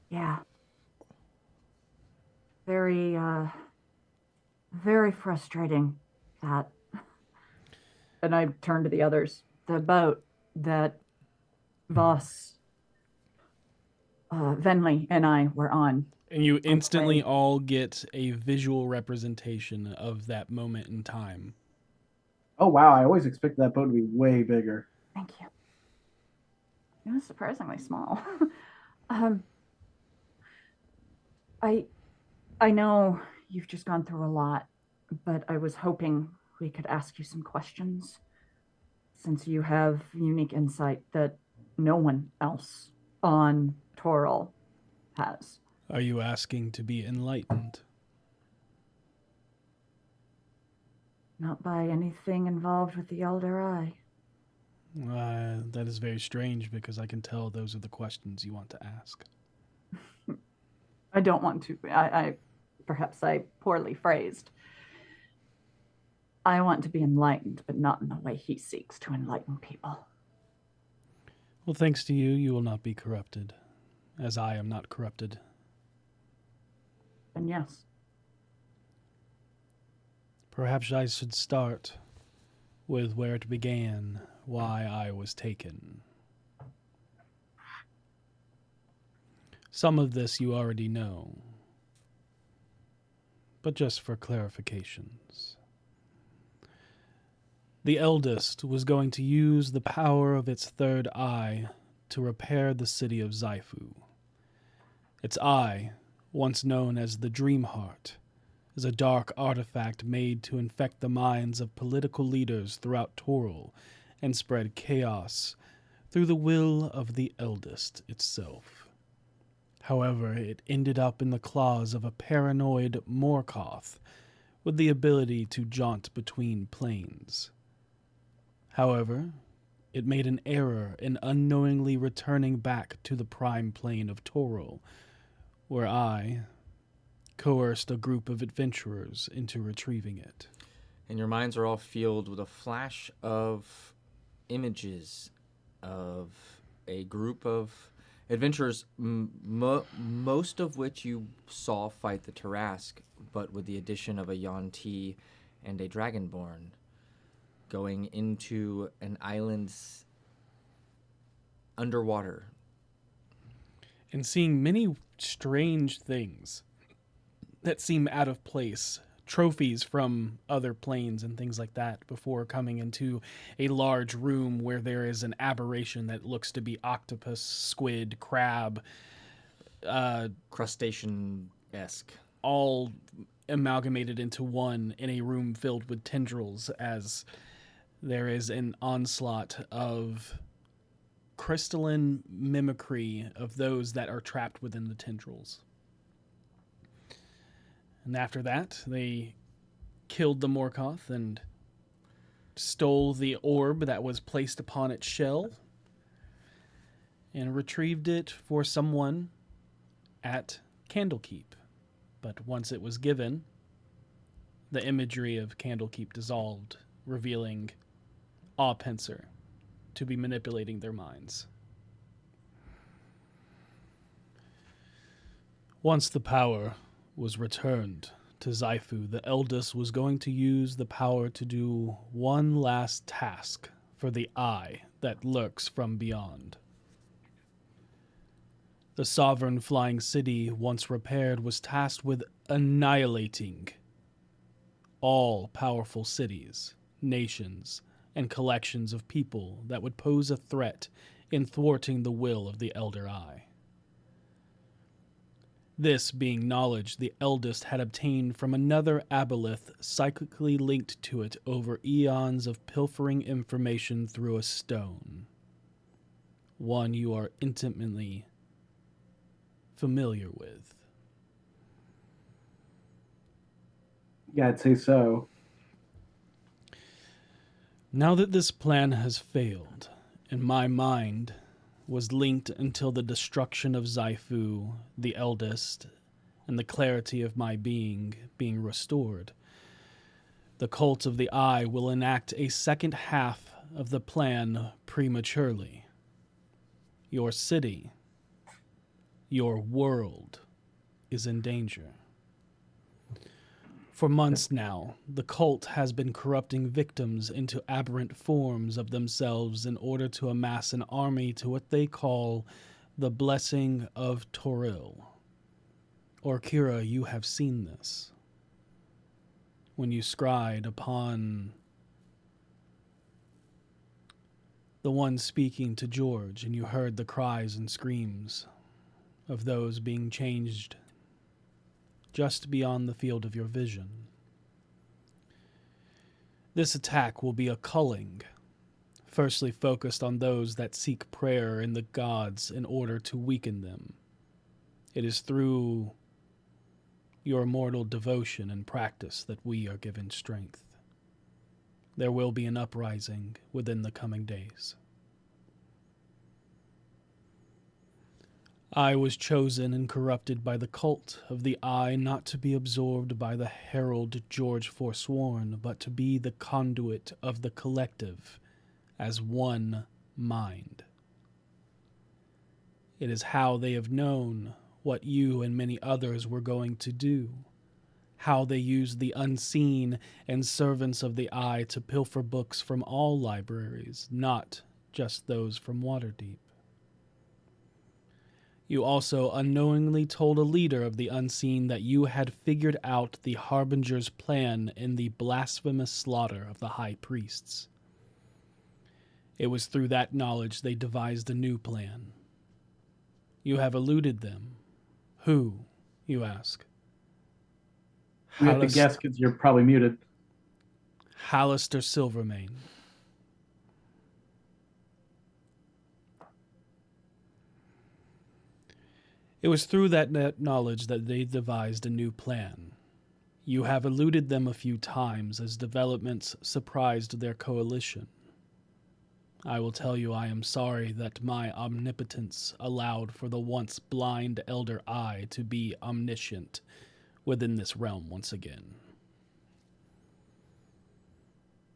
C: Yeah. Very very frustrating that. And I turned to the others. The boat that Voss, Venley, and I were on.
B: And you instantly all get a visual representation of that moment in time.
E: Oh wow, I always expected that boat to be way bigger.
C: Thank you. It was surprisingly small. I know you've just gone through a lot, but I was hoping we could ask you some questions, since you have unique insight that no one else on Toril has.
B: Are you asking to be enlightened?
C: Not by anything involved with the Elder Eye.
B: That is very strange, because I can tell those are the questions you want to ask.
C: I don't want to. Perhaps I poorly phrased. I want to be enlightened, but not in the way he seeks to enlighten people.
B: Well, thanks to you, you will not be corrupted, as I am not corrupted.
C: And yes.
B: Perhaps I should start with where it began, why I was taken. Some of this you already know, but just for clarifications. The eldest was going to use the power of its third eye to repair the city of Xifu. Its eye, once known as the Dream Heart, is a dark artifact made to infect the minds of political leaders throughout Toril and spread chaos through the will of the eldest itself. However, it ended up in the claws of a paranoid Morkoth with the ability to jaunt between planes. However, it made an error in unknowingly returning back to the prime plane of Toril, where I coerced a group of adventurers into retrieving it.
A: And your minds are all filled with a flash of images of a group of adventurers, most of which you saw fight the Tarask, but with the addition of a Yuan-Ti and a Dragonborn, going into an island's underwater.
B: And seeing many strange things that seem out of place, trophies from other planes and things like that, before coming into a large room where there is an aberration that looks to be octopus, squid, crab,
A: crustacean-esque,
B: all amalgamated into one in a room filled with tendrils, as there is an onslaught of crystalline mimicry of those that are trapped within the tendrils. And after that, they killed the Morkoth and stole the orb that was placed upon its shell and retrieved it for someone at Candlekeep. But once it was given, the imagery of Candlekeep dissolved, revealing Awe-Pincer to be manipulating their minds. Once the power was returned to Xifu, the eldest was going to use the power to do one last task for the eye that lurks from beyond. The sovereign flying city, once repaired, was tasked with annihilating all powerful cities, nations, and collections of people that would pose a threat in thwarting the will of the Elder Eye. This being knowledge the eldest had obtained from another aboleth psychically linked to it over eons of pilfering information through a stone. One you are intimately familiar with.
E: Yeah, I'd say so.
B: Now that this plan has failed, and my mind was linked until the destruction of Zaifu, the eldest, and the clarity of my being restored, the cult of the Eye will enact a second half of the plan prematurely. Your city, your world, is in danger. For months now, the cult has been corrupting victims into aberrant forms of themselves in order to amass an army to what they call the Blessing of Toril. Or Kira, you have seen this. When you scryed upon the one speaking to George, and you heard the cries and screams of those being changed just beyond the field of your vision. This attack will be a culling, firstly focused on those that seek prayer in the gods in order to weaken them. It is through your immortal devotion and practice that we are given strength. There will be an uprising within the coming days. I was chosen and corrupted by the cult of the Eye not to be absorbed by the herald George forsworn, but to be the conduit of the collective as one mind. It is how they have known what you and many others were going to do, how they used the unseen and servants of the Eye to pilfer books from all libraries, not just those from Waterdeep. You also unknowingly told a leader of the unseen that you had figured out the Harbinger's plan in the blasphemous slaughter of the high priests. It was through that knowledge they devised a new plan. You have eluded them. Who, you ask?
E: We have to guess because you're probably muted.
B: Hallister Silvermane. It was through that knowledge that they devised a new plan. You have eluded them a few times as developments surprised their coalition. I will tell you I am sorry that my omnipotence allowed for the once blind Elder Eye to be omniscient within this realm once again.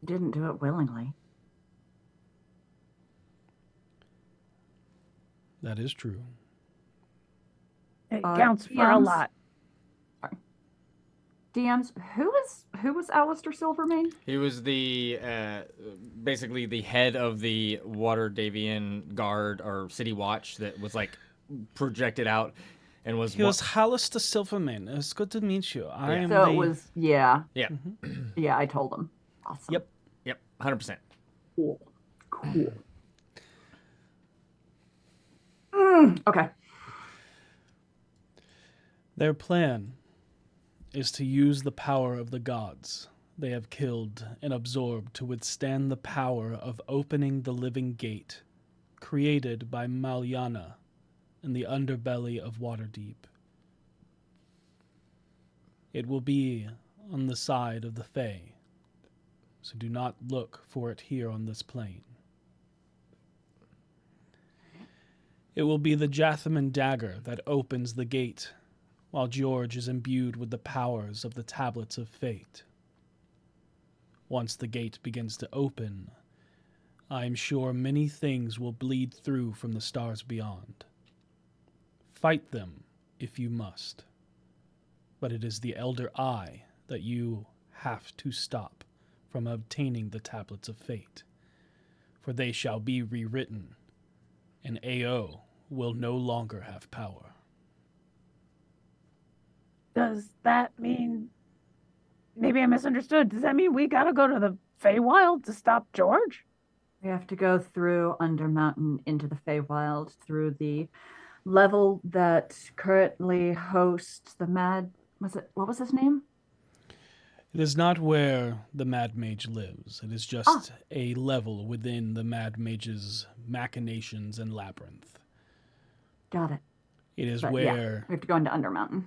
C: Didn't do it willingly.
B: That is true.
G: It counts for a
C: DMs?
G: lot.
C: Sorry. DMs, who was Alistair Silvermane?
A: He was the basically the head of the Water Davian Guard or City Watch that was like projected out and was.
B: He was Hallister Silvermane. It's good to meet you. I am
C: So
B: the...
C: it was, yeah.
A: Yeah.
C: Yeah, I told him. Awesome.
A: Yep. 100%.
C: Cool. Okay.
B: Their plan is to use the power of the gods they have killed and absorbed to withstand the power of opening the living gate created by Malyana in the underbelly of Waterdeep. It will be on the side of the Fae, so do not look for it here on this plane. It will be the Jathaman dagger that opens the gate, while George is imbued with the powers of the Tablets of Fate. Once the gate begins to open, I am sure many things will bleed through from the stars beyond. Fight them if you must, but it is the Elder Eye that you have to stop from obtaining the Tablets of Fate, for they shall be rewritten, and AO will no longer have power.
G: Does that mean... Maybe I misunderstood. Does that mean we gotta go to the Feywild to stop George?
C: We have to go through Undermountain into the Feywild through the level that currently hosts the what was his name?
B: It is not where the Mad Mage lives. It is just a level within the Mad Mage's machinations and labyrinth.
C: Got it.
B: It is
C: But
B: where...
C: we have to go into Undermountain.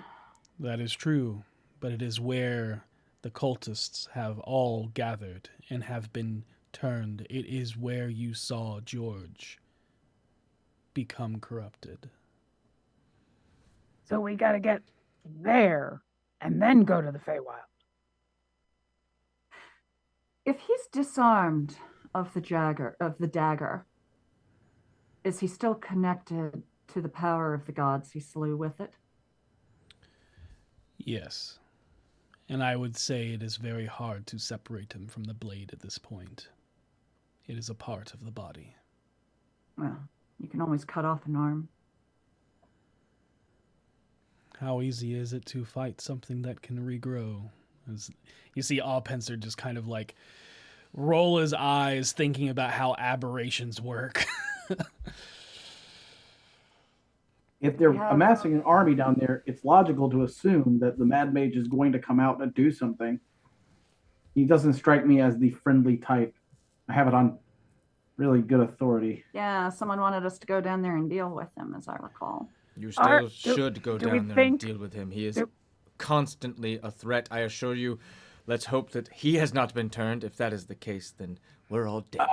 B: That is true, but it is where the cultists have all gathered and have been turned. It is where you saw George become corrupted.
G: So we gotta get there and then go to the Feywild.
C: If he's disarmed of the dagger, is he still connected to the power of the gods he slew with it?
B: Yes. And I would say it is very hard to separate him from the blade at this point. It is a part of the body.
C: Well, you can always cut off an arm.
B: How easy is it to fight something that can regrow? As you see Allpenser just kind of like roll his eyes thinking about how aberrations work.
E: If they're amassing an army down there, it's logical to assume that the Mad Mage is going to come out and do something. He doesn't strike me as the friendly type. I have it on really good authority.
C: Yeah, someone wanted us to go down there and deal with him, as I recall.
A: You still should go down there and
G: think-
A: deal with him. He is constantly a threat, I assure you. Let's hope that he has not been turned. If that is the case, then we're all dead.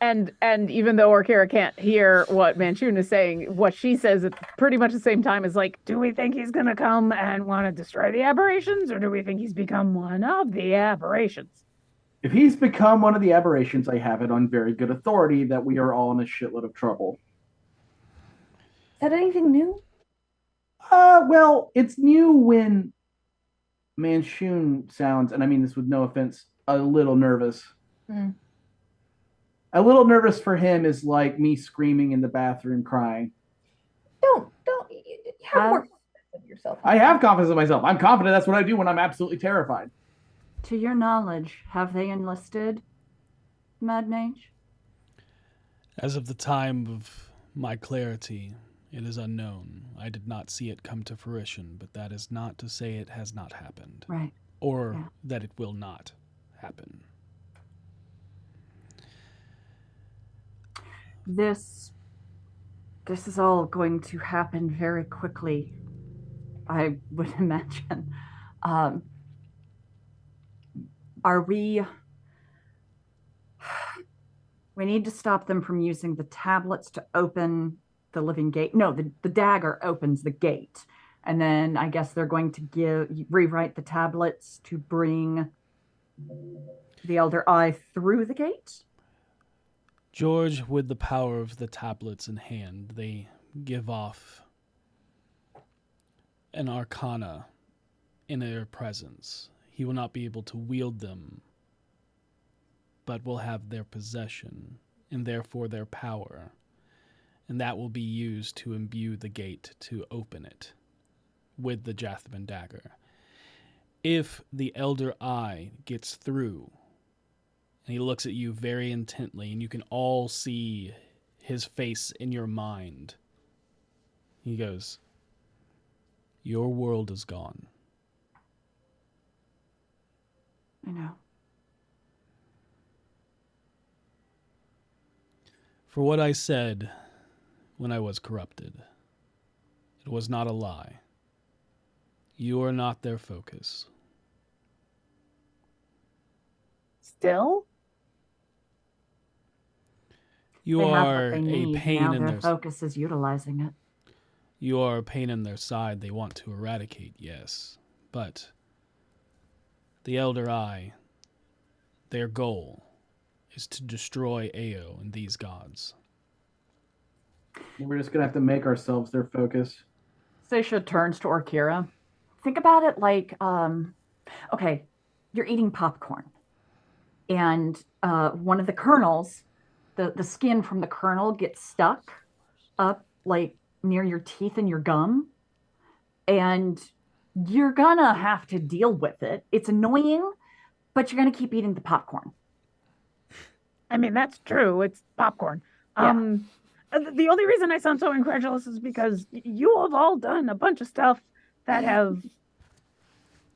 G: And even though Orkira can't hear what Manchun is saying, what she says at pretty much the same time is like, do we think he's going to come and want to destroy the aberrations, or do we think he's become one of the aberrations?
E: If he's become one of the aberrations, I have it on very good authority that we are all in a shitload of trouble.
F: Is that anything new?
E: Well, it's new when Manchun sounds, and I mean this with no offense, a little nervous.
F: Mm.
E: A little nervous for him is like me screaming in the bathroom crying.
F: Don't have more confidence in yourself.
E: I have confidence in myself. I'm confident that's what I do when I'm absolutely terrified.
C: To your knowledge, have they enlisted Mad Mage?
B: As of the time of my clarity, it is unknown. I did not see it come to fruition, but that is not to say it has not happened.
C: Right.
B: Or that it will not happen.
C: This is all going to happen very quickly, I would imagine. We need to stop them from using the tablets to open the living gate. No, the dagger opens the gate. And then I guess they're going to rewrite the tablets to bring the Elder Eye through the gate.
B: George, with the power of the tablets in hand, they give off an arcana in their presence. He will not be able to wield them, but will have their possession, and therefore their power. And that will be used to imbue the gate to open it with the Jathman dagger. If the Elder Eye gets through, and he looks at you very intently, and you can all see his face in your mind. He goes, "Your world is gone."
C: I know.
B: For what I said when I was corrupted, it was not a lie. You are not their focus.
G: Still?
B: You
C: They have
B: are
C: what they
B: a
C: need.
B: pain
C: Now
B: in
C: their
B: their
C: focus is utilizing it.
B: You are a pain in their side they want to eradicate, yes. But the Elder Eye, their goal is to destroy Ao and these gods.
E: We're just going to have to make ourselves their focus.
C: Seisha turns to Orkira. Think about it like, okay, you're eating popcorn. And one of the kernels, the skin from the kernel gets stuck up like near your teeth and your gum. And you're gonna have to deal with it. It's annoying, but you're gonna keep eating the popcorn.
G: I mean, that's true. It's popcorn.
C: Yeah.
G: The only reason I sound so incredulous is because you have all done a bunch of stuff that have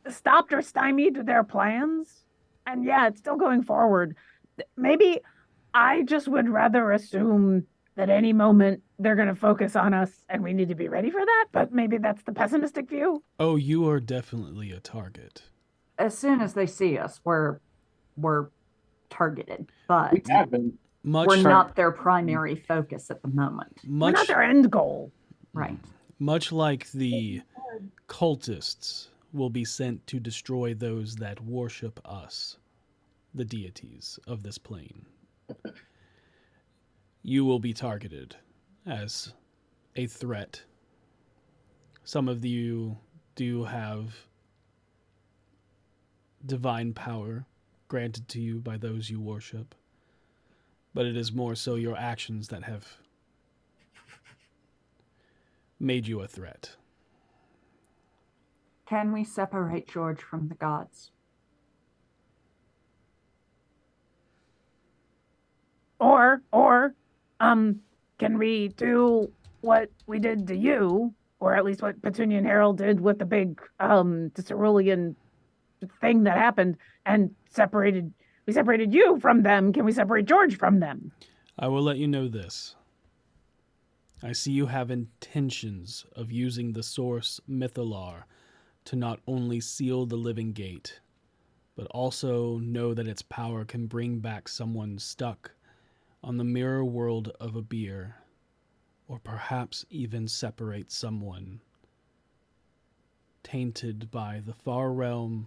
G: stopped or stymied their plans. And yeah, it's still going forward. Maybe I just would rather assume that any moment they're going to focus on us and we need to be ready for that. But maybe that's the pessimistic view.
B: Oh, you are definitely a target.
C: As soon as they see us, we're targeted, but
E: We have been.
C: we're not their primary focus at the moment.
G: We're not their end goal.
C: Right.
B: Much like the cultists will be sent to destroy those that worship us, the deities of this plane. You will be targeted as a threat. Some of you do have divine power granted to you by those you worship, but it is more so your actions that have made you a threat.
C: Can we separate George from the gods?
G: Or can we do what we did to you, or at least what Petunia and Harold did with the big cerulean thing that happened, and we separated you from them? Can we separate George from them?
B: I will let you know this. I see you have intentions of using the source Mythalar to not only seal the living gate, but also know that its power can bring back someone stuck on the mirror world of a beer, or perhaps even separate someone tainted by the far realm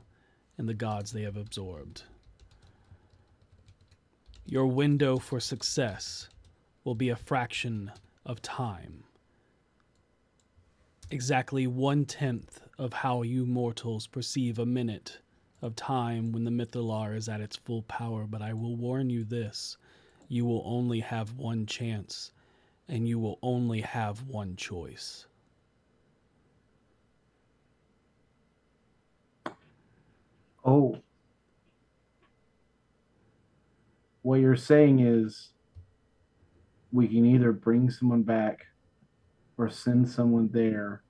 B: and the gods they have absorbed. Your window for success will be a fraction of time. Exactly 1/10 of how you mortals perceive a minute of time when the Mythalar is at its full power, but I will warn you this. You will only have one chance, and you will only have one choice.
E: Oh. What you're saying is we can either bring someone back or send someone there.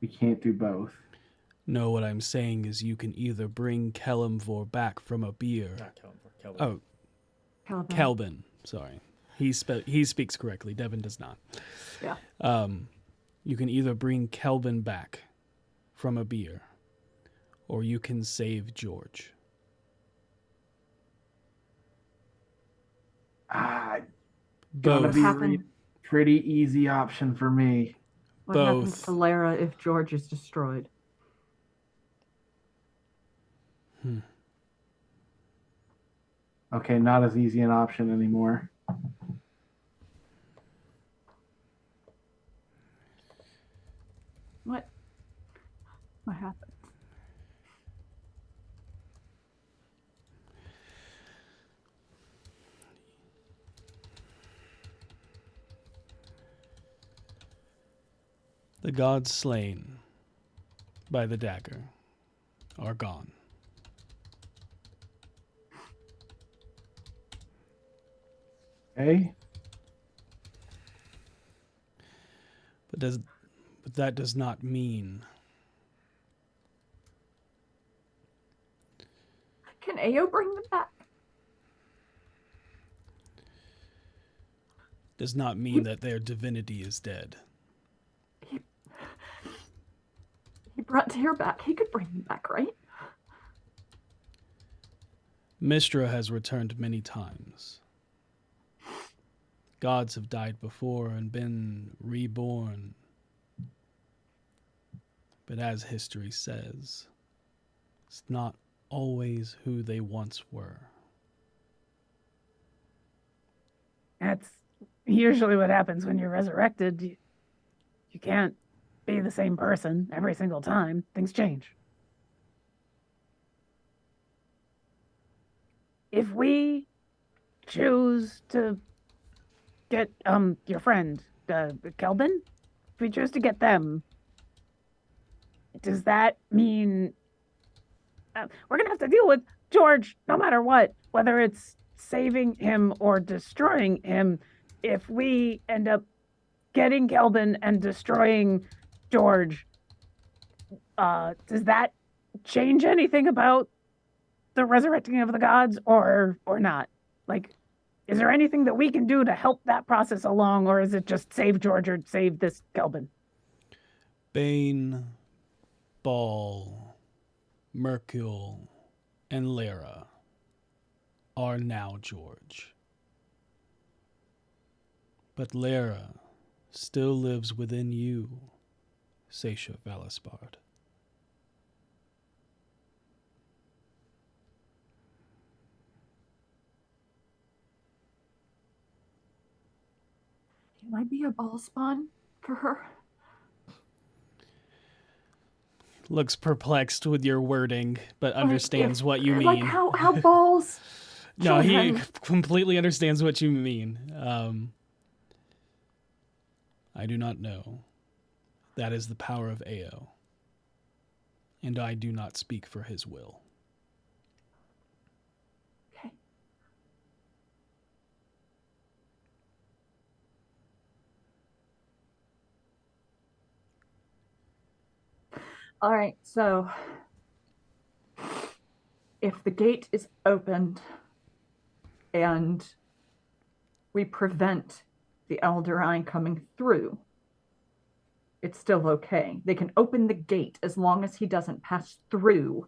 E: We can't do both.
B: No, what I'm saying is you can either bring Kelimvor back from a beer.
A: Not Kelvin.
B: Oh, Kelvin. Sorry. He speaks correctly. Devin does not.
C: Yeah.
B: You can either bring Kelvin back from a beer, or you can save George.
E: Gonna
B: Both.
E: be pretty easy option for me.
C: What happens to Lara if George is destroyed?
E: Okay, not as easy an option anymore.
C: What happened?
B: The gods slain by the dagger are gone.
E: Okay.
B: But that does not mean
C: Can Ao bring them back?
B: that their divinity is dead.
C: He brought Tyr back. He could bring them back, right?
B: Mystra has returned many times. Gods have died before and been reborn. But as history says, it's not always who they once were.
G: That's usually what happens when you're resurrected. You can't be the same person every single time. Things change. If we choose to get your friend, Kelvin, if we choose to get them, does that mean we're going to have to deal with George no matter what, whether it's saving him or destroying him? if we end up getting Kelvin and destroying George, does that change anything about the resurrecting of the gods or not? Like, is there anything that we can do to help that process along, or is it just save George or save this Kelvin?
B: Bane, Ball, Mercule, and Lyra are now George. But Lyra still lives within you, Seisha Valispard.
C: Can I be a ball spawn for her?
B: Looks perplexed with your wording, but understands what you mean.
C: Like how balls.
B: No, he
C: children-
B: completely understands what you mean. I do not know. That is the power of Ao. And I do not speak for his will.
C: Okay. All right, so if the gate is opened and we prevent the Elderine coming through, it's still okay. They can open the gate as long as he doesn't pass through.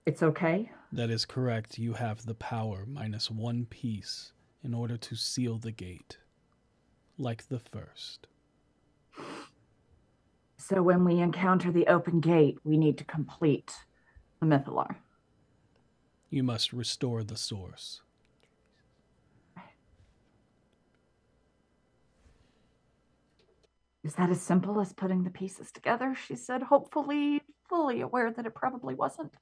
C: It's okay?
B: That is correct. You have the power minus one piece in order to seal the gate, like the first.
C: So when we encounter the open gate, we need to complete the Mythalar.
B: You must restore the source.
C: Is that as simple as putting the pieces together? She said, hopefully fully aware that it probably wasn't.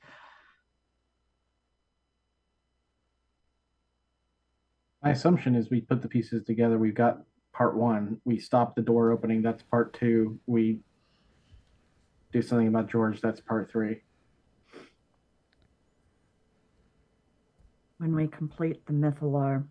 E: My assumption is we put the pieces together. We've got part one. We stop the door opening. That's part two. We do something about George. That's part three.
C: When we complete the Mythalar,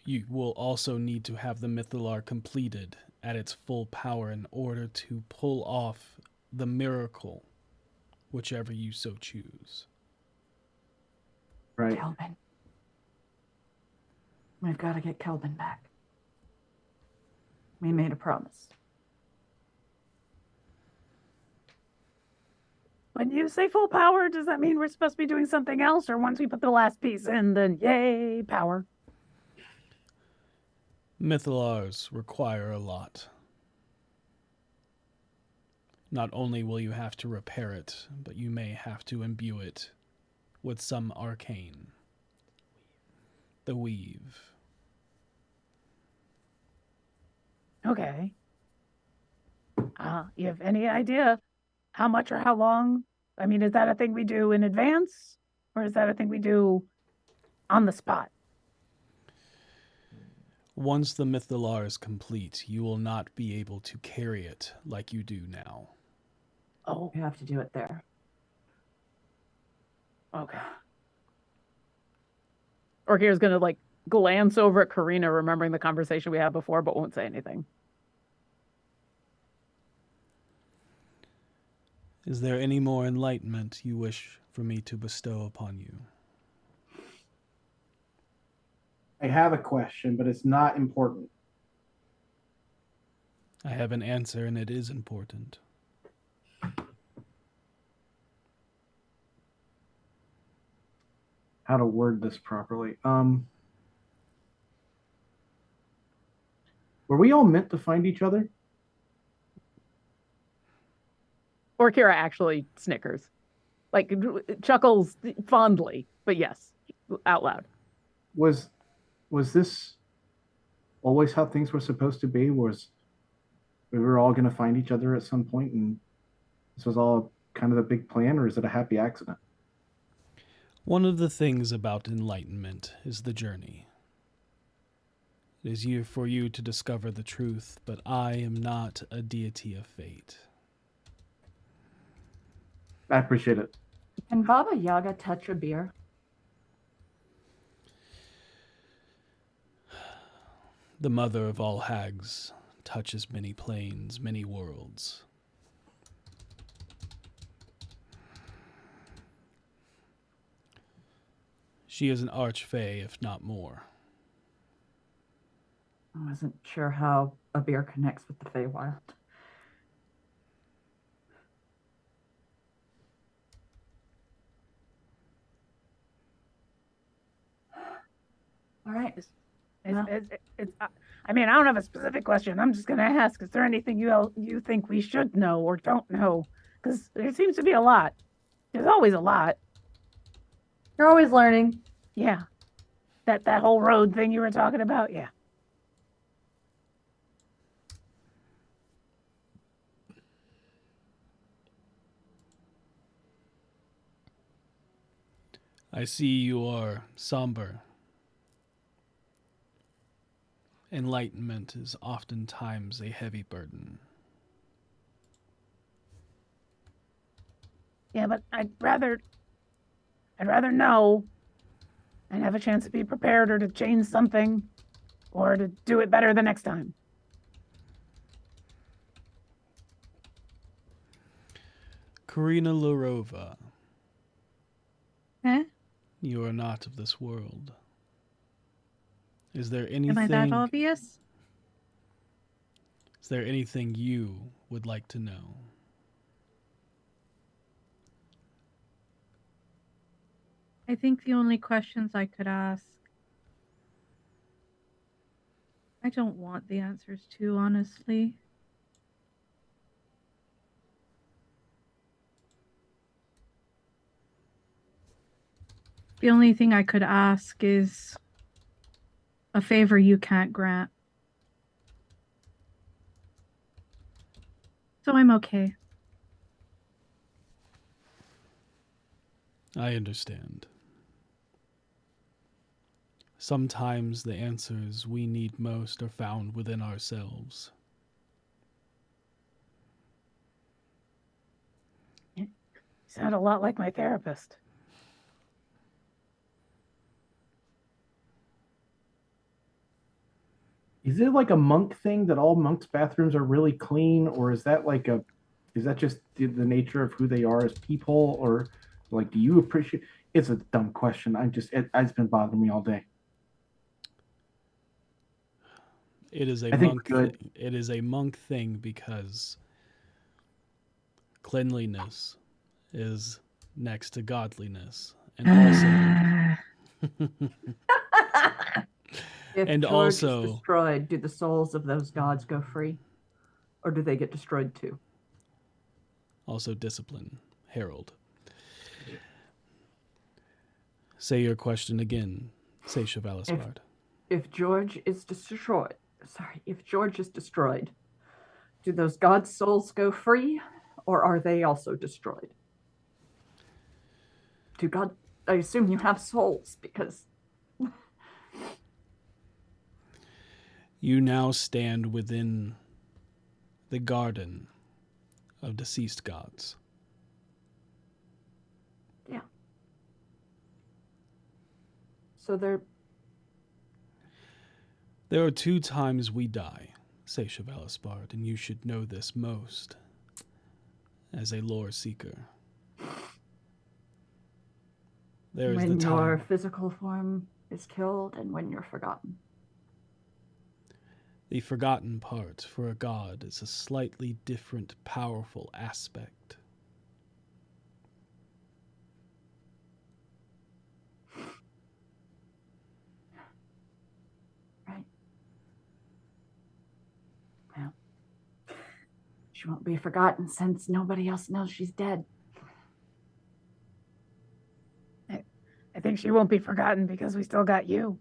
B: You will also need to have the Mythalar completed at its full power in order to pull off the miracle, whichever you so choose.
E: Right.
C: Kelvin. We've got to get Kelvin back. We made a promise.
G: When you say full power, does that mean we're supposed to be doing something else? Or once we put the last piece in, then yay, power?
B: Mythalars require a lot. Not only will you have to repair it, but you may have to imbue it with some arcane. The weave.
G: Okay. You have any idea how much or how long? I mean, is that a thing we do in advance? Or is that a thing we do on the spot?
B: Once the Mythalar is complete, you will not be able to carry it like you do now.
G: Oh,
C: We have to do it there.
G: okay. Orkir's gonna like glance over at Karina, remembering the conversation we had before, but won't say anything.
B: Is there any more enlightenment you wish for me to bestow upon you?
E: I have a question, but it's not important.
B: I have an answer, and it is important.
E: How to word this properly. Were we all meant to find each other?
G: Orkira actually snickers, like chuckles fondly, but yes, out loud.
E: Was this always how things were supposed to be? Was we were all going to find each other at some point, and this was all kind of a big plan, or is it a happy accident?
B: One of the things about enlightenment is the journey. It is here for you to discover the truth, but I am not a deity of fate.
E: I appreciate it.
C: Can Baba Yaga touch a beer?
B: The mother of all hags touches many planes, many worlds. She is an archfey, if not more.
C: I wasn't sure how a beer connects with the Feywild. All right.
G: I mean, I don't have a specific question. I'm just going to ask, is there anything you think we should know or don't know? Because there seems to be a lot. There's always a lot.
C: You're always learning.
G: Yeah. That whole road thing you were talking about, yeah.
B: I see you are somber. Enlightenment is oftentimes a heavy burden.
G: Yeah, but I'd rather know and have a chance to be prepared or to change something or to do it better the next time.
B: Karina Lurova,
D: Huh?
B: you are not of this world. Is there anything...
D: Am I that obvious?
B: Is there anything you would like to know?
D: I think the only questions I could ask, I don't want the answers to, honestly. The only thing I could ask is a favor you can't grant. So I'm okay.
B: I understand. Sometimes the answers we need most are found within ourselves.
G: You sound a lot like my therapist.
E: Is it like a monk thing that all monks' bathrooms are really clean, or is that just the nature of who they are as people, or like do you appreciate? It's a dumb question. It's been bothering me all day.
B: It is a
E: I think
B: monk.
E: good.
B: It is a monk thing because cleanliness is next to godliness, and also.
C: If
B: And
C: George
B: also-
C: is destroyed, do the souls of those gods go free? Or do they get destroyed too?
B: Also discipline. Harold. Say your question again, say Chevalisbard.
C: If George is destroyed, do those gods' souls go free? Or are they also destroyed? I assume you have souls, because...
B: You now stand within the garden of deceased gods.
C: Yeah. So they're...
B: There are 2 times we die, say Chevalisbard, and you should know this most as a lore seeker. There is
C: when
B: the
C: your
B: time.
C: physical form is killed and when you're forgotten.
B: The forgotten part for a god is a slightly different, powerful aspect.
C: Right. Well, she won't be forgotten since nobody else knows she's dead.
G: I think she won't be forgotten because we still got you.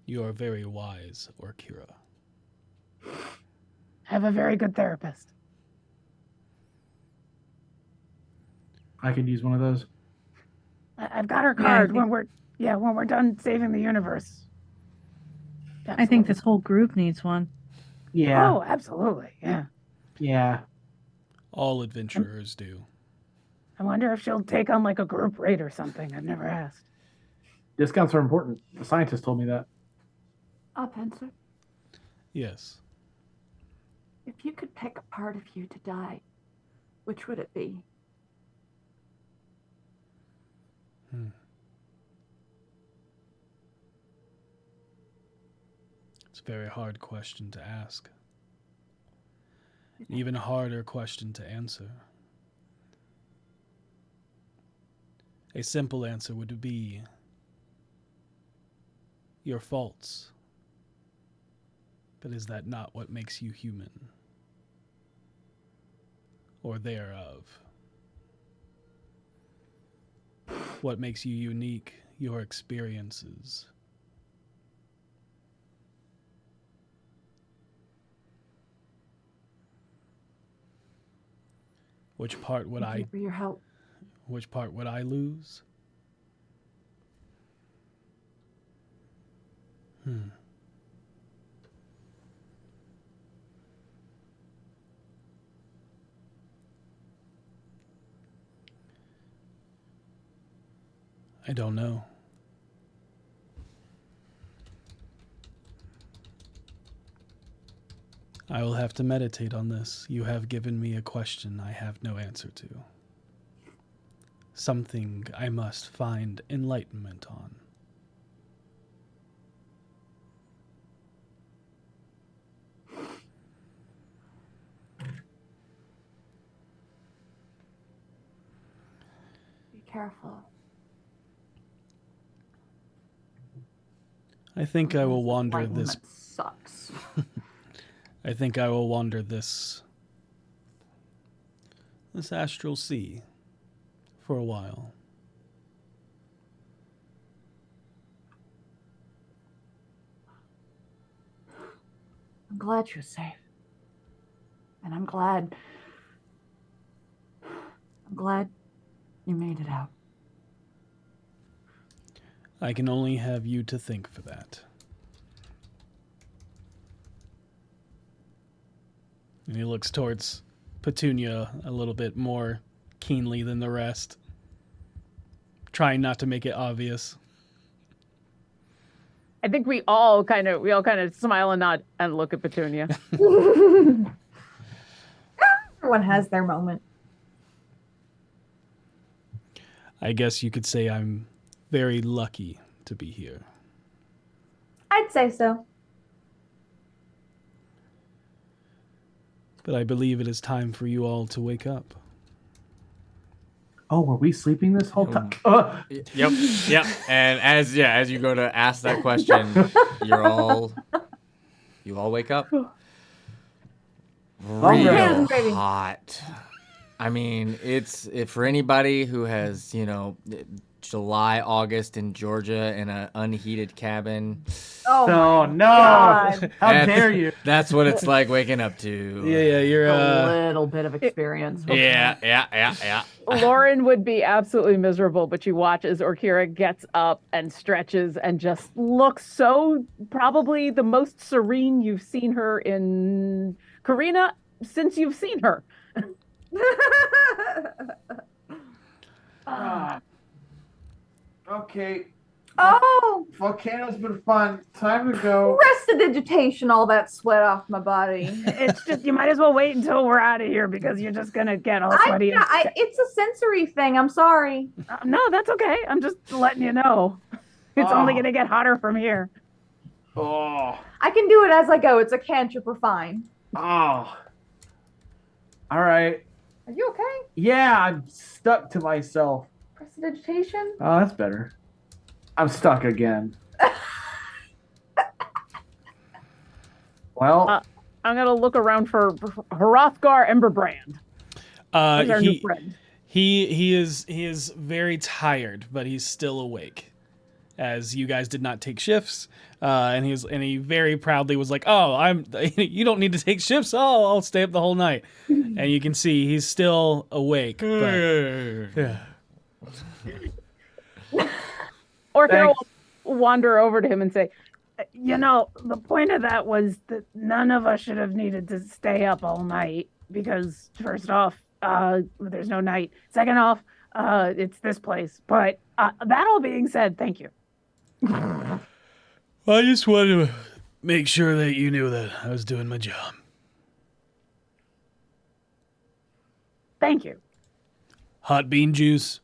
B: You are very wise, Orkira.
G: I have a very good therapist.
E: I could use one of those.
G: I've got her
D: Yeah, I
G: card
D: think-
G: when we're done saving the universe.
D: I think this whole group needs one.
E: Yeah.
G: Oh, absolutely. Yeah.
E: Yeah.
B: All adventurers do.
G: I wonder if she'll take on like a group rate or something. I've never asked.
E: Discounts are important. The scientist told me that.
C: Spencer,
B: Yes.
C: if you could pick a part of you to die, which would it be?
B: It's a very hard question to ask. An even harder question to answer. A simple answer would be your faults. But is that not what makes you human? Or thereof? What makes you unique? Your experiences. Which part would
C: Thank you for your help.
B: Which part would I lose? I don't know. I will have to meditate on this. You have given me a question I have no answer to. Something I must find enlightenment on.
C: Be careful.
B: I think I will wander this.
C: Enlightenment sucks.
B: I think I will wander this astral sea for a while.
C: I'm glad you're safe. And I'm glad you made it out.
B: I can only have you to thank for that. And he looks towards Petunia a little bit more keenly than the rest, trying not to make it obvious.
G: I think we all kind of smile and nod and look at Petunia.
F: Everyone has their moment.
B: I guess you could say I'm very lucky to be here.
F: I'd say so.
B: But I believe it is time for you all to wake up.
E: Oh, were we sleeping this whole time?
A: Yep. And as you go to ask that question, you all wake up. Real
F: Gravy.
A: hot. I mean, it's for anybody who has, July, August in Georgia in an unheated cabin.
F: Oh,
E: no.
F: God.
E: How dare you?
A: That's what it's like waking up to.
B: Yeah, you're
C: A little bit of experience.
A: Yeah.
G: Lauren would be absolutely miserable, but she watches Orkira gets up and stretches and just looks so probably the most serene you've seen her in Karina since you've seen her.
H: Okay,
F: Oh,
H: volcano's been fun. Time to go.
F: prestidigitation, all that sweat off my body.
G: It's just you might as well wait until we're out of here because you're just gonna get all sweaty.
F: It's a sensory thing. I'm sorry.
G: No, that's okay. I'm just letting you know. It's only gonna get hotter from here.
H: Oh,
F: I can do it as I go. It's a cantrip. We're fine.
H: oh. All right.
F: Are you okay?
H: Yeah, I'm stuck to myself.
F: Prestidigitation?
H: Oh, that's better. I'm stuck again. Well,
G: I'm gonna look around for Hrothgar Emberbrand. Who's our new friend?
B: He is very tired, but he's still awake, as you guys did not take shifts. And he very proudly was like, "Oh, you don't need to take shifts. Oh, I'll stay up the whole night." And you can see he's still awake. But, yeah.
G: Orkira will wander over to him and say, the point of that was that none of us should have needed to stay up all night because, first off, there's no night. Second off, it's this place. But that all being said, thank you.
B: I just want to make sure that you knew that I was doing my job.
G: Thank you.
B: Hot bean juice.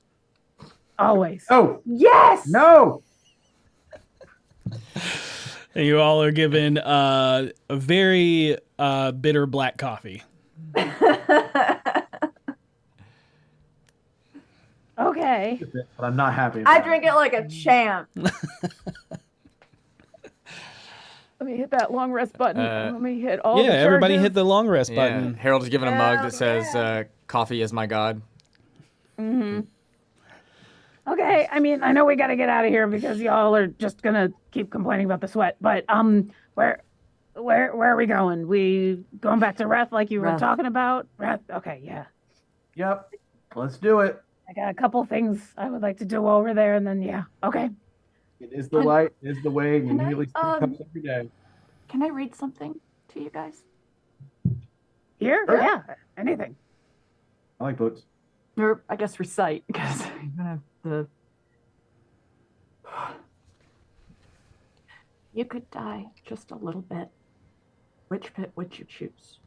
G: Always.
H: Oh,
F: Yes.
H: no.
B: And you all are given a very bitter black coffee.
G: Okay.
H: But I'm not happy.
F: I
H: about
F: drink it like a champ.
G: Let me hit that long rest button. Let me hit all the
B: Yeah, everybody
G: charges.
B: hit the long rest
A: Yeah.
B: button.
A: Harold's given a mug that
F: Hell
A: says, "Coffee is my god."
G: Mm-hmm. Okay, I mean, I know we got to get out of here because y'all are just gonna keep complaining about the sweat. But where are we going? We going back to Reth like you were
C: Reth.
G: talking about? Reth. Okay, yeah.
H: Yep. Let's do it.
G: I got a couple things I would like to do over there, and then yeah. Okay.
H: It is the light, it is the way, and you
C: Can I,
H: nearly cups every day.
C: Can I read something to you guys?
G: Here?
H: Sure.
G: Yeah. Anything.
H: I like books.
C: Or I guess recite, because I'm gonna the. You could die just a little bit. Which bit would you choose?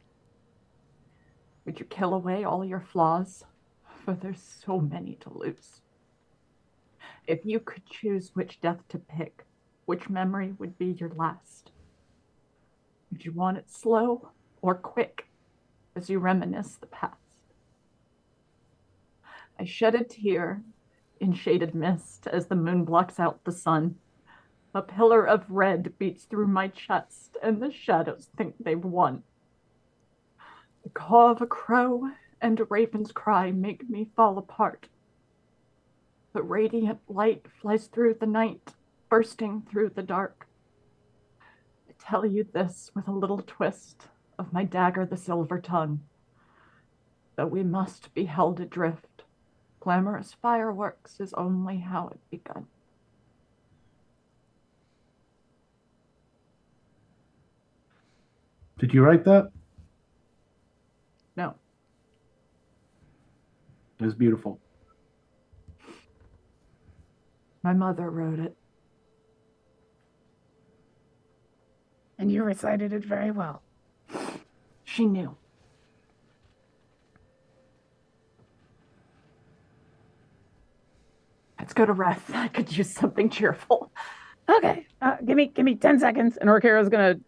C: Would you kill away all your flaws? For there's so many to lose. If you could choose which death to pick, which memory would be your last? Would you want it slow or quick as you reminisce the past? I shed a tear in shaded mist as the moon blocks out the sun. A pillar of red beats through my chest, and the shadows think they've won. The caw of a crow and a raven's cry make me fall apart. The radiant light flies through the night, bursting through the dark. I tell you this with a little twist of my dagger, the silver tongue. Though we must be held adrift, glamorous fireworks is only how it begun.
H: Did you write that?
C: No.
H: It was beautiful.
C: My mother wrote it.
G: And you recited it very well.
C: She knew. Let's go to Reth. I could use something cheerful.
G: Okay. Give me 10 seconds, and Orkira's gonna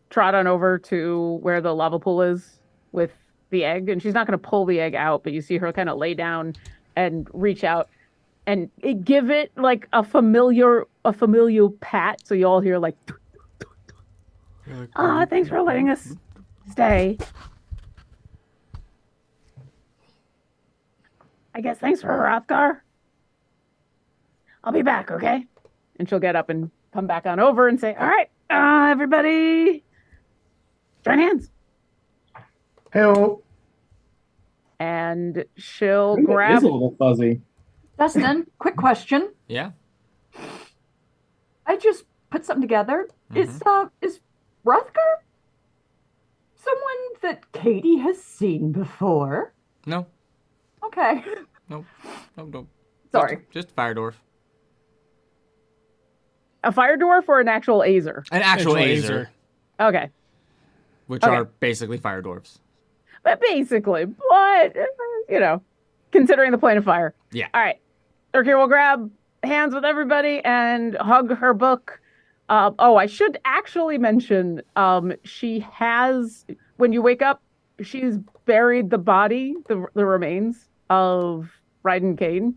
G: trot on over to where the lava pool is with the egg, and she's not gonna pull the egg out, but you see her kind of lay down and reach out and give it like a familiar pat, so you all hear like, thanks for letting us stay. I guess thanks for Hrothgar. I'll be back, okay? And she'll get up and come back on over and say, all right, everybody, join hands.
H: Hey-oh.
G: And she'll
H: It is
G: grab...
H: a little fuzzy.
C: Dustin, quick question.
A: Yeah.
C: I just put something together. Is Hrothgar someone that Katie has seen before?
A: No.
C: Okay.
A: Nope.
C: Sorry.
A: Just fire dwarf.
G: A fire dwarf or an actual Azer?
A: An actual
B: Azer.
A: Azer,
G: Okay.
A: which
G: Okay.
A: are basically fire dwarfs.
G: But basically, considering the plane of fire.
A: Yeah.
G: All right. Urkir will grab hands with everybody and hug her book. I should actually mention, she has, when you wake up, she's buried the body, the remains of Ryden Kane.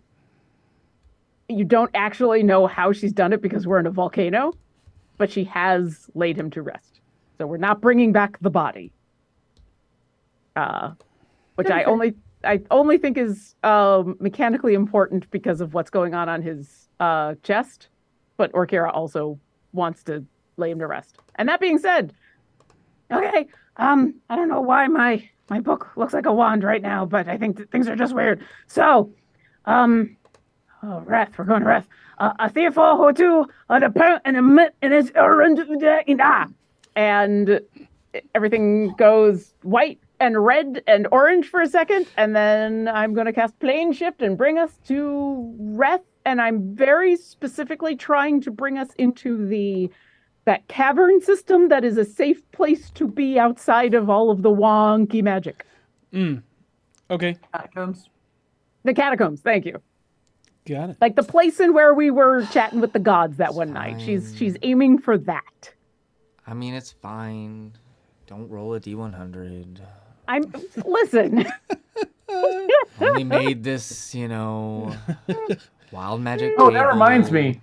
G: You don't actually know how she's done it because we're in a volcano, but she has laid him to rest. So we're not bringing back the body. Which I only think is mechanically important because of what's going on his chest. But Orkira also wants to lay him to rest. And that being said, okay, I don't know why my book looks like a wand right now, but I think things are just weird. So, Reth, we're going to Reth. A thief or two, and everything goes white and red and orange for a second, and then I'm going to cast Plane Shift and bring us to Reth, and I'm very specifically trying to bring us into the That cavern system that is a safe place to be outside of all of the wonky magic.
B: Okay.
C: Catacombs.
G: The catacombs, thank you.
B: Got it.
G: Like the place in where we were chatting with the gods that one night. She's aiming for that.
A: I mean, it's fine. Don't roll a D100.
G: Listen.
A: Only made this, wild magic.
H: Oh, that
A: table.
H: reminds me.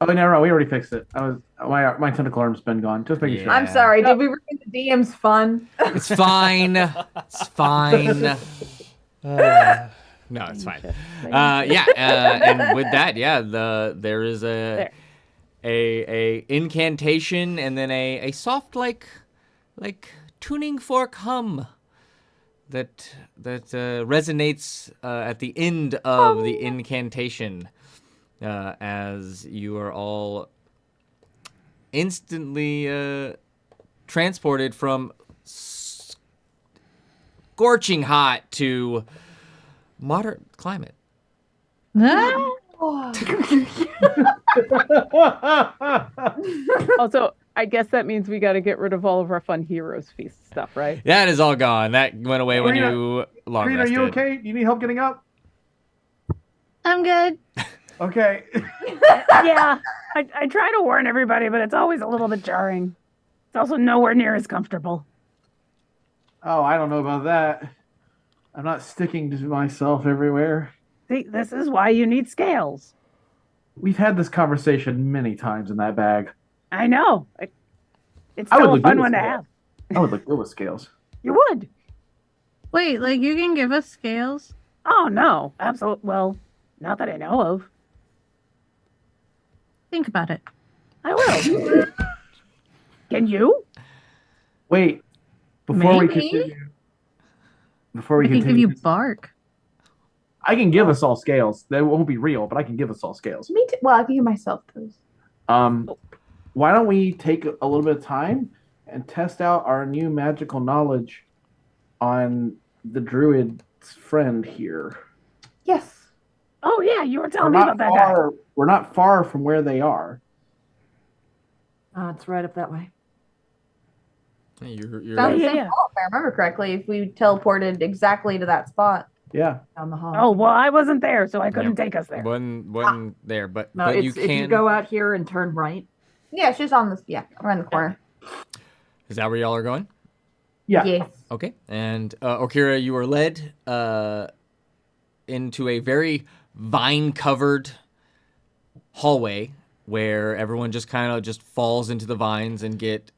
H: Oh, no, we already fixed it. My tentacle arm's been gone. Just making sure.
F: I'm sorry. Did we ruin the DM's fun?
A: It's fine. It's fine. No, it's fine. And with that, there is a incantation and then a soft like tuning fork hum that resonates at the end of the incantation as you are all instantly transported from scorching hot to moderate climate.
G: Also, I guess that means we got to get rid of all of our fun Heroes Feast stuff, right?
A: That is all gone. That went away when you long
H: Karina, are
A: rested.
H: you okay? Do you need help getting up?
D: I'm good.
H: Okay.
G: Yeah, I try to warn everybody, but it's always a little bit jarring. It's also nowhere near as comfortable.
H: Oh, I don't know about that. I'm not sticking to myself everywhere.
G: See, this is why you need scales.
H: We've had this conversation many times in that bag.
G: I know. It's
H: I would
G: still a
H: look
G: fun
H: good
G: one to
H: with
G: have.
H: I would look good with scales.
G: You would.
D: Wait, like you can give us scales?
G: Oh, no. Absolutely. Well, not that I know of.
D: Think about it.
G: I will. Can you?
H: Wait, before we
D: Maybe?
H: continue. Before we
D: I can
H: continue,
D: give you bark.
H: I can give us all scales. They won't be real, but I can give us all scales.
F: Me too. Well, I can give myself those.
H: Why don't we take a little bit of time and test out our new magical knowledge on the druid's friend here?
F: Yes.
G: Oh, yeah, you were telling me about that guy.
H: We're not far from where they are.
C: It's right up that way.
A: You're
F: Found the
G: Yeah,
F: same
G: yeah.
F: hall, if I remember correctly, if we teleported exactly to that spot.
H: Yeah.
C: Down the hall.
G: Oh, well, I wasn't there, so I couldn't take us there.
A: one there, but
C: No,
A: but
C: it's
A: you
C: if you
A: can.
C: go out here and turn right.
F: Yeah, it's just on this. Yeah, around the corner.
A: Is that where y'all are going?
H: Yeah.
F: Yes.
A: Okay. And Okira, you are led into a very vine-covered hallway where everyone just kind of just falls into the vines and get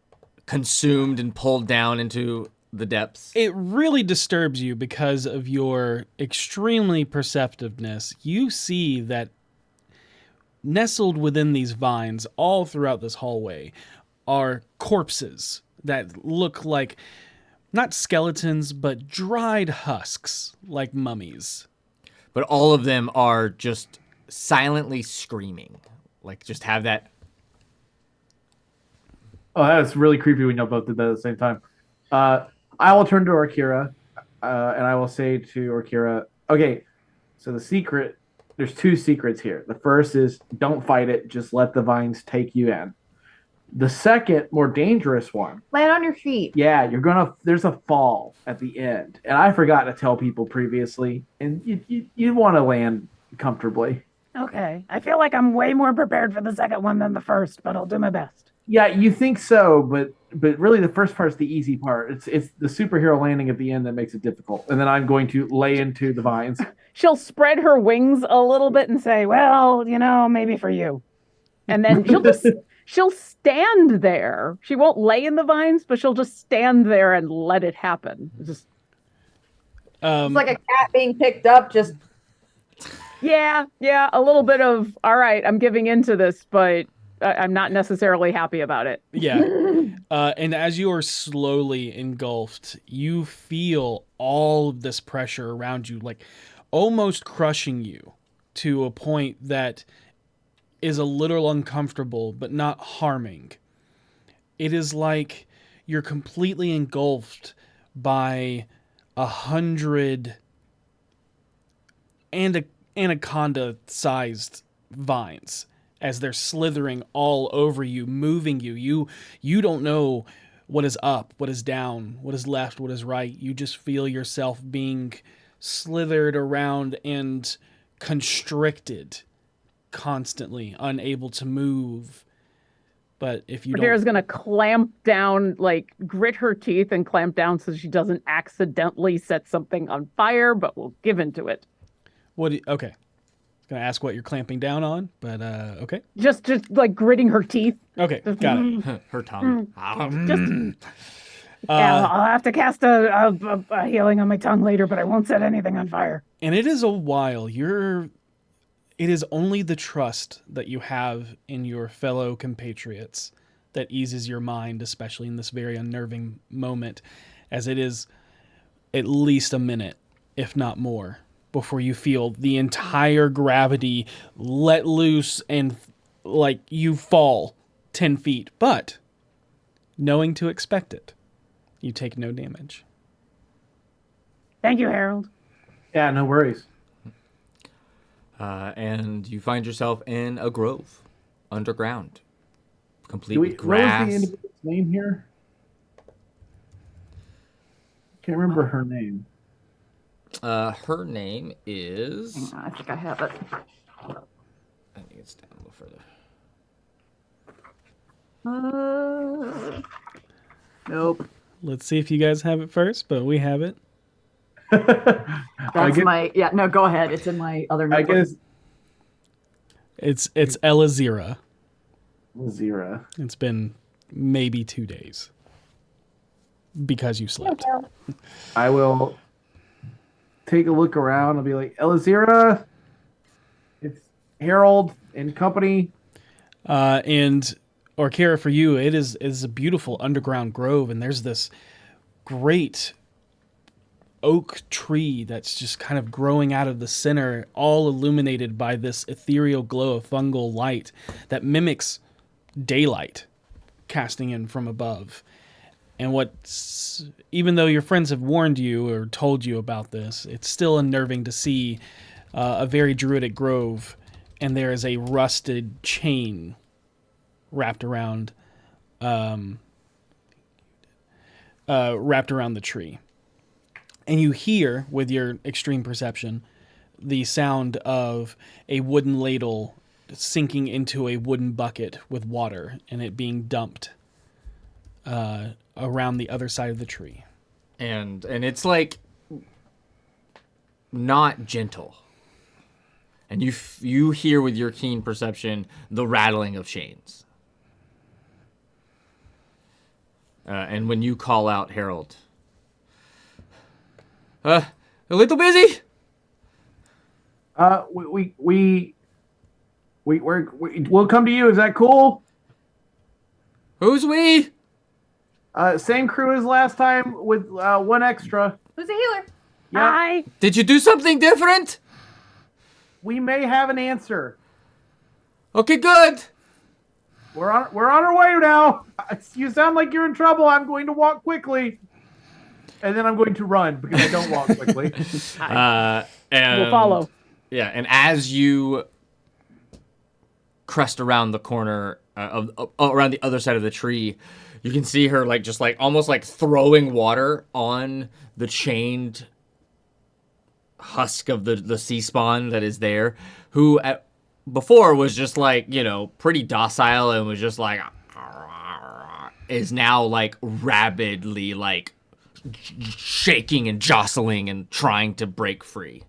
A: consumed and pulled down into the depths.
B: It really disturbs you because of your extremely perceptiveness. You see that nestled within these vines all throughout this hallway are corpses that look like not skeletons, but dried husks, like mummies.
A: But all of them are just silently screaming. Like, just have that.
H: Oh, that's really creepy when y'all both did that at the same time. I will turn to Orkira, and I will say to Orkira, okay, so the secret, there's two secrets here. The first is don't fight it, just let the vines take you in. The second, more dangerous one,
F: Land on your feet.
H: yeah, there's a fall at the end. And I forgot to tell people previously, and you want to land comfortably.
G: Okay. I feel like I'm way more prepared for the second one than the first, but I'll do my best.
H: Yeah, you think so, but really the first part's the easy part. It's the superhero landing at the end that makes it difficult. And then I'm going to lay into the vines.
G: She'll spread her wings a little bit and say, well, maybe for you. And then she'll stand there. She won't lay in the vines, but she'll just stand there and let it happen.
F: It's like a cat being picked up. Just
G: Yeah, a little bit of, all right, I'm giving into this, but I'm not necessarily happy about it.
B: Yeah. And as you are slowly engulfed, you feel all of this pressure around you, like almost crushing you to a point that is a little uncomfortable, but not harming. It is like you're completely engulfed by 100 anaconda-sized vines. as they're slithering all over you, moving you. You don't know what is up, what is down, what is left, what is right. You just feel yourself being slithered around and constricted constantly, unable to move. But if you
G: Radira's
B: don't...
G: gonna clamp down, like grit her teeth and clamp down so she doesn't accidentally set something on fire, but will give into it.
B: Okay. Gonna ask what you're clamping down on, but okay.
G: Just like gritting her teeth.
B: Okay, got it.
A: Her tongue.
G: I'll have to cast a healing on my tongue later, but I won't set anything on fire.
B: And it is a while. It is only the trust that you have in your fellow compatriots that eases your mind, especially in this very unnerving moment, as it is at least a minute, if not more, before you feel the entire gravity let loose and like you fall 10 feet. But knowing to expect it, you take no damage.
G: Thank you, Harold.
H: Yeah, no worries.
A: And you find yourself in a grove, underground, complete with
H: What was
A: grass.
H: the individual's name here? Can't remember her name.
A: Her name is...
C: Hang on, I think I have it.
A: I think it's down a little further.
C: Nope.
B: Let's see if you guys have it first, but we have it.
C: That's no, go ahead. It's in my other
H: I
C: notebook.
H: guess
B: It's Elazira.
H: Zira.
B: It's been maybe 2 days because you slept.
H: I will take a look around and be like, Elazira, it's Harold and company.
B: And Orkira, for you, it is a beautiful underground grove, and there's this great oak tree that's just kind of growing out of the center, all illuminated by this ethereal glow of fungal light that mimics daylight casting in from above. And even though your friends have warned you or told you about this, it's still unnerving to see a very druidic grove, and there is a rusted chain wrapped around the tree. And you hear, with your extreme perception, the sound of a wooden ladle sinking into a wooden bucket with water and it being dumped around the other side of the tree.
A: And it's like not gentle. And you hear with your keen perception the rattling of chains. And when you call out Harold, a little busy?
H: We'll come to you. Is that cool?
A: Who's we?
H: Same crew as last time with one extra.
F: Who's a healer?
H: Yeah.
G: Hi.
A: Did you do something different?
H: We may have an answer.
A: Okay, good.
H: We're on our way now. You sound like you're in trouble. I'm going to walk quickly. And then I'm going to run because I don't walk quickly.
A: And
G: We'll follow.
A: Yeah, and as you crest around the corner around the other side of the tree, you can see her almost like throwing water on the chained husk of the sea spawn that is there, who before was just pretty docile and was just is now rabidly shaking and jostling and trying to break free.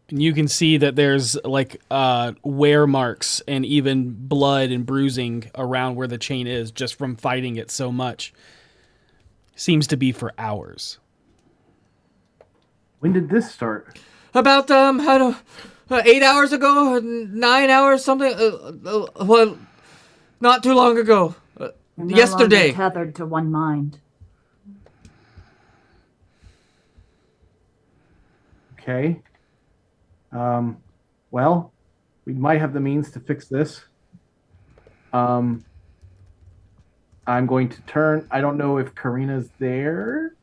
B: And you can see that there's wear marks and even blood and bruising around where the chain is just from fighting it so much. Seems to be for hours.
H: When did this start?
A: About 8 hours ago, 9 hours, something. Well, not too long ago.
C: No
A: Yesterday.
C: longer tethered to one mind.
H: Okay. Well, we might have the means to fix this. I'm going to turn. I don't know if Karina's there.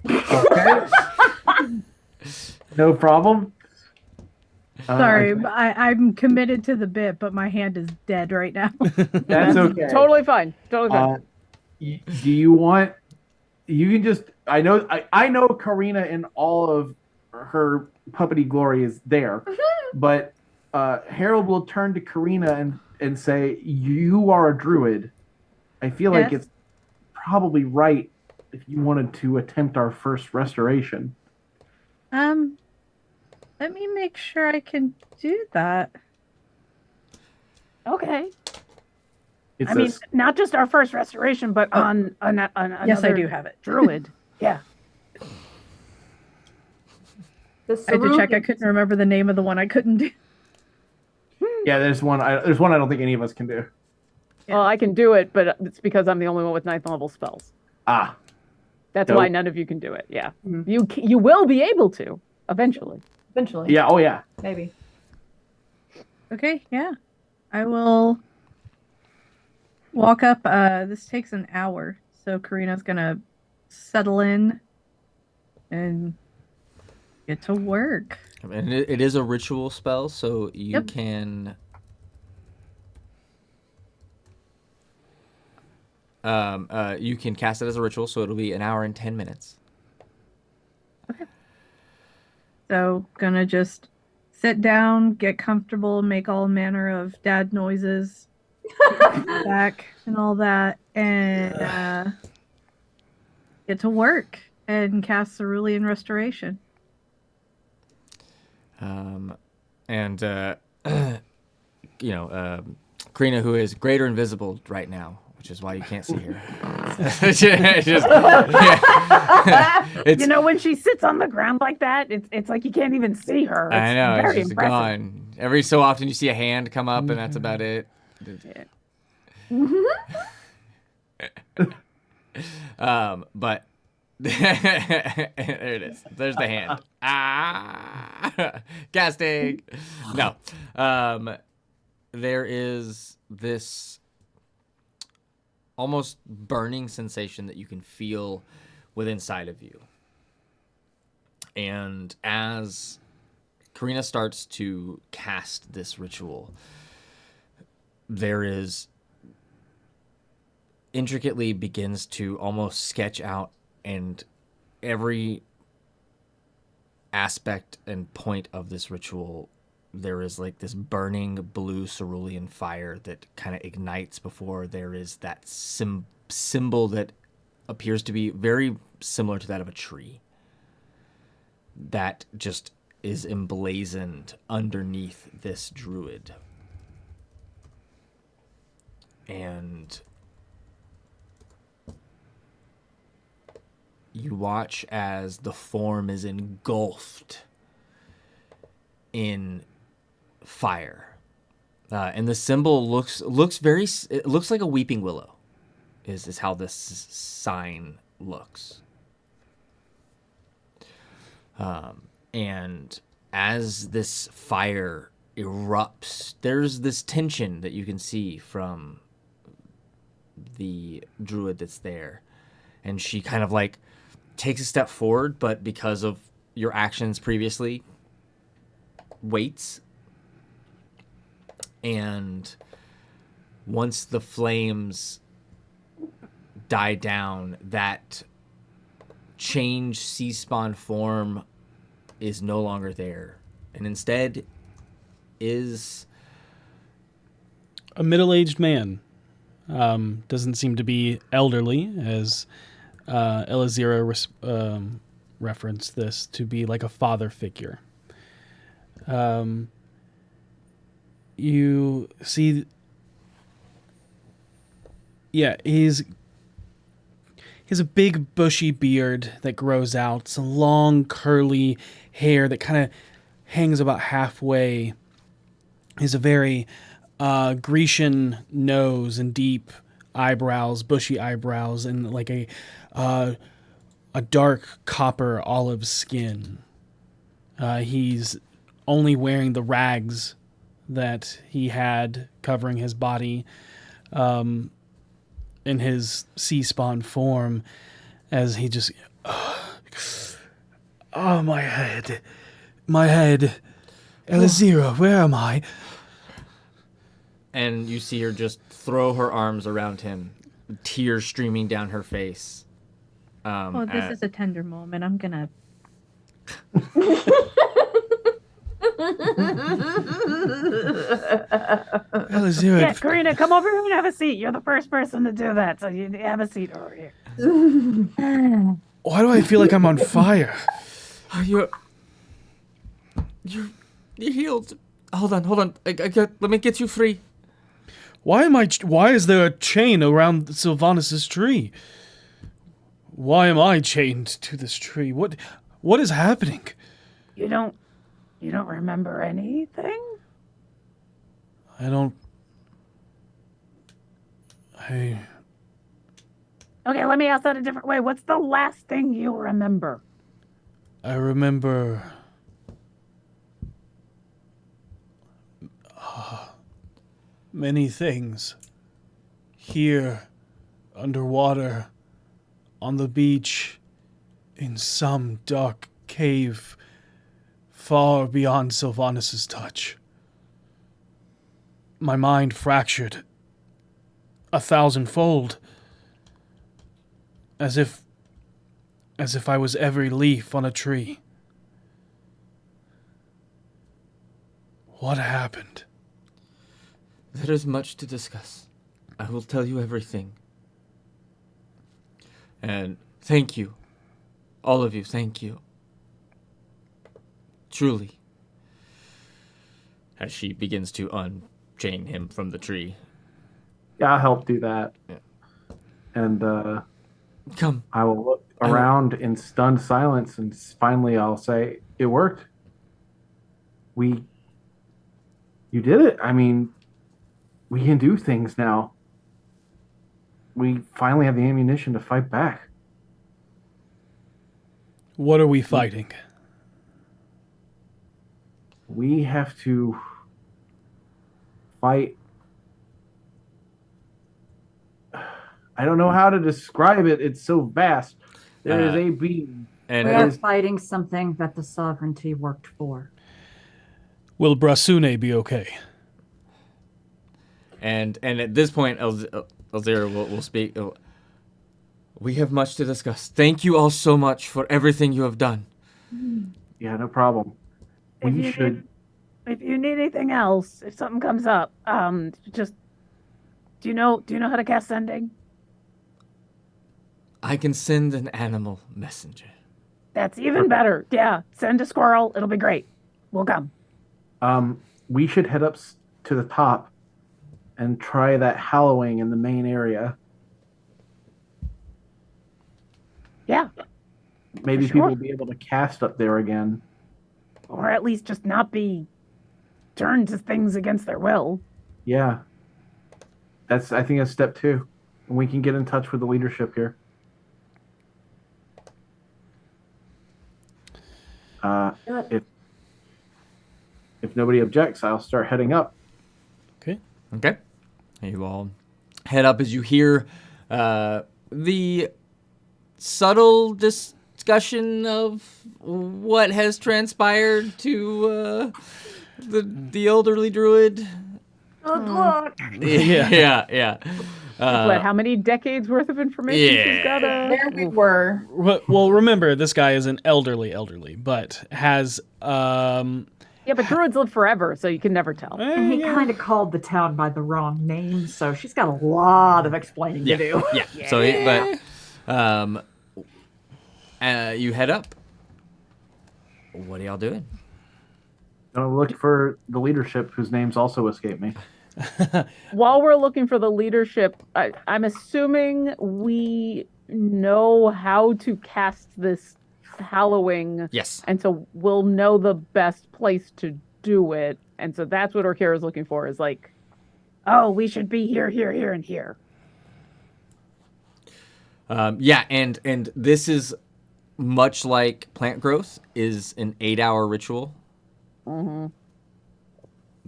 H: Okay. No problem.
D: Sorry, I'm committed to the bit, but my hand is dead right now.
H: That's okay.
G: Totally fine. Totally fine.
H: Do you want? You can just. I know Karina in all of her puppety glory is there, but Harold will turn to Karina and say, "You are a druid. I feel like
D: Yes.
H: it's probably right if you wanted to attempt our first restoration."
D: Let me make sure I can do that.
G: Okay.
H: It's
G: I mean, not just our first restoration, but on
D: Yes, I
G: another
D: do have it.
G: druid. Yeah.
F: The
D: I had to check. I
F: Sarugan-
D: couldn't remember the name of the one I couldn't do.
H: yeah, there's one. There's one I don't think any of us can do.
G: Well, I can do it, but it's because I'm the only one with 9th level spells.
H: Ah,
G: That's
H: Nope.
G: why none of you can do it. Yeah. You will be able to eventually.
F: Eventually.
H: yeah. Oh yeah.
F: Maybe.
D: Okay, yeah. I will walk up. This takes an hour, so Karina's gonna settle in and get to work.
A: And it is a ritual spell, so you
D: Yep.
A: can you can cast it as a ritual, so it'll be an hour and 10 minutes.
D: So gonna just sit down, get comfortable, make all manner of dad noises, back and all that, and get to work and cast Cerulean Restoration.
A: And Karina, who is greater invisible right now, which is why you can't see her.
G: You know, when she sits on the ground like that, it's like you can't even see her. It's
A: I know,
G: very
A: it's just
G: impressive.
A: gone. Every so often you see a hand come up, and that's about it. But there it is. There's the hand. Casting. No. There is this almost burning sensation that you can feel within inside of you. And as Karina starts to cast this ritual, there is intricately begins to almost sketch out, and every aspect and point of this ritual, there is like this burning blue cerulean fire that kind of ignites before there is that symbol that appears to be very similar to that of a tree that just is emblazoned underneath this druid. And you watch as the form is engulfed in fire, and the symbol looks very. It looks like a weeping willow, is how this sign looks. And as this fire erupts, there's this tension that you can see from the druid that's there, and she kind of like takes a step forward, but because of your actions previously, waits. And once the flames die down, that changed sea spawn form is no longer there, and instead is
B: a middle-aged man. Doesn't seem to be elderly, as Elazira referenced this to be like a father figure. You see, yeah, he has a big bushy beard that grows out, some long curly hair that kind of hangs about halfway. He has a very Grecian nose and deep eyebrows, bushy eyebrows, and like a dark copper olive skin. He's only wearing the rags that he had covering his body in his sea spawn form, as he just my head. Elizira, where am I?
A: And you see her just throw her arms around him, tears streaming down her face.
D: Oh, this is a tender moment. I'm gonna.
B: Elizira,
G: Yeah, Karina, come over here and have a seat. You're the first person to do that, so you have a seat over here.
B: why do I feel like I'm on fire?
A: You're healed. Hold on. Let me get you free.
B: Why is there a chain around Sylvanas' tree? Why am I chained to this tree? What is happening?
G: You don't remember anything?
B: I
G: Okay, let me ask that a different way. What's the last thing you remember?
B: remember many things. Here, underwater, on the beach, in some dark cave, far beyond Sylvanas' touch. My mind fractured 1,000-fold, as if I was every leaf on a tree. What happened?
A: There is much to discuss. I will tell you everything. And thank you. All of you, thank you. Truly. As she begins to unchain him from the tree.
H: Yeah, I'll help do that.
A: Yeah.
H: And
A: Come.
H: I will look around in stunned silence, and finally I'll say, "It worked. You did it. I mean, we can do things now. We finally have the ammunition to fight back."
B: What are we fighting?
H: We have to fight. I don't know how to describe it. It's so vast. There is a being.
A: And
C: We are fighting something that the sovereignty worked for.
B: Will Brasune be okay?
A: And at this point, Elzira will speak. We have much to discuss. Thank you all so much for everything you have done.
H: Yeah, no problem.
G: If
H: We should.
G: If you need anything else, if something comes up, just do you know how to cast sending?
A: I can send an animal messenger.
G: That's even better. Yeah, send a squirrel. It'll be great. We'll come.
H: We should head up to the top and try that hallowing in the main area.
G: Yeah.
H: Maybe
G: Sure.
H: people will be able to cast up there again.
G: Or at least just not be turned to things against their will.
H: Yeah. I think that's step 2. And we can get in touch with the leadership here. If nobody objects, I'll start heading up.
A: Okay. You all head up as you hear the subtle discussion of what has transpired to the elderly druid.
C: Good luck.
A: Yeah.
G: How many decades worth of information she's got?
F: There we were.
B: Well, remember, this guy is an elderly, but has
G: Yeah, but druids live forever, so you can never tell.
C: And he kind of called the town by the wrong name, so she's got a lot of explaining to do.
A: Yeah. So, you head up. What are y'all doing?
H: I'll look for the leadership, whose names also escape me.
G: While we're looking for the leadership, I'm assuming we know how to cast this hallowing.
A: Yes.
G: And so we'll know the best place to do it. And so that's what Orkira is looking for, is like, oh, we should be here, and here.
A: And this is much like plant growth is an 8-hour ritual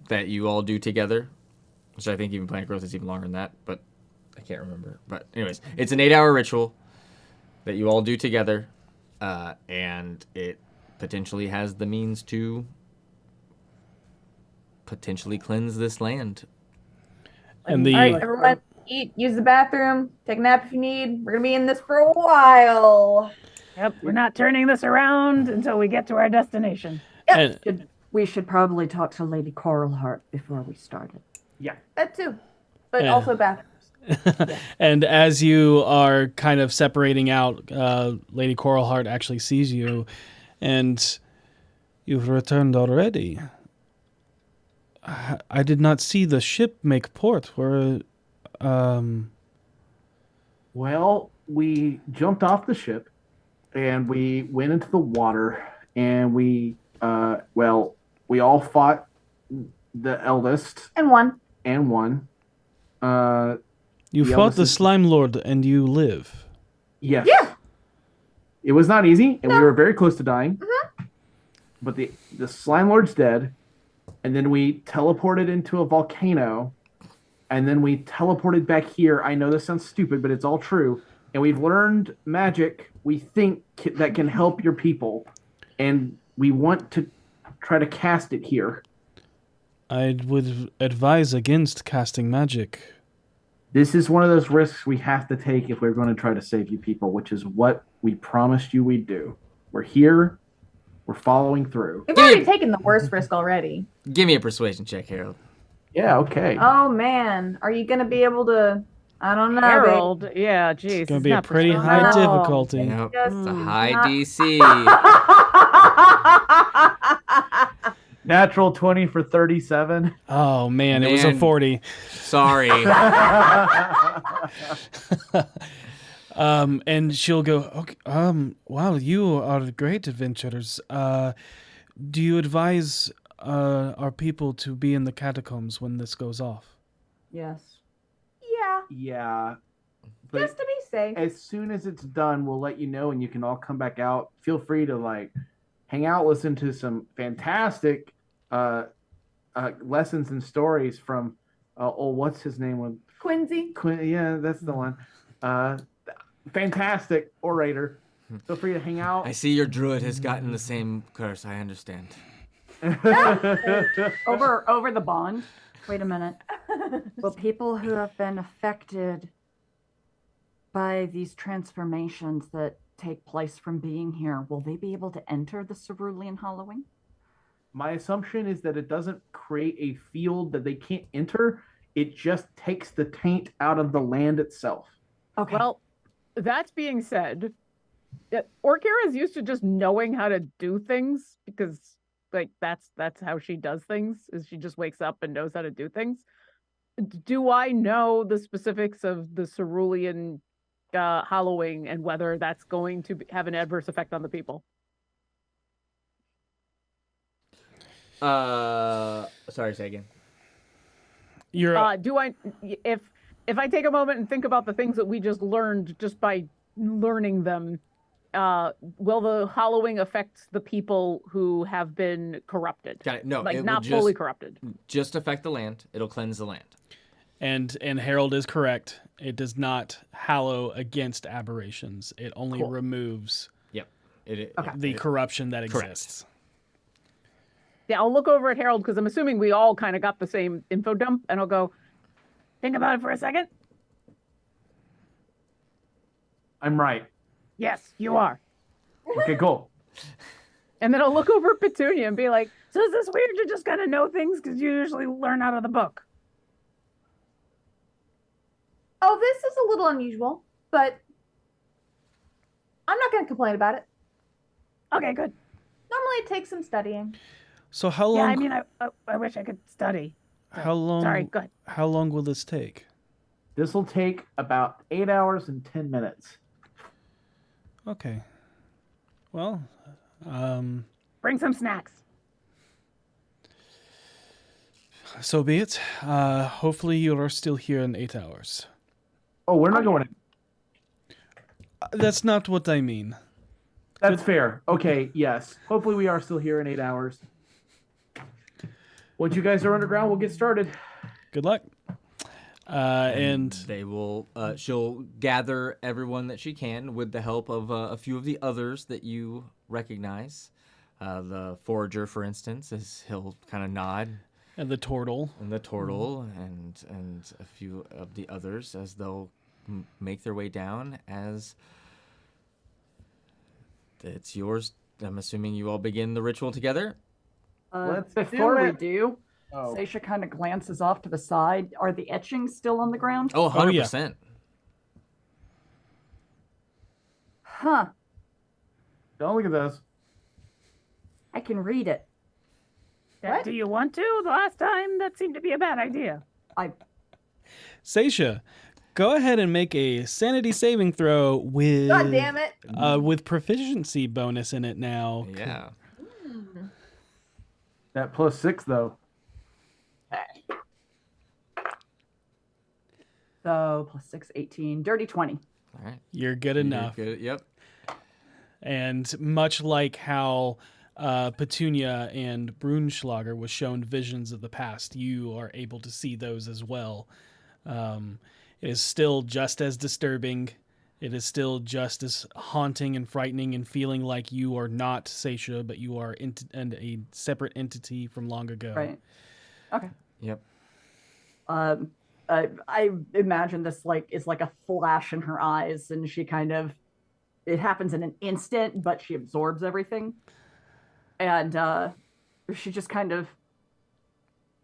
A: that you all do together, which I think even plant growth is even longer than that, but I can't remember. But anyways, it's an 8-hour ritual that you all do together, and it potentially has the means to potentially cleanse this land.
B: And the
F: All right, everyone, eat, use the bathroom, take a nap if you need. We're gonna be in this for a while.
G: Yep, we're not turning this around until we get to our destination.
B: and,
C: We should probably talk to Lady Coralheart before we started.
H: Yeah.
F: That too, but
B: Yeah.
F: also bathrooms.
B: and as you are kind of separating out, Lady Coralheart actually sees you, and you've returned already. I did not see the ship make port.
H: Well, we jumped off the ship and we went into the water and we all fought the eldest
F: And one.
H: and won.
B: You
H: The
B: fought
H: eldest
B: the
H: is-
B: Slime Lord and you live.
H: Yes.
F: Yeah.
H: It was not easy, and we
F: No.
H: were very close to dying. But the slime lord's dead, and then we teleported into a volcano, and then we teleported back here. I know this sounds stupid, but it's all true. And we've learned magic we think that can help your people, and we want to try to cast it here.
B: I would advise against casting magic.
H: This is one of those risks we have to take if we're going to try to save you people, which is what we promised you we'd do. We're here. We're following through.
F: We've already taken the worst risk already.
A: Give me a persuasion check, Harold.
H: Yeah, okay.
F: Oh man, are you gonna be able to? I don't know. babe.
G: Harold, yeah, geez.
B: It's going to
G: it's
B: be a
G: not
B: pretty
G: precise.
B: high
F: No.
B: difficulty.
A: Yep.
F: Just
A: It's a high
F: not-
A: DC.
H: Natural 20 for 37.
B: Oh, man, it was a
A: Man.
B: 40.
A: Sorry.
B: And she'll go, okay, wow, you are great adventurers. Do you advise our people to be in the catacombs when this goes off?
C: Yes.
F: Yeah,
H: Yeah. But
F: just to be safe.
H: as soon as it's done, we'll let you know and you can all come back out. Feel free to hang out, listen to some fantastic lessons and stories from what's his name?
F: Quincy.
H: Yeah, that's the one. Fantastic orator. Feel free to hang out.
A: I see your druid has gotten the same curse. I understand.
C: Over the bond. Wait a minute. Will people who have been affected by these transformations that take place from being here, will they be able to enter the Cerulean Hollowing?
H: My assumption is that it doesn't create a field that they can't enter. It just takes the taint out of the land itself.
C: Okay.
G: Well, that being said, Orkira is used to just knowing how to do things because, that's how she does things. Is she just wakes up and knows how to do things? Do I know the specifics of the Cerulean Hollowing and whether that's going to have an adverse effect on the people?
A: Sorry, say again.
B: You're
G: Do I, if I take a moment and think about the things that we just learned just by learning them, will the hollowing affect the people who have been corrupted?
A: Got it. No,
G: Like
A: it will
G: not fully corrupted.
A: just affect the land. It'll cleanse the land.
B: and Harold is correct. It does not hallow against aberrations. It only
A: Cool.
B: removes
A: Yep.
B: the corruption that
A: Correct.
B: exists.
G: Yeah, I'll look over at Harold because I'm assuming we all kind of got the same info dump, and I'll go, think about it for a second.
H: I'm right.
G: Yes, you are.
H: Okay, cool.
G: And then I'll look over at Petunia and be like, so is this weird to just kind of know things because you usually learn out of the book?
F: Oh, this is a little unusual, but I'm not gonna complain about it.
G: Okay, good.
F: Normally, it takes some studying.
B: So how long?
G: Yeah, I mean, I wish I could study.
B: how long?
G: Sorry, go ahead.
B: How long will this take?
H: This will take about 8 hours and 10 minutes.
B: Okay. Well,
G: Bring some snacks.
B: so be it. Hopefully you are still here in 8 hours.
H: Oh, we're not going.
B: That's not what I mean.
H: That's fair. Okay, yes. Hopefully we are still here in 8 hours. Once you guys are underground, we'll get started.
B: Good luck. And
A: They will. She'll gather everyone that she can with the help of a few of the others that you recognize. The forager, for instance, he'll kind of nod.
B: And the turtle.
A: And the turtle and a few of the others as they'll make their way down as it's yours. I'm assuming you all begin the ritual together.
C: Before we
H: it.
C: do,
H: Oh.
C: Seisha kind of glances off to the side. Are the etchings still on the ground?
A: Oh, 100%.
B: yeah.
C: Huh.
H: Don't look at those.
C: I can read it.
G: Do you want to? The last time, that seemed to be a bad idea.
B: Seisha, go ahead and make a sanity saving throw with
F: God damn it.
B: With proficiency bonus in it now.
A: Yeah.
H: That +6 though.
C: So +6, 18. Dirty 20.
A: All right.
B: You're good enough.
A: Good. Yep.
B: And much like how Petunia and Brunschlager was shown visions of the past, you are able to see those as well. It is still just as disturbing. It is still just as haunting and frightening and feeling like you are not Seisha, but you are a separate entity from long ago.
C: Right. Okay.
A: Yep.
C: I imagine this is like a flash in her eyes, and she it happens in an instant, but she absorbs everything. And she just kind of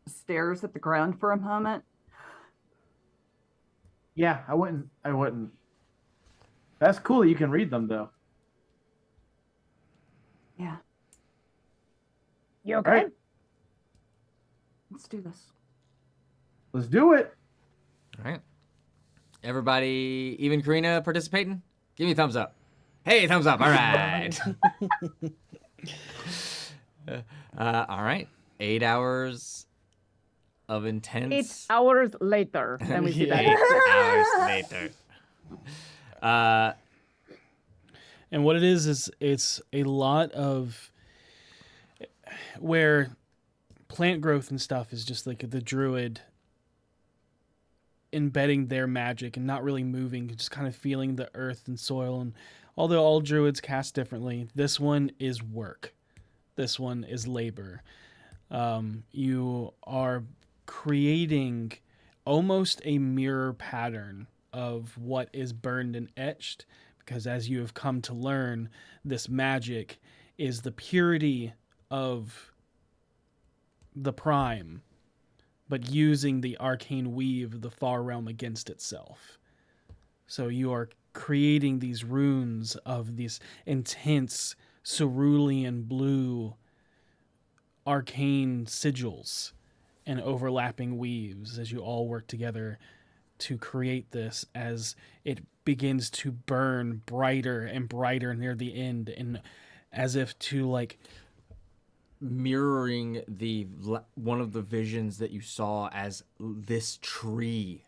C: stares at the ground for a moment.
H: Yeah, I wouldn't. That's cool that you can read them though.
C: Yeah.
G: You okay?
H: All right.
C: Let's do this.
H: Let's do it.
A: All right. Everybody, even Karina participating? Give me a thumbs up. Hey, thumbs up. All right. All right. 8 hours of intense.
G: 8 hours later. Then we see that.
A: 8 hours later.
B: And what it is it's a lot of where plant growth and stuff is just like the druid embedding their magic and not really moving, just kind of feeling the earth and soil. And although all druids cast differently, this one is work. This one is labor. You are creating almost a mirror pattern of what is burned and etched, because as you have come to learn, this magic is the purity of the prime, but using the arcane weave of the far realm against itself. So you are creating these runes of these intense cerulean blue arcane sigils and overlapping weaves as you all work together to create this, as it begins to burn brighter and brighter near the end, and as if to
A: mirroring one of the visions that you saw as this tree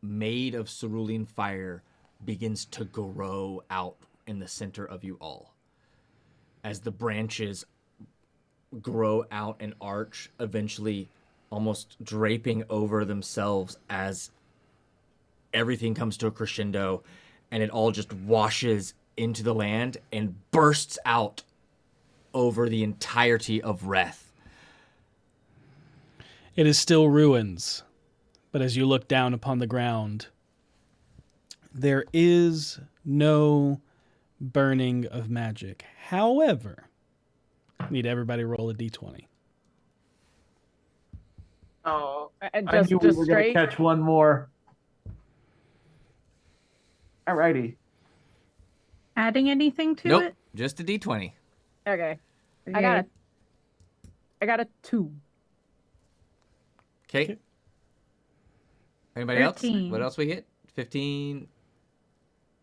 A: made of cerulean fire begins to grow out in the center of you all. As the branches grow out and arch, eventually almost draping over themselves as everything comes to a crescendo, and it all just washes into the land and bursts out over the entirety of Reth.
B: It is still ruins, but as you look down upon the ground, there is no burning of magic. However, I need everybody to roll a d20.
G: Oh, and
H: I
G: just,
H: knew we
G: just
H: were gonna
G: straight.
H: catch one more. Alrighty.
D: Adding anything to
A: Nope,
D: it?
A: just a d20.
G: Okay.
D: Okay.
G: I got a 2.
A: Okay. Anybody else?
D: 13.
A: What else we get? 15.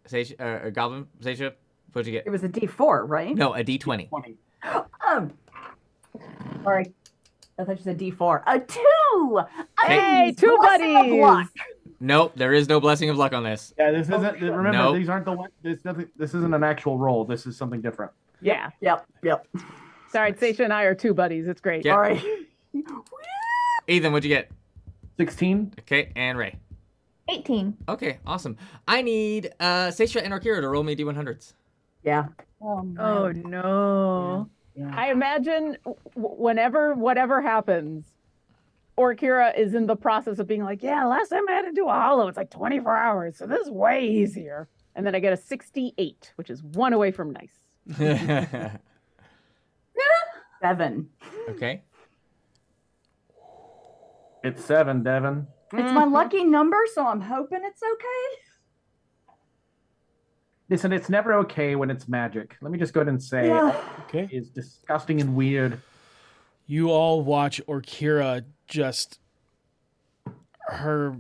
A: Seisha, Goblin, Seisha, what'd you get?
C: It was a D4, right?
A: No, a d20.
H: 20.
C: Sorry. I thought you said D4. A 2!
G: Hey, 2
C: Blessing of
G: buddies!
C: luck.
A: Nope, there is no blessing of luck on this.
H: Yeah, this isn't. Remember,
A: Nope.
H: these aren't the one. This isn't an actual roll. This is something different.
G: Yeah.
C: Yep.
G: Sorry, Seisha and I are 2 buddies. It's great.
A: Yeah.
C: All right.
A: Ethan, what'd you get?
H: 16.
A: Okay, and Ray.
F: 18.
A: Okay, awesome. I need Seisha and Orkira to roll me d100s.
C: Yeah.
D: Oh no.
C: Yeah.
G: I imagine whenever whatever happens, Orkira is in the process of being like, yeah, last time I had to do a hollow, it's like 24 hours, so this is way easier. And then I get a 68, which is 1 away from nice.
C: 7.
A: Okay.
H: It's 7, Devin.
C: It's my lucky number, so I'm hoping it's okay.
H: Listen, it's never okay when it's magic. Let me just go ahead and say
B: Okay.
H: it's disgusting and weird.
B: You all watch Orkira just her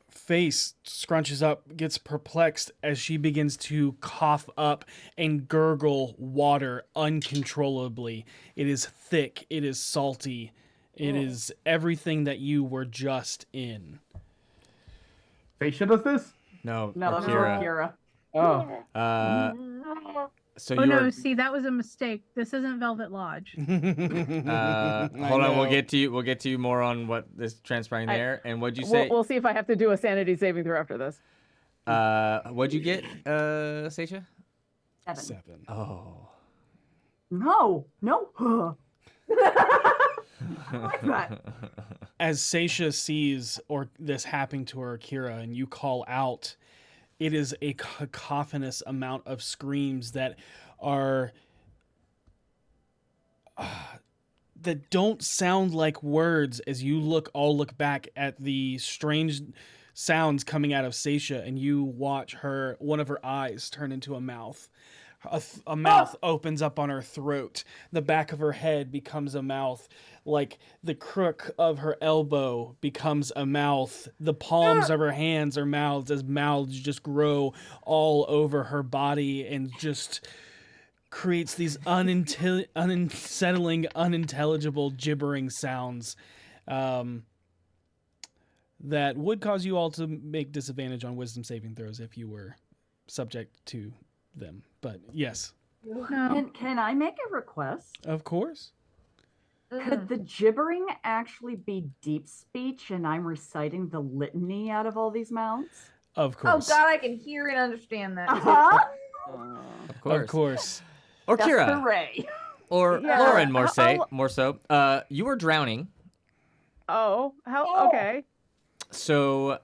B: face scrunches up, gets perplexed as she begins to cough up and gurgle water uncontrollably. It is thick, it is salty, it is everything that you were just in.
E: Facia does this?
A: No,
C: No, that's
A: Orkira.
C: Kira.
H: Oh.
A: So
D: Oh
A: you're.
D: no, see, that was a mistake. This isn't Velvet Lodge.
A: Hold on, we'll get to you. We'll get to you more on what is transpiring there. And what'd you say?
G: We'll see if I have to do a sanity saving throw after this.
A: What'd you get, Seisha?
D: 7.
A: Oh.
C: No. I like that.
B: As Seisha sees this happening to her, Kira, and you call out, it is a cacophonous amount of screams that are that don't sound like words. As you look back at the strange sounds coming out of Seisha, and you watch one of her eyes turn into a mouth. A mouth opens up on her throat. The back of her head becomes a mouth. Like the crook of her elbow becomes a mouth. The palms of her hands are mouths as mouths just grow all over her body and just creates these unsettling, unintelligible, gibbering sounds that would cause you all to make disadvantage on wisdom saving throws if you were subject to them. But yes.
D: No.
C: Can I make a request?
B: Of course.
C: Could the gibbering actually be deep speech and I'm reciting the litany out of all these mouths?
B: Of
F: Oh
B: course.
F: God, I can hear and understand that.
C: Uh-huh.
A: Of course.
B: Of course.
A: Or
C: That's
A: Kira.
C: hooray.
A: Or
G: Yeah.
A: Lauren, more so. You were drowning.
G: Oh, how? Okay.
A: So,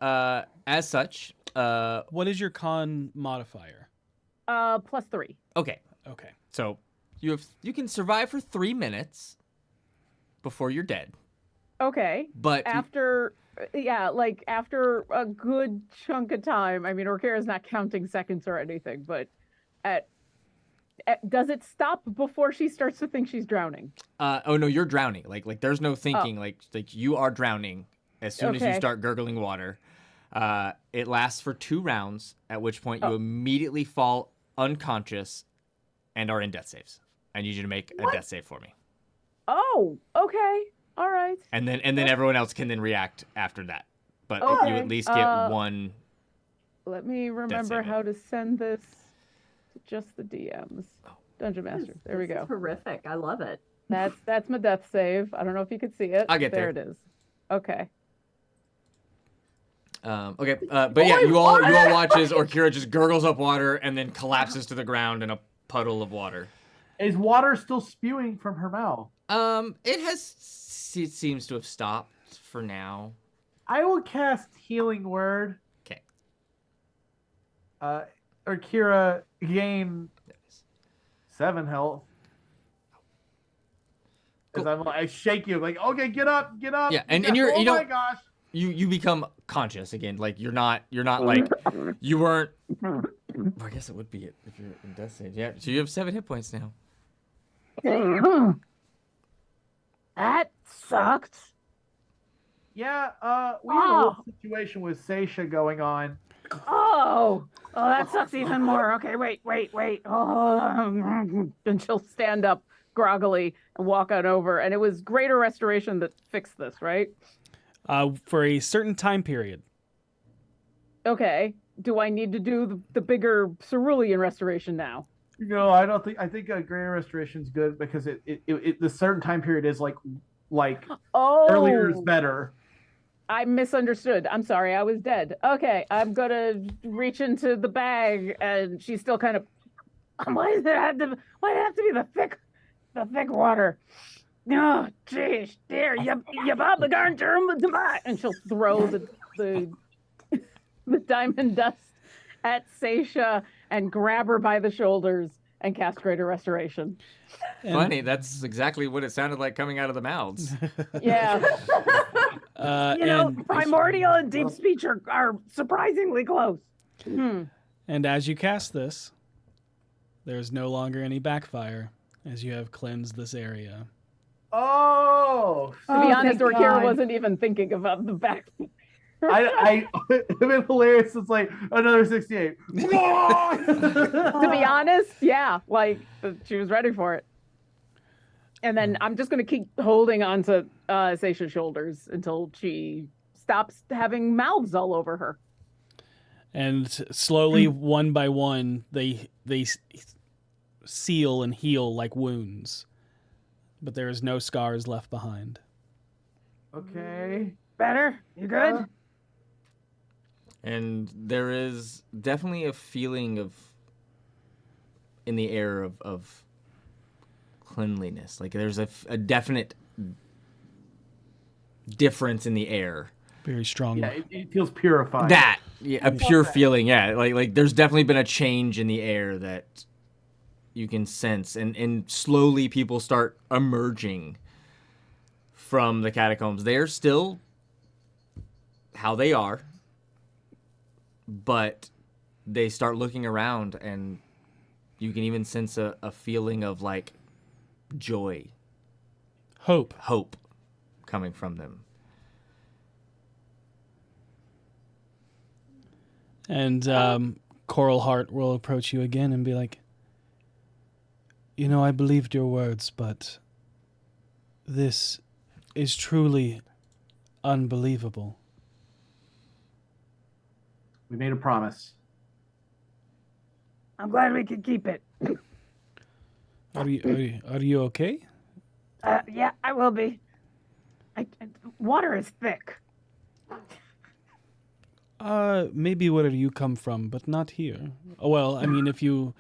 A: as such,
B: What is your con modifier?
G: +3.
A: okay.
B: Okay.
A: So you can survive for 3 minutes before you're dead.
G: Okay.
A: But
G: After after a good chunk of time. I mean, Orkira's not counting seconds or anything, but does it stop before she starts to think she's drowning?
A: oh no, you're drowning. Like there's no thinking. Like you are drowning as soon as you
G: Okay.
A: start gurgling water. It lasts for 2 rounds, at which point you immediately fall unconscious and are in death saves. I need you to make a death save for me.
G: Oh, okay. All right.
A: And then everyone else can then react after that. But you
G: Okay.
A: at least get one.
G: Let me remember
A: save it.
G: how to send this to just the DMs. Dungeon Master. There we
C: This
G: go.
C: is horrific. I love it.
G: That's my death save. I don't know if you could see it.
A: I'll get there.
G: There it is. Okay.
A: Okay, but yeah, you all watch as Orkira just gurgles up water and then collapses to the ground in a puddle of water.
H: Is water still spewing from her mouth?
A: It seems to have stopped for now.
H: I will cast Healing Word.
A: Okay.
H: Orkira gain 7 health. As I shake you, like, okay, get up.
A: Yeah, and
H: oh
A: you
H: my
A: don't.
H: gosh.
A: You become conscious again. Like you're not like you weren't. Well, I guess it would be it if you're in death stage. Yeah. So you have 7 hit points now.
G: That sucked.
H: Yeah, we have a whole situation with Seisha going on.
G: Oh, that sucks even more. Okay, wait. Oh, and she'll stand up groggily and walk on over. And it was Greater Restoration that fixed this, right?
B: For a certain time period.
G: Okay. Do I need to do the bigger cerulean restoration now?
H: No, I don't think. I think Greater Restoration is good because it the certain time period is like
G: Oh,
H: earlier is better.
G: I misunderstood. I'm sorry. I was dead. Okay, I'm gonna reach into the bag, and she's still kind of. Why does it have to be the thick water? Oh, jeez, there, you bought the garn term, and she'll throw the diamond dust at Seisha and grab her by the shoulders and cast Greater Restoration.
A: Funny, that's exactly what it sounded like coming out of the mouths.
G: Yeah. Primordial and deep speech are surprisingly close.
B: And as you cast this, there's no longer any backfire as you have cleansed this area.
H: Oh!
G: To be honest,
C: thank
G: Orkira
C: God.
G: wasn't even thinking about the back.
H: It's been hilarious. It's like another 68.
G: To be honest, yeah, like she was ready for it. And then I'm just gonna keep holding on to Seisha's shoulders until she stops having mouths all over her.
B: And slowly, one by one, they seal and heal like wounds, but there is no scars left behind.
H: Okay.
G: Better? You good?
A: And there is definitely a feeling in the air of cleanliness. Like there's a definite difference in the air.
B: Very strong.
H: Yeah, it feels purified.
A: A pure feeling. Yeah, like there's definitely been a change in the air that you can sense, and slowly people start emerging from the catacombs. They're still how they are, but they start looking around, and you can even sense a feeling of like joy,
B: Hope.
A: coming from them.
B: And Coral Heart will approach you again and be like, I believed your words, but this is truly unbelievable.
H: We made a promise.
G: I'm glad we could keep it.
B: Are you okay?
G: Yeah, I will be. Water is thick.
B: Maybe where you come from, but not here. Well, I mean, if you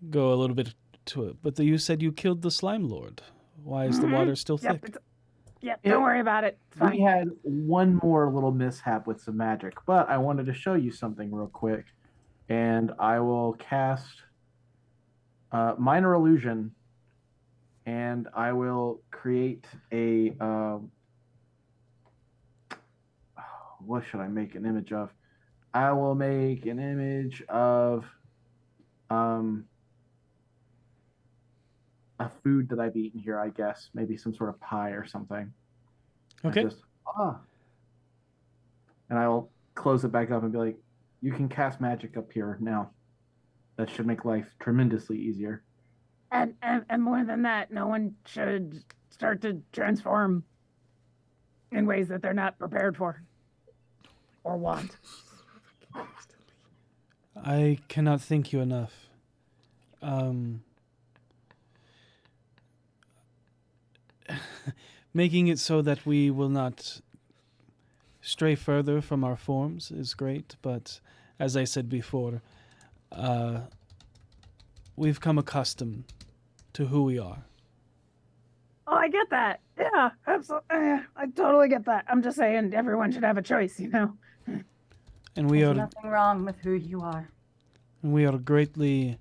B: go a little bit to it. But you said you killed the Slime Lord. Why is the water still thick?
G: Don't worry about it. It's fine.
H: We had one more little mishap with some magic, but I wanted to show you something real quick. And I will cast Minor Illusion, and I will create a... what should I make an image of? I will make an image of a food that I've eaten here, I guess. Maybe some sort of pie or something.
B: Okay.
H: And I will close it back up and be like, you can cast magic up here now. That should make life tremendously easier.
G: And more than that, no one should start to transform in ways that they're not prepared for or want.
B: I cannot thank you enough. Making it so that we will not stray further from our forms is great, but as I said before, we've come accustomed to who we are.
G: Oh, I get that. Yeah, absolutely. I totally get that. I'm just saying everyone should have a choice, you know?
B: And we
C: There's
B: are
C: nothing wrong with who you are.
B: and we are greatly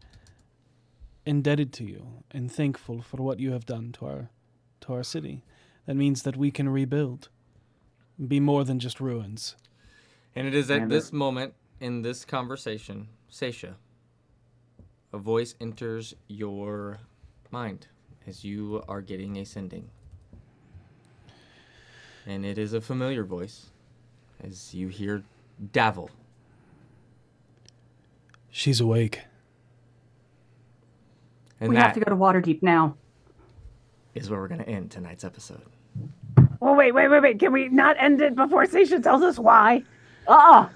B: indebted to you and thankful for what you have done to our city. That means that we can rebuild, be more than just ruins.
A: And it is at this moment in this conversation, Seisha, a voice enters your mind as you are getting a sending. And it is a familiar voice as you hear Davil.
B: She's awake.
A: And
C: We
A: that
C: have to go to Waterdeep now.
A: is where we're going to end tonight's episode.
G: Well, wait. Can we not end it before Seisha tells us why?
H: No,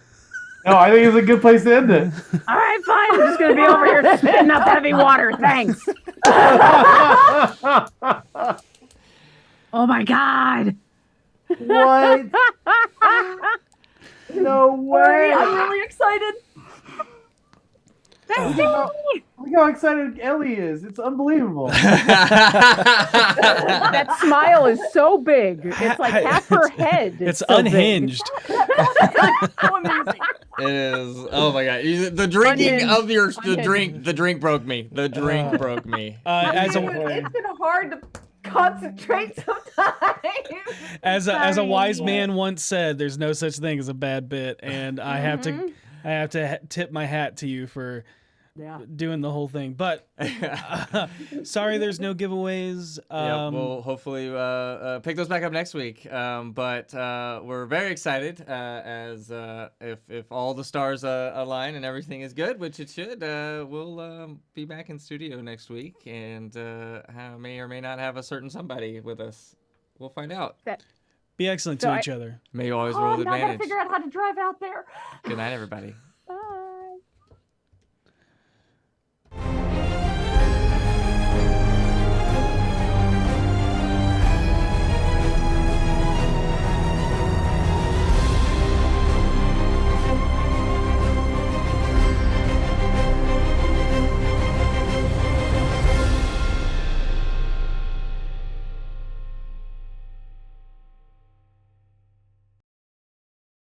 H: I think it's a good place to end it.
G: All right, fine. I'm just going to be over here spitting up heavy water. Thanks. Oh, my God.
H: What? No way.
C: I'm really excited.
H: Oh Look how excited Ellie is. It's unbelievable.
G: That smile is so big. It's like half her head.
B: It's
G: so big.
B: unhinged.
G: So amazing.
A: It is. Oh my god! The drinking
G: Unhinged.
A: of the drink broke me. The drink broke me.
B: As
F: Dude, it's been hard to concentrate sometimes.
B: a wise man once said, "There's no such thing as a bad bit," and I have to tip my hat to you for doing the whole thing. But sorry, there's no giveaways.
A: Yeah, we'll hopefully pick those back up next week. But we're very excited as if all the stars align and everything is good, which it should, we'll be back in studio next week and may or may not have a certain somebody with us. We'll find out.
B: Be excellent to each other.
A: May you always roll with
C: now I gotta
A: advantage.
C: figure out how to drive out there.
A: Good night, everybody.